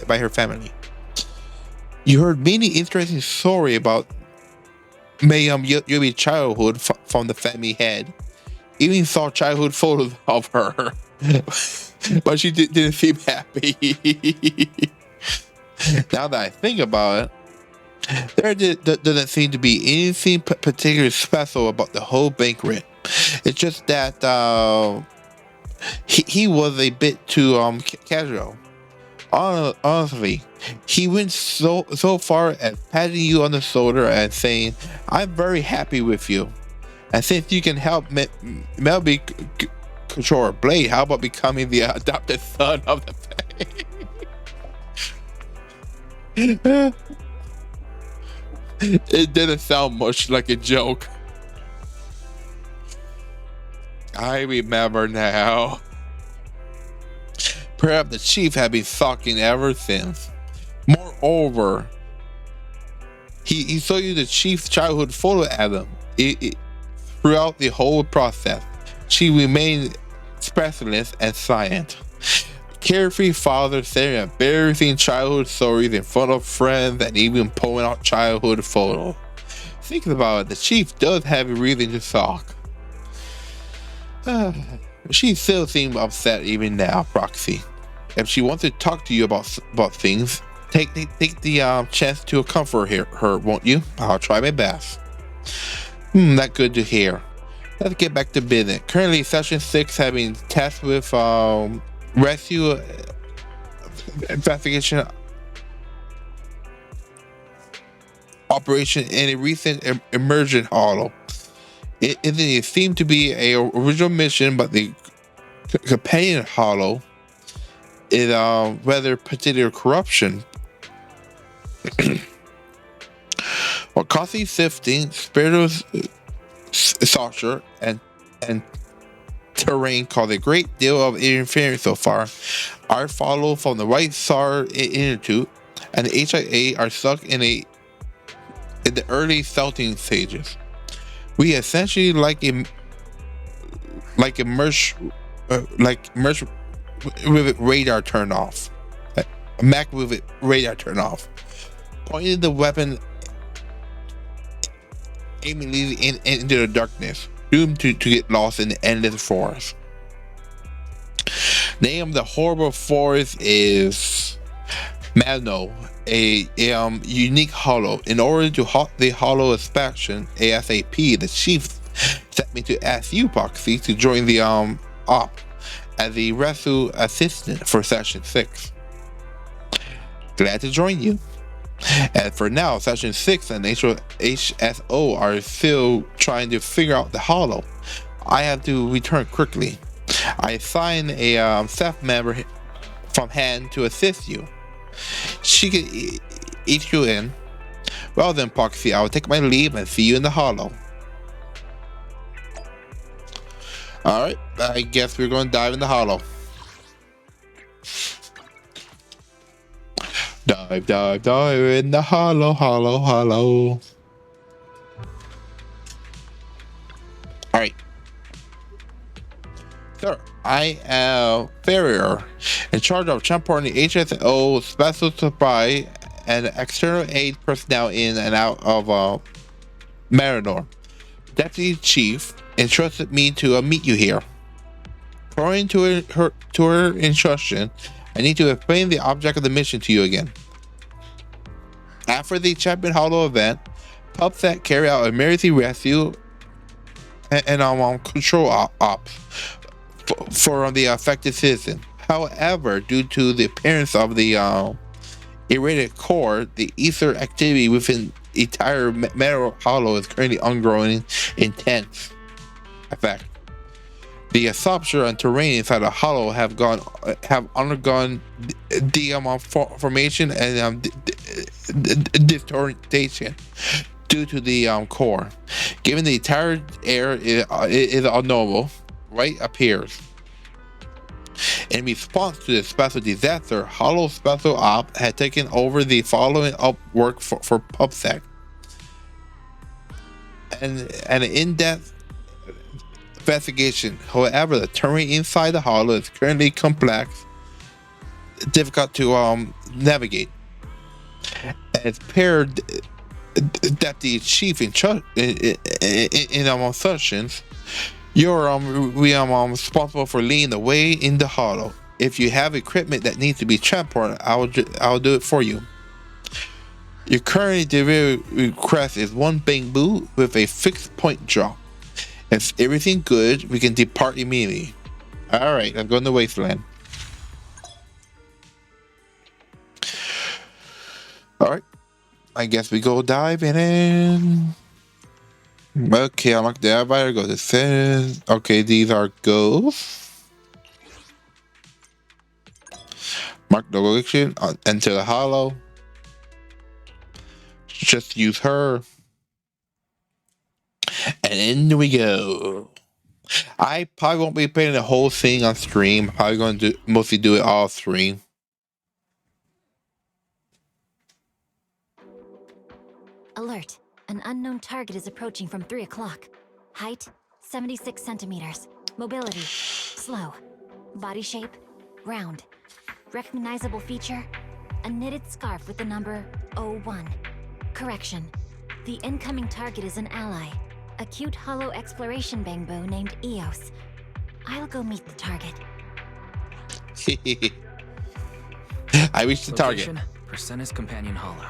by her family. You heard many interesting stories about your childhood from the family head. Even saw childhood photos of her, but she didn't seem happy. Now that I think about it, there doesn't seem to be anything particularly special about the whole banquet. It's just that he was a bit too casual. Honestly, he went so far as patting you on the shoulder and saying, "I'm very happy with you, and since you can help Melby control her blade, how about becoming the adopted son of the family?" It didn't sound much like a joke. I remember now. Perhaps the chief had been sulking ever since. Moreover, he showed you the chief's childhood photo album. Throughout the whole process, she remained expressionless and silent. Carefree father sharing embarrassing childhood stories in front of friends and even pulling out childhood photos. Thinking about it, the chief does have a reason to sulk. She still seems upset even now, Proxy. If she wants to talk to you about things, take the chance to comfort her, won't you? I'll try my best. That's good to hear. Let's get back to business. Currently, Session 6 has been tasked with rescue investigation operation in a recent emergent hollow. It seemed to be a original mission, but the companion hollow is rather particular corruption. While constantly sifting spiritual structure and terrain caused a great deal of interference so far. Our follow from the right SAR Institute and the HIA are stuck in the early salting stages. We essentially merge with radar turn off. Mac with it radar turn off. Pointed the weapon aiming into the darkness, doomed to get lost in the endless forest. Name of the horrible forest is Mano, a unique hollow. In order to halt the hollow expansion ASAP, the chief sent me to ask you, Poxy, to join the Op as the rescue assistant for Session 6. Glad to join you. And for now, Session 6 and HSO are still trying to figure out the hollow. I have to return quickly. I assign a staff member from Han to assist you. She can eat you in. Well then, Proxy, I will take my leave and see you in the hollow. Alright, I guess we're going to dive in the hollow. Dive, dive, dive in the hollow, hollow, hollow. Alright. Sir, I am Farrier, in charge of transporting HSO special supply and external aid personnel in and out of Marinor. Deputy Chief entrusted me to meet you here. According to her instruction, I need to explain the object of the mission to you again. After the Champion Hollow event, PubSec carried out emergency rescue and control ops for the affected citizen. However, due to the appearance of the irradiated core, the ether activity within the entire Metal Hollow is currently undergoing intense effect. The substrate and terrain inside the hollow have undergone deformation and distortion due to the core. Given the entire air is unknowable, light appears. In response to the special disaster, Hollow Special Op had taken over the following up work for PubSec. And an in-depth investigation. However, the terrain inside the hollow is currently complex, difficult to navigate. As paired Deputy Chief in sessions, you're responsible for leading the way in the hollow. If you have equipment that needs to be transported, I'll do it for you. Your current delivery request is one bamboo with a fixed point drop. If everything good, we can depart immediately. Alright, I'm going to Wasteland. Alright. I guess we go diving in. Okay, unlock the elevator, go to settings. Okay, these are ghosts. Mark the location, enter the hollow. Just use her. And in we go. I probably won't be playing the whole thing on stream. Probably going to mostly do it all stream. Alert. An unknown target is approaching from 3 o'clock. Height, 76 centimeters. Mobility, slow. Body shape, round. Recognizable feature, a knitted scarf with the number 01. Correction. The incoming target is an ally. A cute hollow exploration bamboo named Eos. I'll go meet the target. I reached the target. Persena's Companion Hollow.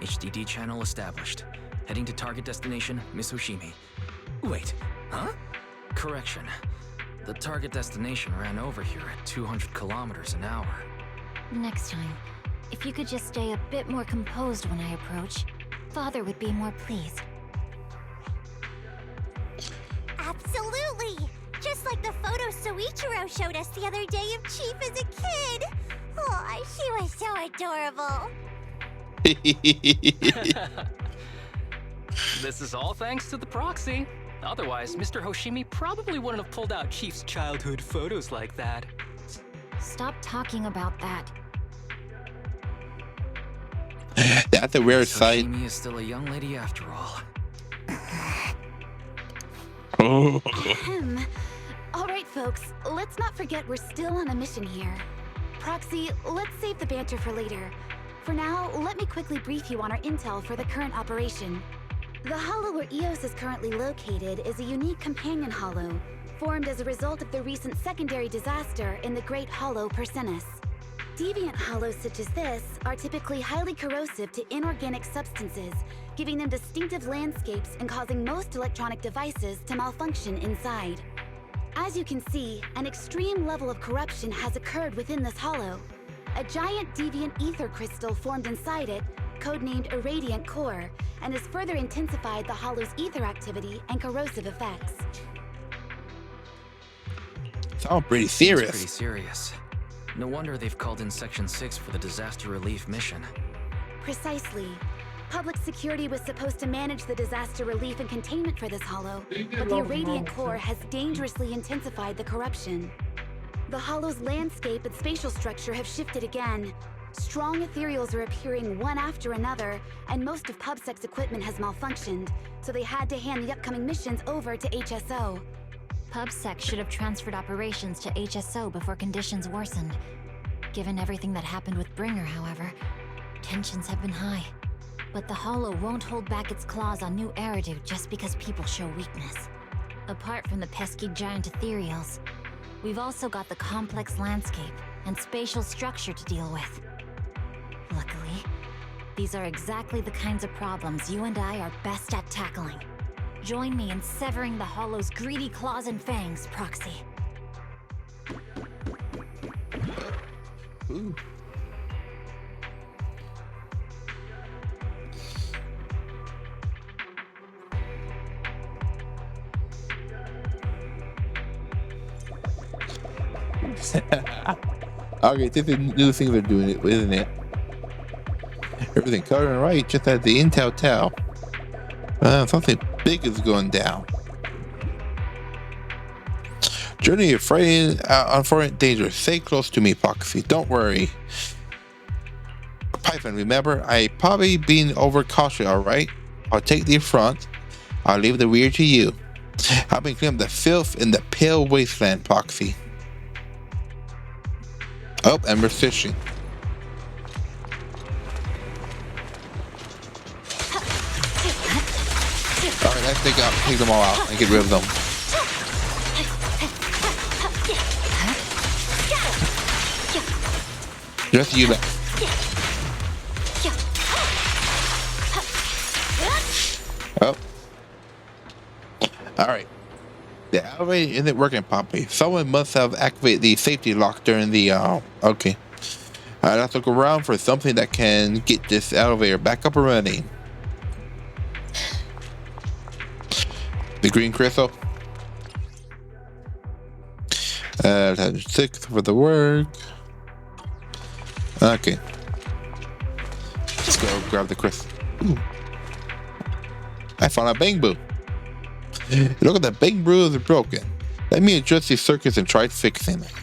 HDD channel established. Heading to target destination, Miss Hoshimi. Wait, huh? Correction. The target destination ran over here at 200 kilometers an hour. Next time, if you could just stay a bit more composed when I approach, Father would be more pleased. Absolutely! Just like the photo Soichiro showed us the other day of Chief as a kid. Oh, she was so adorable. This is all thanks to the proxy. Otherwise, Mr. Hoshimi probably wouldn't have pulled out Chief's childhood photos like that. Stop talking about that. That's a weird sight. Hoshimi is still a young lady after all. Alright folks, let's not forget we're still on a mission here. Proxy, let's save the banter for later. For now, let me quickly brief you on our intel for the current operation. The hollow where Eos is currently located is a unique companion hollow, formed as a result of the recent secondary disaster in the Great Hollow Persenis. Deviant hollows such as this are typically highly corrosive to inorganic substances, giving them distinctive landscapes and causing most electronic devices to malfunction inside. As you can see, an extreme level of corruption has occurred within this hollow. A giant deviant ether crystal formed inside it, codenamed a radiant core, and has further intensified the hollow's ether activity and corrosive effects. Sounds pretty Seems serious. pretty serious. No wonder they've called in Section 6 for the disaster relief mission. Precisely. Public security was supposed to manage the disaster relief and containment for this hollow, but the irradiant core has dangerously intensified the corruption. The hollow's landscape and spatial structure have shifted again. Strong ethereals are appearing one after another, and most of PubSec's equipment has malfunctioned, so they had to hand the upcoming missions over to HSO. PubSec should have transferred operations to HSO before conditions worsened. Given everything that happened with Bringer, however, tensions have been high. But the Hollow won't hold back its claws on new Eridu just because people show weakness. Apart from the pesky giant ethereals, we've also got the complex landscape and spatial structure to deal with. Luckily, these are exactly the kinds of problems you and I are best at tackling. Join me in severing the Hollow's greedy claws and fangs, Proxy. Ooh. Okay, this is new things they're doing it, isn't it? Everything colored and right, just as the intel tell. Something big is going down. Journey of frightening, unfortunate danger. Stay close to me, Proxy. Don't worry. Python, remember, I probably been overcautious, alright? I'll take the front. I'll leave the rear to you. I've been cleaning up the filth in the pale wasteland, Proxy. Oh, and we're fishing. Alright, let's take them all out and get rid of them. Just you left. Oh. Alright. The elevator isn't working properly. Someone must have activated the safety lock during the, okay. Alright, let's look around for something that can get this elevator back up and running. The green crystal. 6 for the work. Okay. Let's go grab the crystal. Ooh. I found a bang boo. Look at the bang boo is broken. Let me adjust these circuits and try fixing it.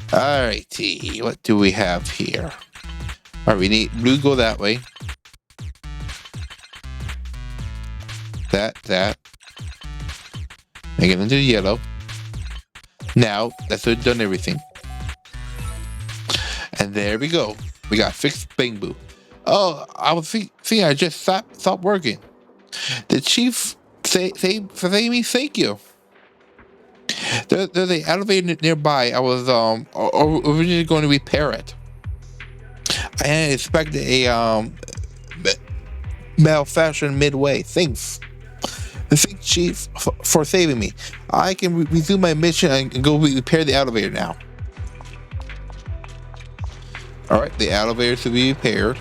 Alrighty, what do we have here? Alright, we need blue go that way. That. And get into the yellow. Now, that's done everything. And there we go. We got fixed bang boo. Oh, I was thinking I just stopped working. The chief say me thank you. There's an elevator nearby. I was originally going to repair it. I hadn't expected a malfunction midway. Thanks. Thank Chief for saving me. I can resume my mission and go repair the elevator now. Alright, the elevator to be repaired.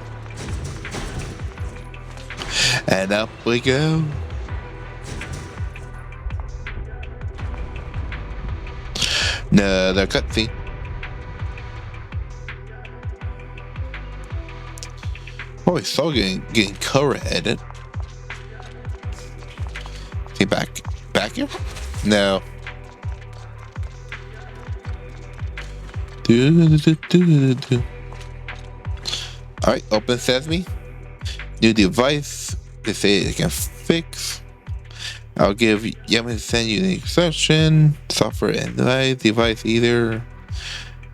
And up we go. Another cutscene. Oh, it's so getting color edited. See back here? No. Alright, open sesame. New device. They say it can fix. I'll give Yemen to send you the instruction. Software and device either.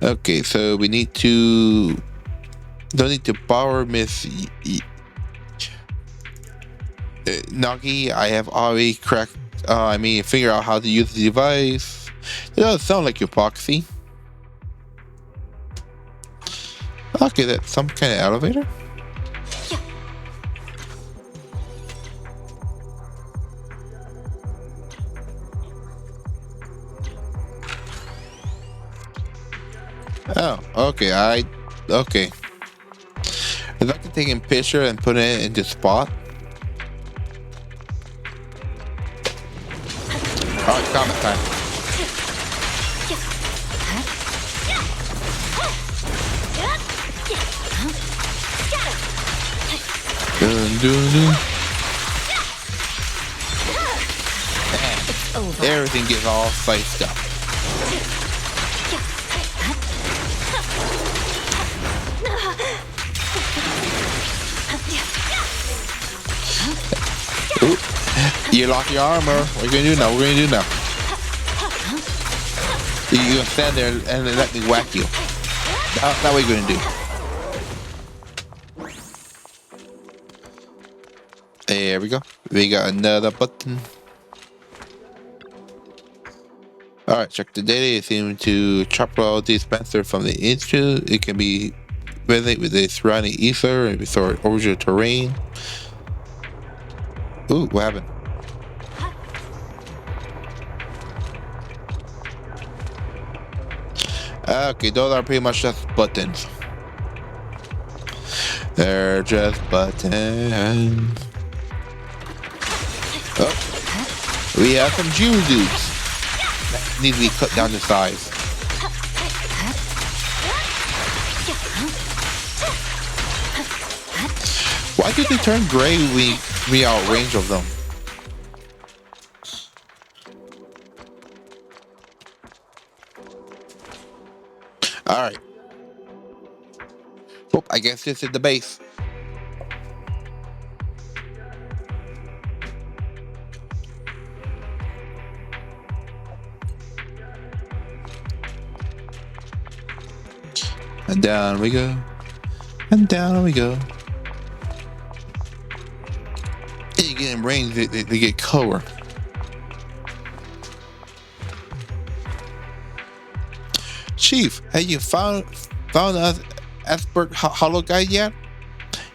Okay, so we need to. Don't need to borrow Miss Nagi. I have already cracked. Figure out how to use the device. It doesn't sound like your Proxy. Okay, that's some kind of elevator. Oh, okay. Okay. I'd like to take a picture and put it into spot. Alright, comment time. Dun, dun, dun. Everything gets all sliced up. Ooh. You lock your armor. What are you gonna do now? What are you gonna do now? You're gonna stand there and let me whack you. That's what you're gonna do. There we go. We got another button. Alright, check the data. It seems to chopper dispenser from the institute. It can be resonate with the surrounding ether and restore original terrain. Ooh, what happened? Okay, those are pretty much just buttons. They're just buttons. Oh, we have some Jew dudes that need to be cut down to size. Why did they turn gray when we out range of them? Alright. Oh, I guess this is the base. And down we go. And down we go. And you get in range, they get color. Chief, have you found us expert hollow guy yet?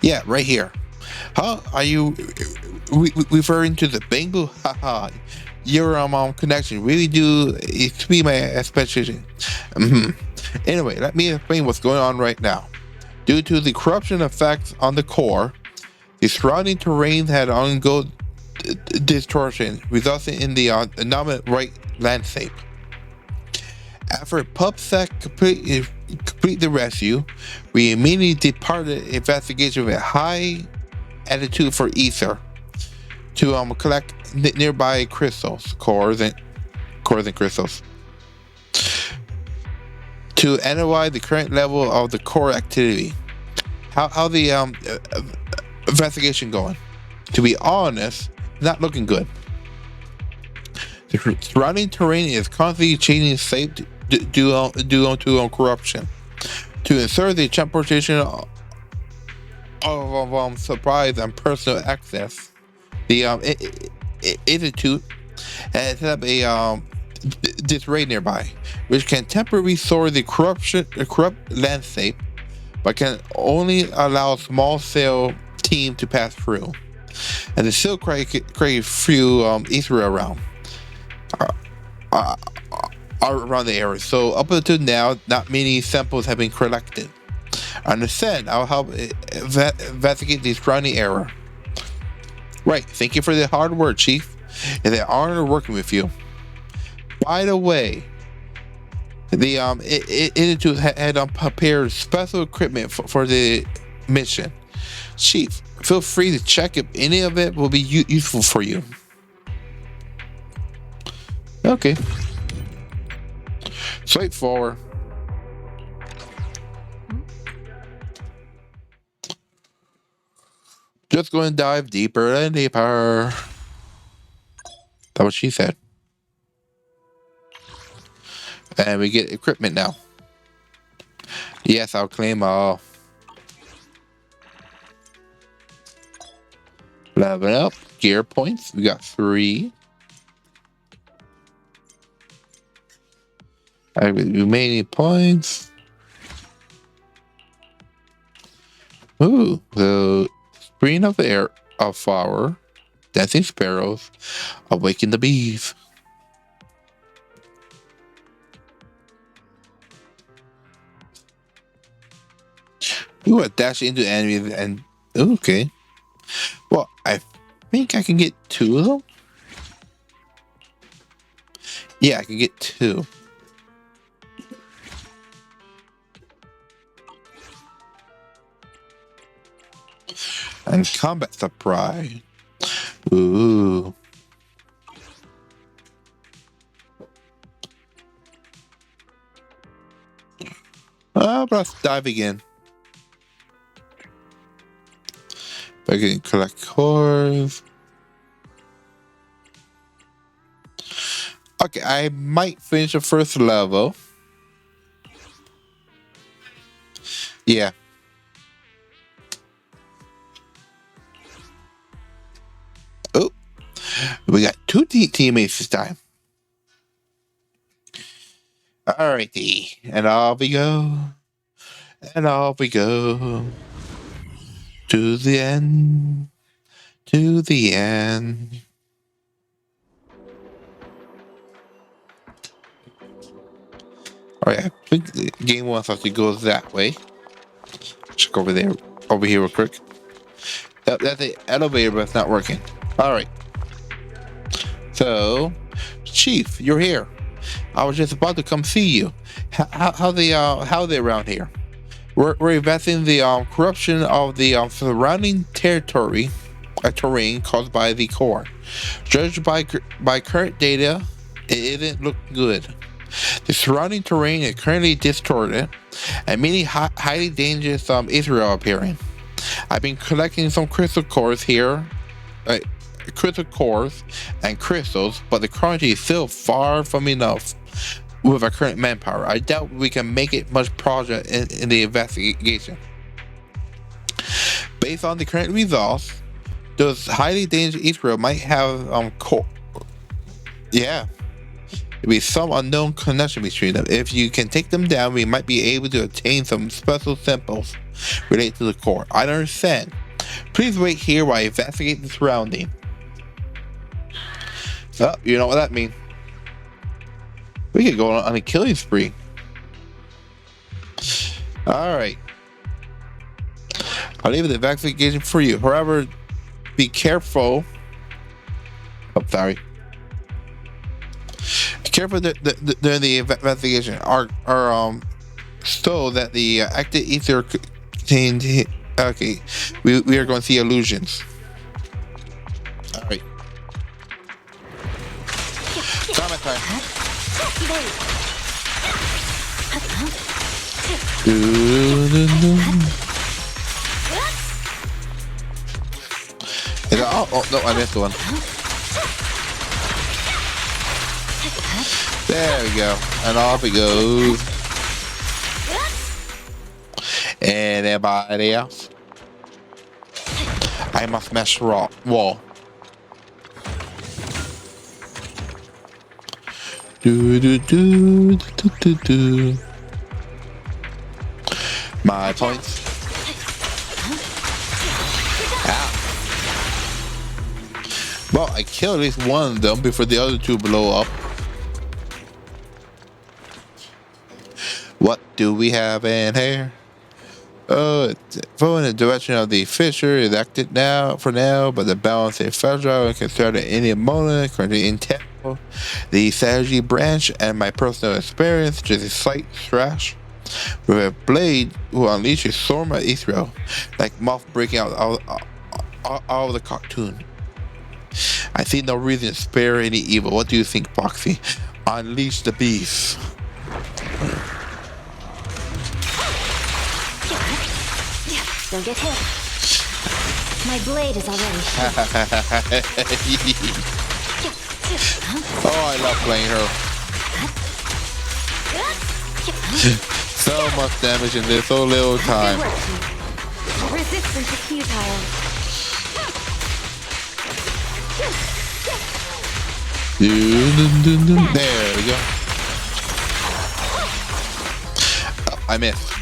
Yeah, right here. How are you referring to the Bangbu? Haha, your connection really do it to be my expectation. Anyway, let me explain what's going on right now. Due to the corruption effects on the core, the surrounding terrain had ongoing distortion, resulting in the anomalous right landscape. After PubSec complete the rescue, we immediately departed investigation with a high attitude for ether to collect nearby crystals, cores and crystals, to analyze the current level of the core activity. How the investigation going? To be honest, not looking good. The surrounding terrain is constantly changing shape due to corruption. To ensure the transportation of supplies and personal access, the institute has set up a this raid nearby, which can temporarily restore the corrupt landscape, but can only allow a small sail team to pass through, and the still create few ether around the area. So up until now, not many samples have been collected. Understand? I'll help investigate the surrounding area. Right. Thank you for the hard work, Chief. It's an honor working with you. By the way, the institute had prepared special equipment for the mission. Chief, feel free to check if any of it will be useful for you. Okay. Straightforward. Just going to dive deeper and deeper. That's what she said. And we get equipment now. Yes, I'll claim all. Level up. Gear points. We got 3. Remaining points. Ooh, the Screen of the Air of Flower, Dancing Sparrows, Awaken the Bees. Ooh, a dash into enemies and okay. Well, I think I can get 2 of them. Yeah, I can get 2. And combat surprise. Ooh. But let's dive again. I can collect cores. Okay, I might finish the first level. Yeah. Oh, we got 2 teammates this time. Alrighty, and off we go. And off we go. To the end. To the end. Alright, I think the game wants us to go that way. Check over there. Over here real quick. That's the elevator, but it's not working. Alright. So, Chief, you're here. I was just about to come see you. How they around here? We're investigating the corruption of the surrounding terrain caused by the core. Judged by current data, it isn't look good. The surrounding terrain is currently distorted, and many highly dangerous Israel appearing. I've been collecting some crystal cores here, crystal cores and crystals, but the quantity is still far from enough with our current manpower. I doubt we can make it much progress in the investigation. Based on the current results, those highly dangerous Israel might have core. Yeah. There'll be some unknown connection between them. If you can take them down, we might be able to obtain some special samples related to the core. I understand. Please wait here while I investigate the surrounding. Oh, you know what that means. We could go on a killing spree. Alright. I'll leave the investigation for you. However, be careful. Oh, sorry. Be careful during the investigation. So that the active ether contained. Okay, we are going to see illusions. All right. Combat time. Oh no, I missed one. There we go. And off it goes. Anybody else? I must smash wall. Do. My points. Ow. Well, I killed at least one of them before the other 2 blow up. What do we have in here? Oh, flow in the direction of the fissure is active for now, but the balance is fragile and can start at any moment, currently intact. The strategy branch and my personal experience, just a slight thrash with a blade who unleashes storm at Israel, like moth breaking out of the cartoon. I see no reason to spare any evil. What do you think, Foxy? Unleash the beast. Don't get hit. My blade is already Oh, I love playing her. So much damage in this so little time. Resistance is futile. There we go. Oh, I missed.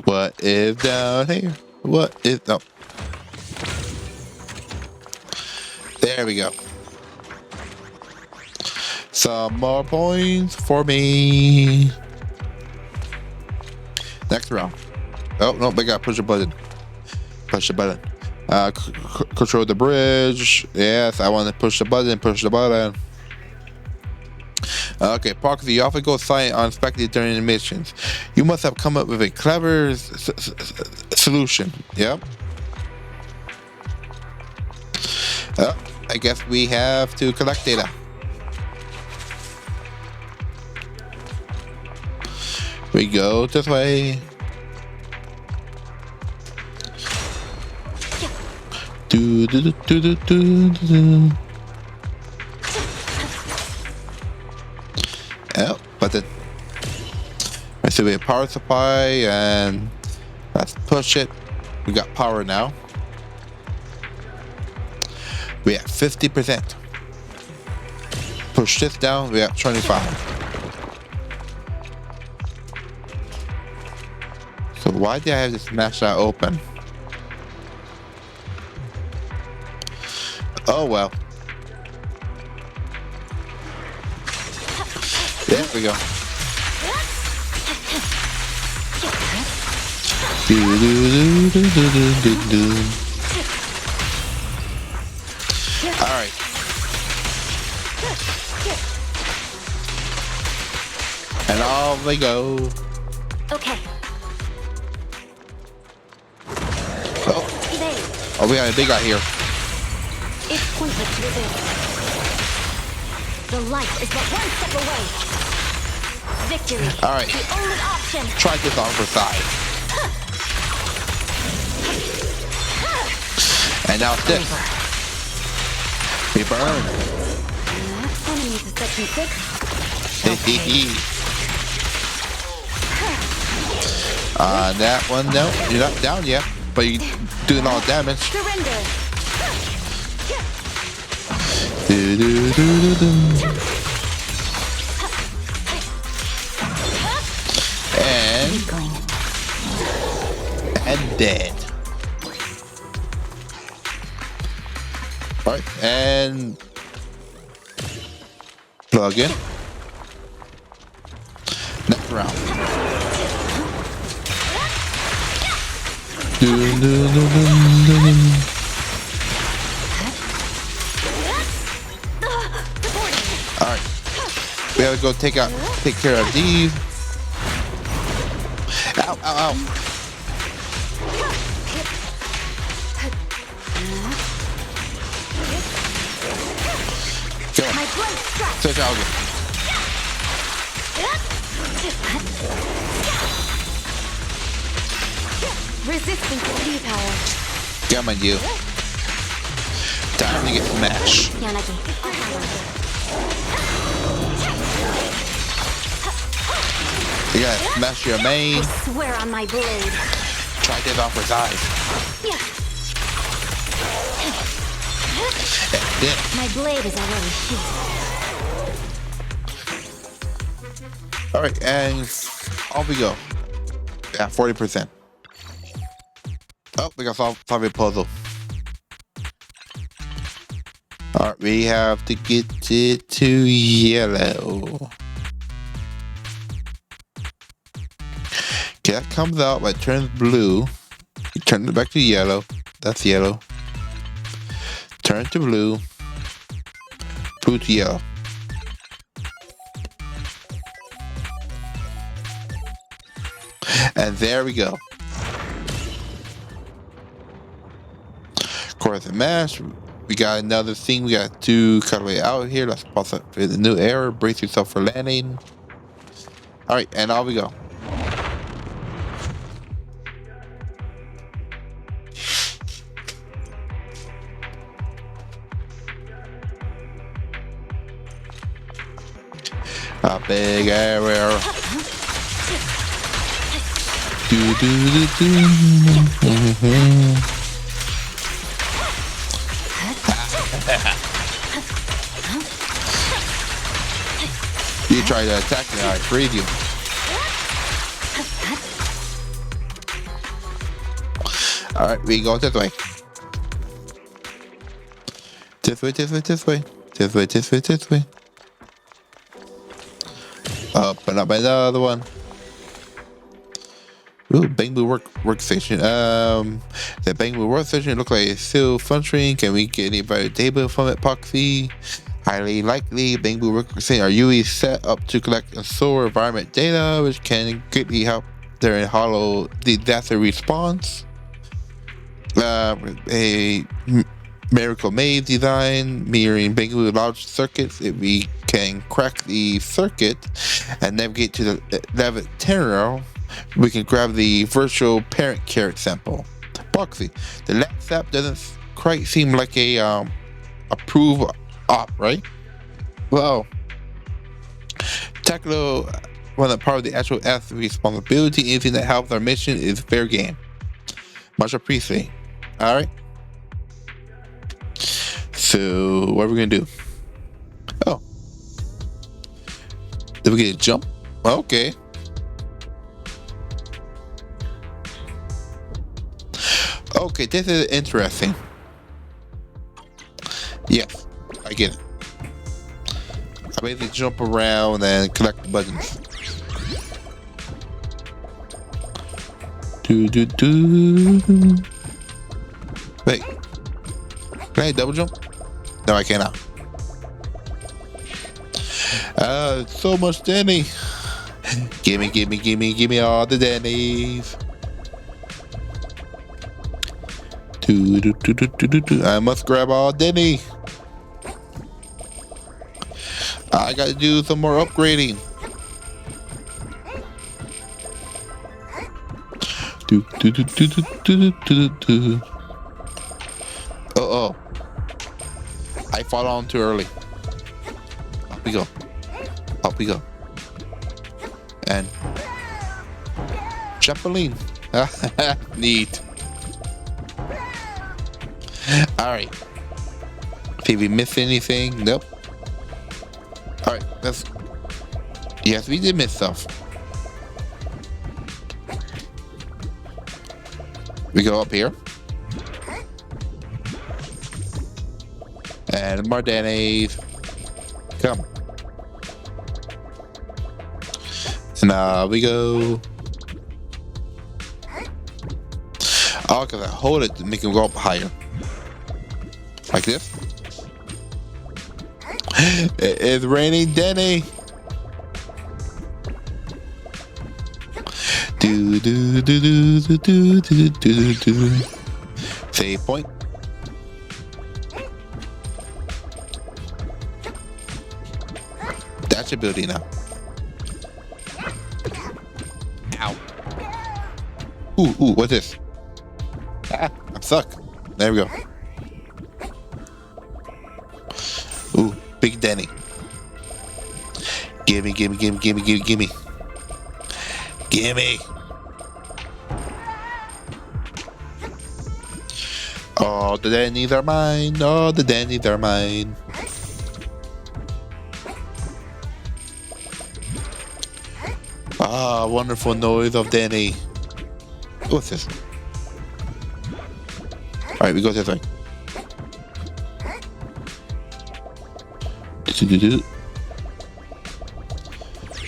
What is down here? What is... Oh. There we go. Some more points for me. Next round. Oh, no, we gotta push the button. Push the button. Control the bridge. Yes, I want to push the button. Push the button. Okay, Parker, you often go silent unexpectedly during the missions. You must have come up with a clever solution. Yep. I guess we have to collect data. We go this way. Do do do do do do. Oh, but then let's see, we have power supply and let's push it. We got power now. We have 50%. Push this down, we have 25. So why did I have to smash that open? Oh well. There we go. Do, do, do, do, do, do, do. All right. And off we go. Okay. Oh, we got a big guy here. It's pointless to resist. The light is but one step away. Victory. All right. The only option. Try this on for side. And now it's this. We burn. Enemy to section 6. That one, no, you're not down yet, but you're doing all the damage. Surrender. Do, do, do, do, do. And dead. All right, and plug in. Next round. Do, do, do, do, do. All right, we have to go take care of these. Ow, ow, ow. Go. Switch out again. Resistance to D power. Come on, you. Time to get smashed. Yanagi. You gotta smash your main. I swear on my blade. Try to get off his eyes. My blade is already sheathed. Alright, and off we go. Yeah, 40%. Oh, we got solve a puzzle. Alright, we have to get it to yellow. Okay, that comes out, but it turns blue. You turn it back to yellow. That's yellow. Turn to blue. Blue to yellow. And there we go. Course and mash. We got another thing we got to cut away out here. Let's pause it for the new error. Brace yourself for landing. Alright, and off we go. A big error. Do do do do. You try to attack me, I freed you. Alright, we go this way. This way, this way, this way. This way, this way, this way. Open up another one. Ooh, Bangbu workstation. The Bangbu workstation looks like it's still functioning. Can we get any better data from it, Poxy? Highly likely. Bangbu workstation are usually set up to collect and store environment data, which can greatly help during hollow disaster response. A miracle maze design mirroring Bangbu large circuits. If we can crack the circuit and navigate to the 11th terminal, we can grab the virtual parent carrot sample. Boxy, the last step doesn't quite seem like a approved op, right? Well, technical, well, the part of the actual F responsibility, anything that helps our mission is fair game. Much appreciated. All right. So what are we gonna do? Oh, did we get a jump? Okay. Okay, this is interesting. Yes, I get it. I basically jump around and collect the buttons. Wait, can I double jump? No, I cannot. So much Denny. Gimme all the Denny's. I must grab all Denny. I gotta do some more upgrading. Uh-oh. I fought on too early. Up we go. Up we go. And trampoline. Neat. Alright. Did we miss anything? Nope. Alright, let's... Yes, we did miss stuff. We go up here. And more Denny's. Come. And now we go. Oh, because I hold it to make him go up higher. Like this. It's raining Denny. Save point. That's your ability now. Ow. Ooh, what's this? Ah, I'm stuck. There we go. Ooh, big Denny. Gimme. Gimme. All the Denny's are mine. All the Denny's are mine. Ah, wonderful noise of Denny. What's this? Alright, we go this way.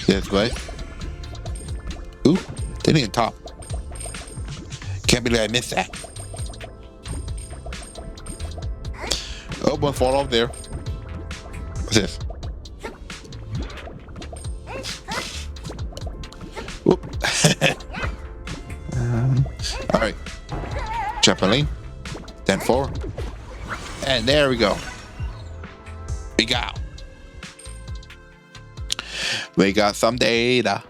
This way. Ooh, Denny on top. Can't believe I missed that. Oh, one fall off there. What's this? Whoop. Alright. Trampoline. Then 4. And there we go. We got some data.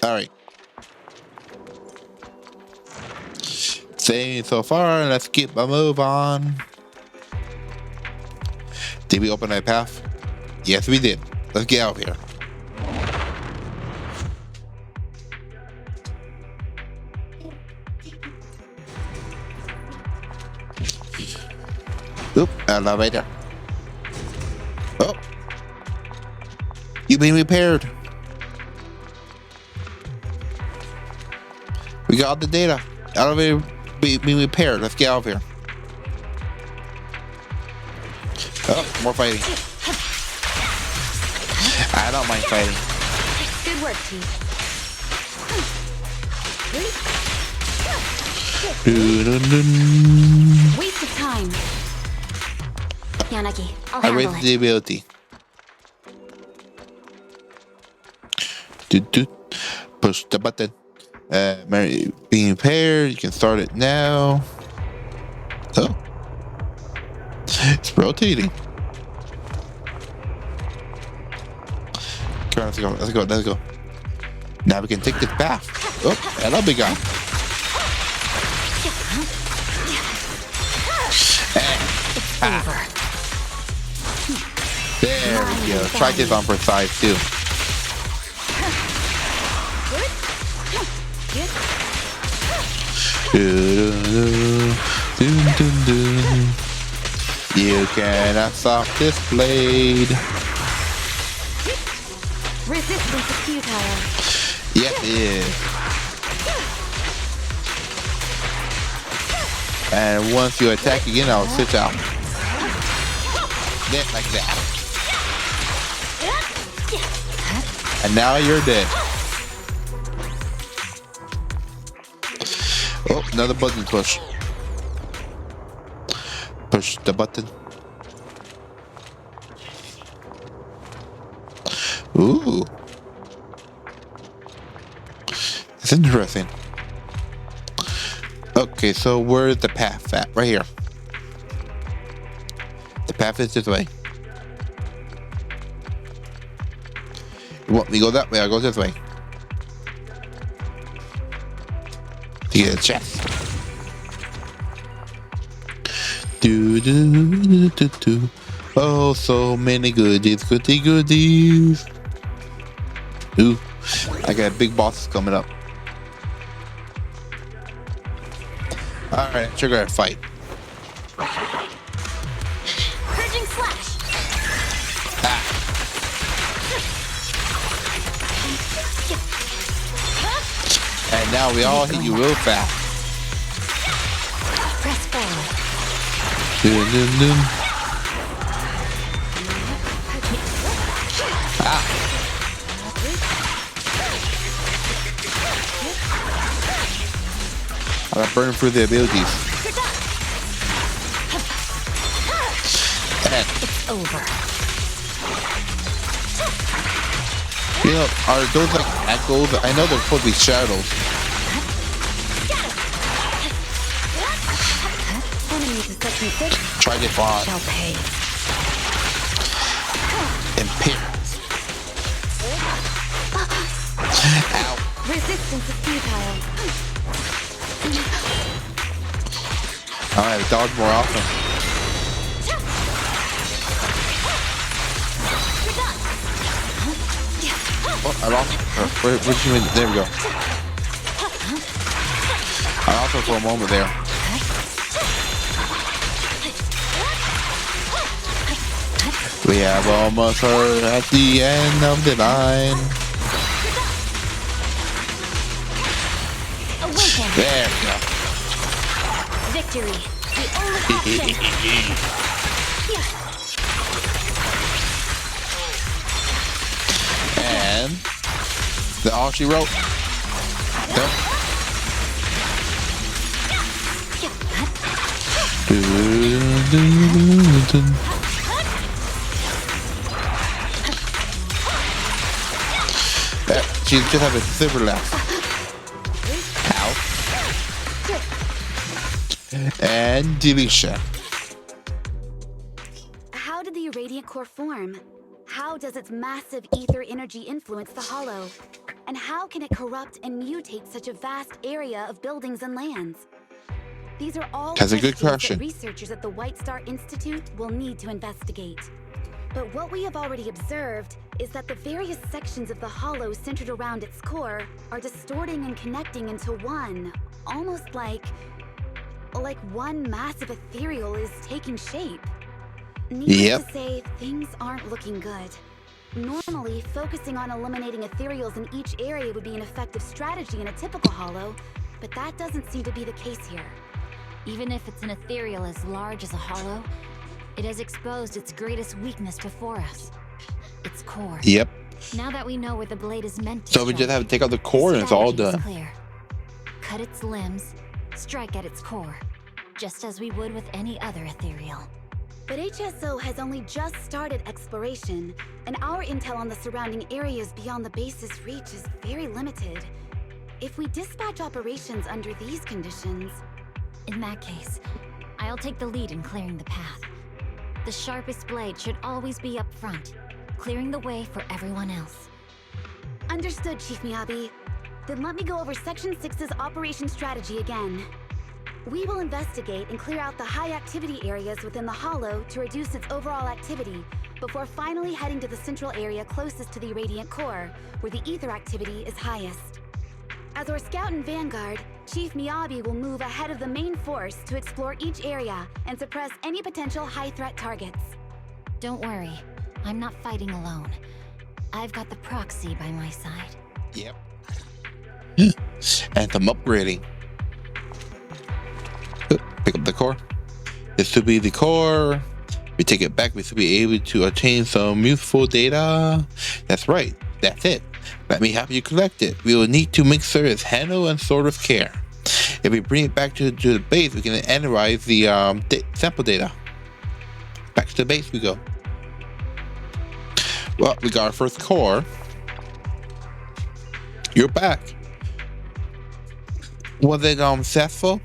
Alright. Same so far, let's keep a move on. Did we open that path? Yes, we did. Let's get out of here. Oop, elevator. Oh. You've been repaired. We got all the data. Elevator being repaired. Let's get out of here. Oh, more fighting. I don't mind fighting. Good work, Chief. Waste of time. Yanagi, I'll I handle raised it. the ability. Push the button. Mary, being paired, you can start it now. Oh. It's rotating. Come on, let's go. Now we can take this bath. Oh, hello, big guy. There we go. Try this on for size too. You cannot stop this blade. Resistance is futile. Yes, it is. And once you attack again, I'll switch out. Then like that. And now you're dead. Oh, another button push. Push the button. Ooh. It's interesting. Okay, so where's the path at? Right here. The path is this way. You want me to go that way? I'll go this way. To get a chest. Do. Oh, so many goodies. Ooh, I got big bosses coming up. Alright, trigger a fight. Purging slash. And now we all hit you real fast. Press forward. I got burning through the abilities. And It's over. you know, are those like echoes? I know they're supposed to be shadows. Enemies of such thick Try to find shall pay. Imperials. Ow. Resistance is futile. Alright, dodge more often. Oh, I lost. Where'd you mean? There we go. I lost her for a moment there. We have almost heard at the end of the line. Awaken. There we go. Victory. The only option. And the all she wrote. Yep. She just have a silver left. Ow. And deletion. How did the irradiant core form? How does its massive ether energy influence the hollow? And how can it corrupt and mutate such a vast area of buildings and lands? These are all That's a good questions question. that researchers at the White Star Institute will need to investigate. But what we have already observed is that the various sections of the hollow centered around its core are distorting and connecting into one, almost like one massive ethereal is taking shape. Needless to say, things aren't looking good. Normally, focusing on eliminating ethereals in each area would be an effective strategy in a typical hollow, but that doesn't seem to be the case here. Even if it's an ethereal as large as a hollow, it has exposed its greatest weakness before us. Its core. Yep. Now that we know where the blade is meant to So we just have to take out the core and it's all strategy is done. clear. Cut its limbs, strike at its core, just as we would with any other ethereal. But HSO has only just started exploration, and our intel on the surrounding areas beyond the base's reach is very limited. If we dispatch operations under these conditions... In that case, I'll take the lead in clearing the path. The sharpest blade should always be up front, clearing the way for everyone else. Understood, Chief Miyabi. Then let me go over Section 6's operation strategy again. We will investigate and clear out the high-activity areas within the Hollow to reduce its overall activity, before finally heading to the central area closest to the Radiant Core, where the ether activity is highest. As our scout and vanguard, Chief Miyabi will move ahead of the main force to explore each area and suppress any potential high-threat targets. Don't worry, I'm not fighting alone. I've got the proxy by my side. Yep. And some upgrading. Pick up the core. This should be the core. We take it back. We should be able to obtain some useful data. That's right. That's it. Let me help you collect it. We will need to make sure it's handled and stored with care. If we bring it back to the base, we can analyze the sample data. Back to the base we go. Well, we got our first core. You're back. Was it successful?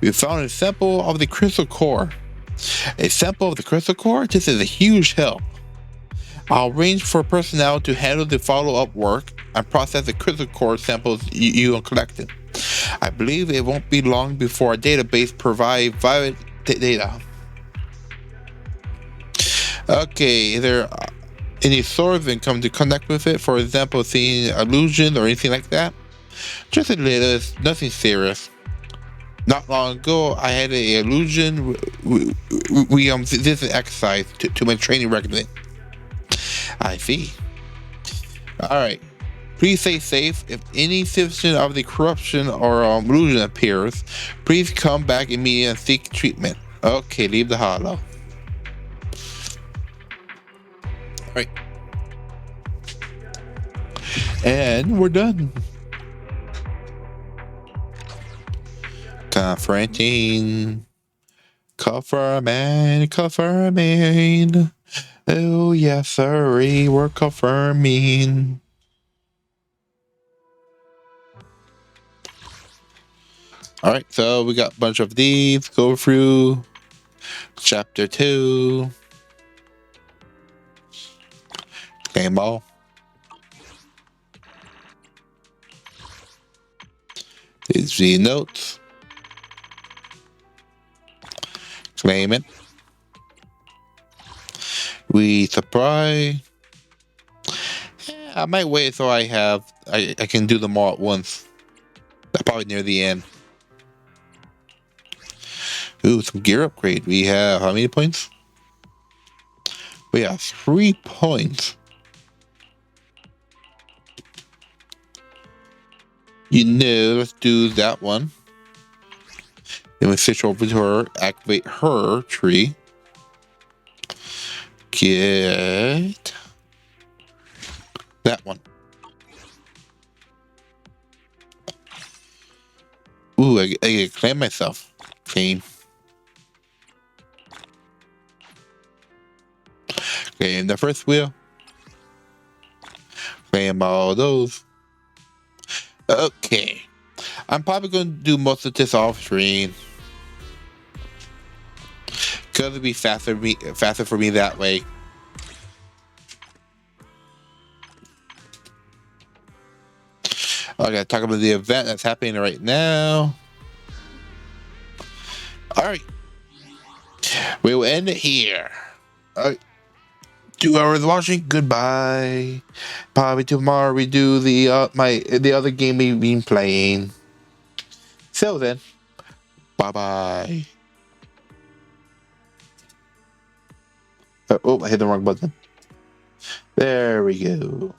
We found a sample of the crystal core. A sample of the crystal core? This is a huge help. I'll arrange for personnel to handle the follow-up work and process the crystal core samples you collected. I believe it won't be long before our database provides valid data. Okay, is there any source of income to connect with it? For example, seeing illusions or anything like that? Just a little, it's nothing serious. Not long ago, I had an illusion. We did an exercise to my training regimen. I see. Alright. Please stay safe. If any suspicion of the corruption or illusion appears, please come back immediately and seek treatment. Okay, leave the hollow. Alright. And we're done. Confronting. Confirming. Oh, yes, sirree, we're confirming. Alright, so we got a bunch of these. Go through chapter 2. Game ball. These the notes. Claim it. We supply. I might wait so I can do them all at once. Probably near the end. Ooh, some gear upgrade. We have how many points? We have 3 points. Let's do that one. Then we switch over to her, activate her tree. Get that one. Ooh, I get to claim myself. Claim. Claim the first wheel. Claim all those. Okay. I'm probably going to do most of this off screen. Because it'd be faster for me that way. I gotta talk about the event that's happening right now. Alright. We will end it here. Alright. 2 hours watching. Goodbye. Probably tomorrow we do the other game we've been playing. So then, bye-bye. Oh, I hit the wrong button. There we go.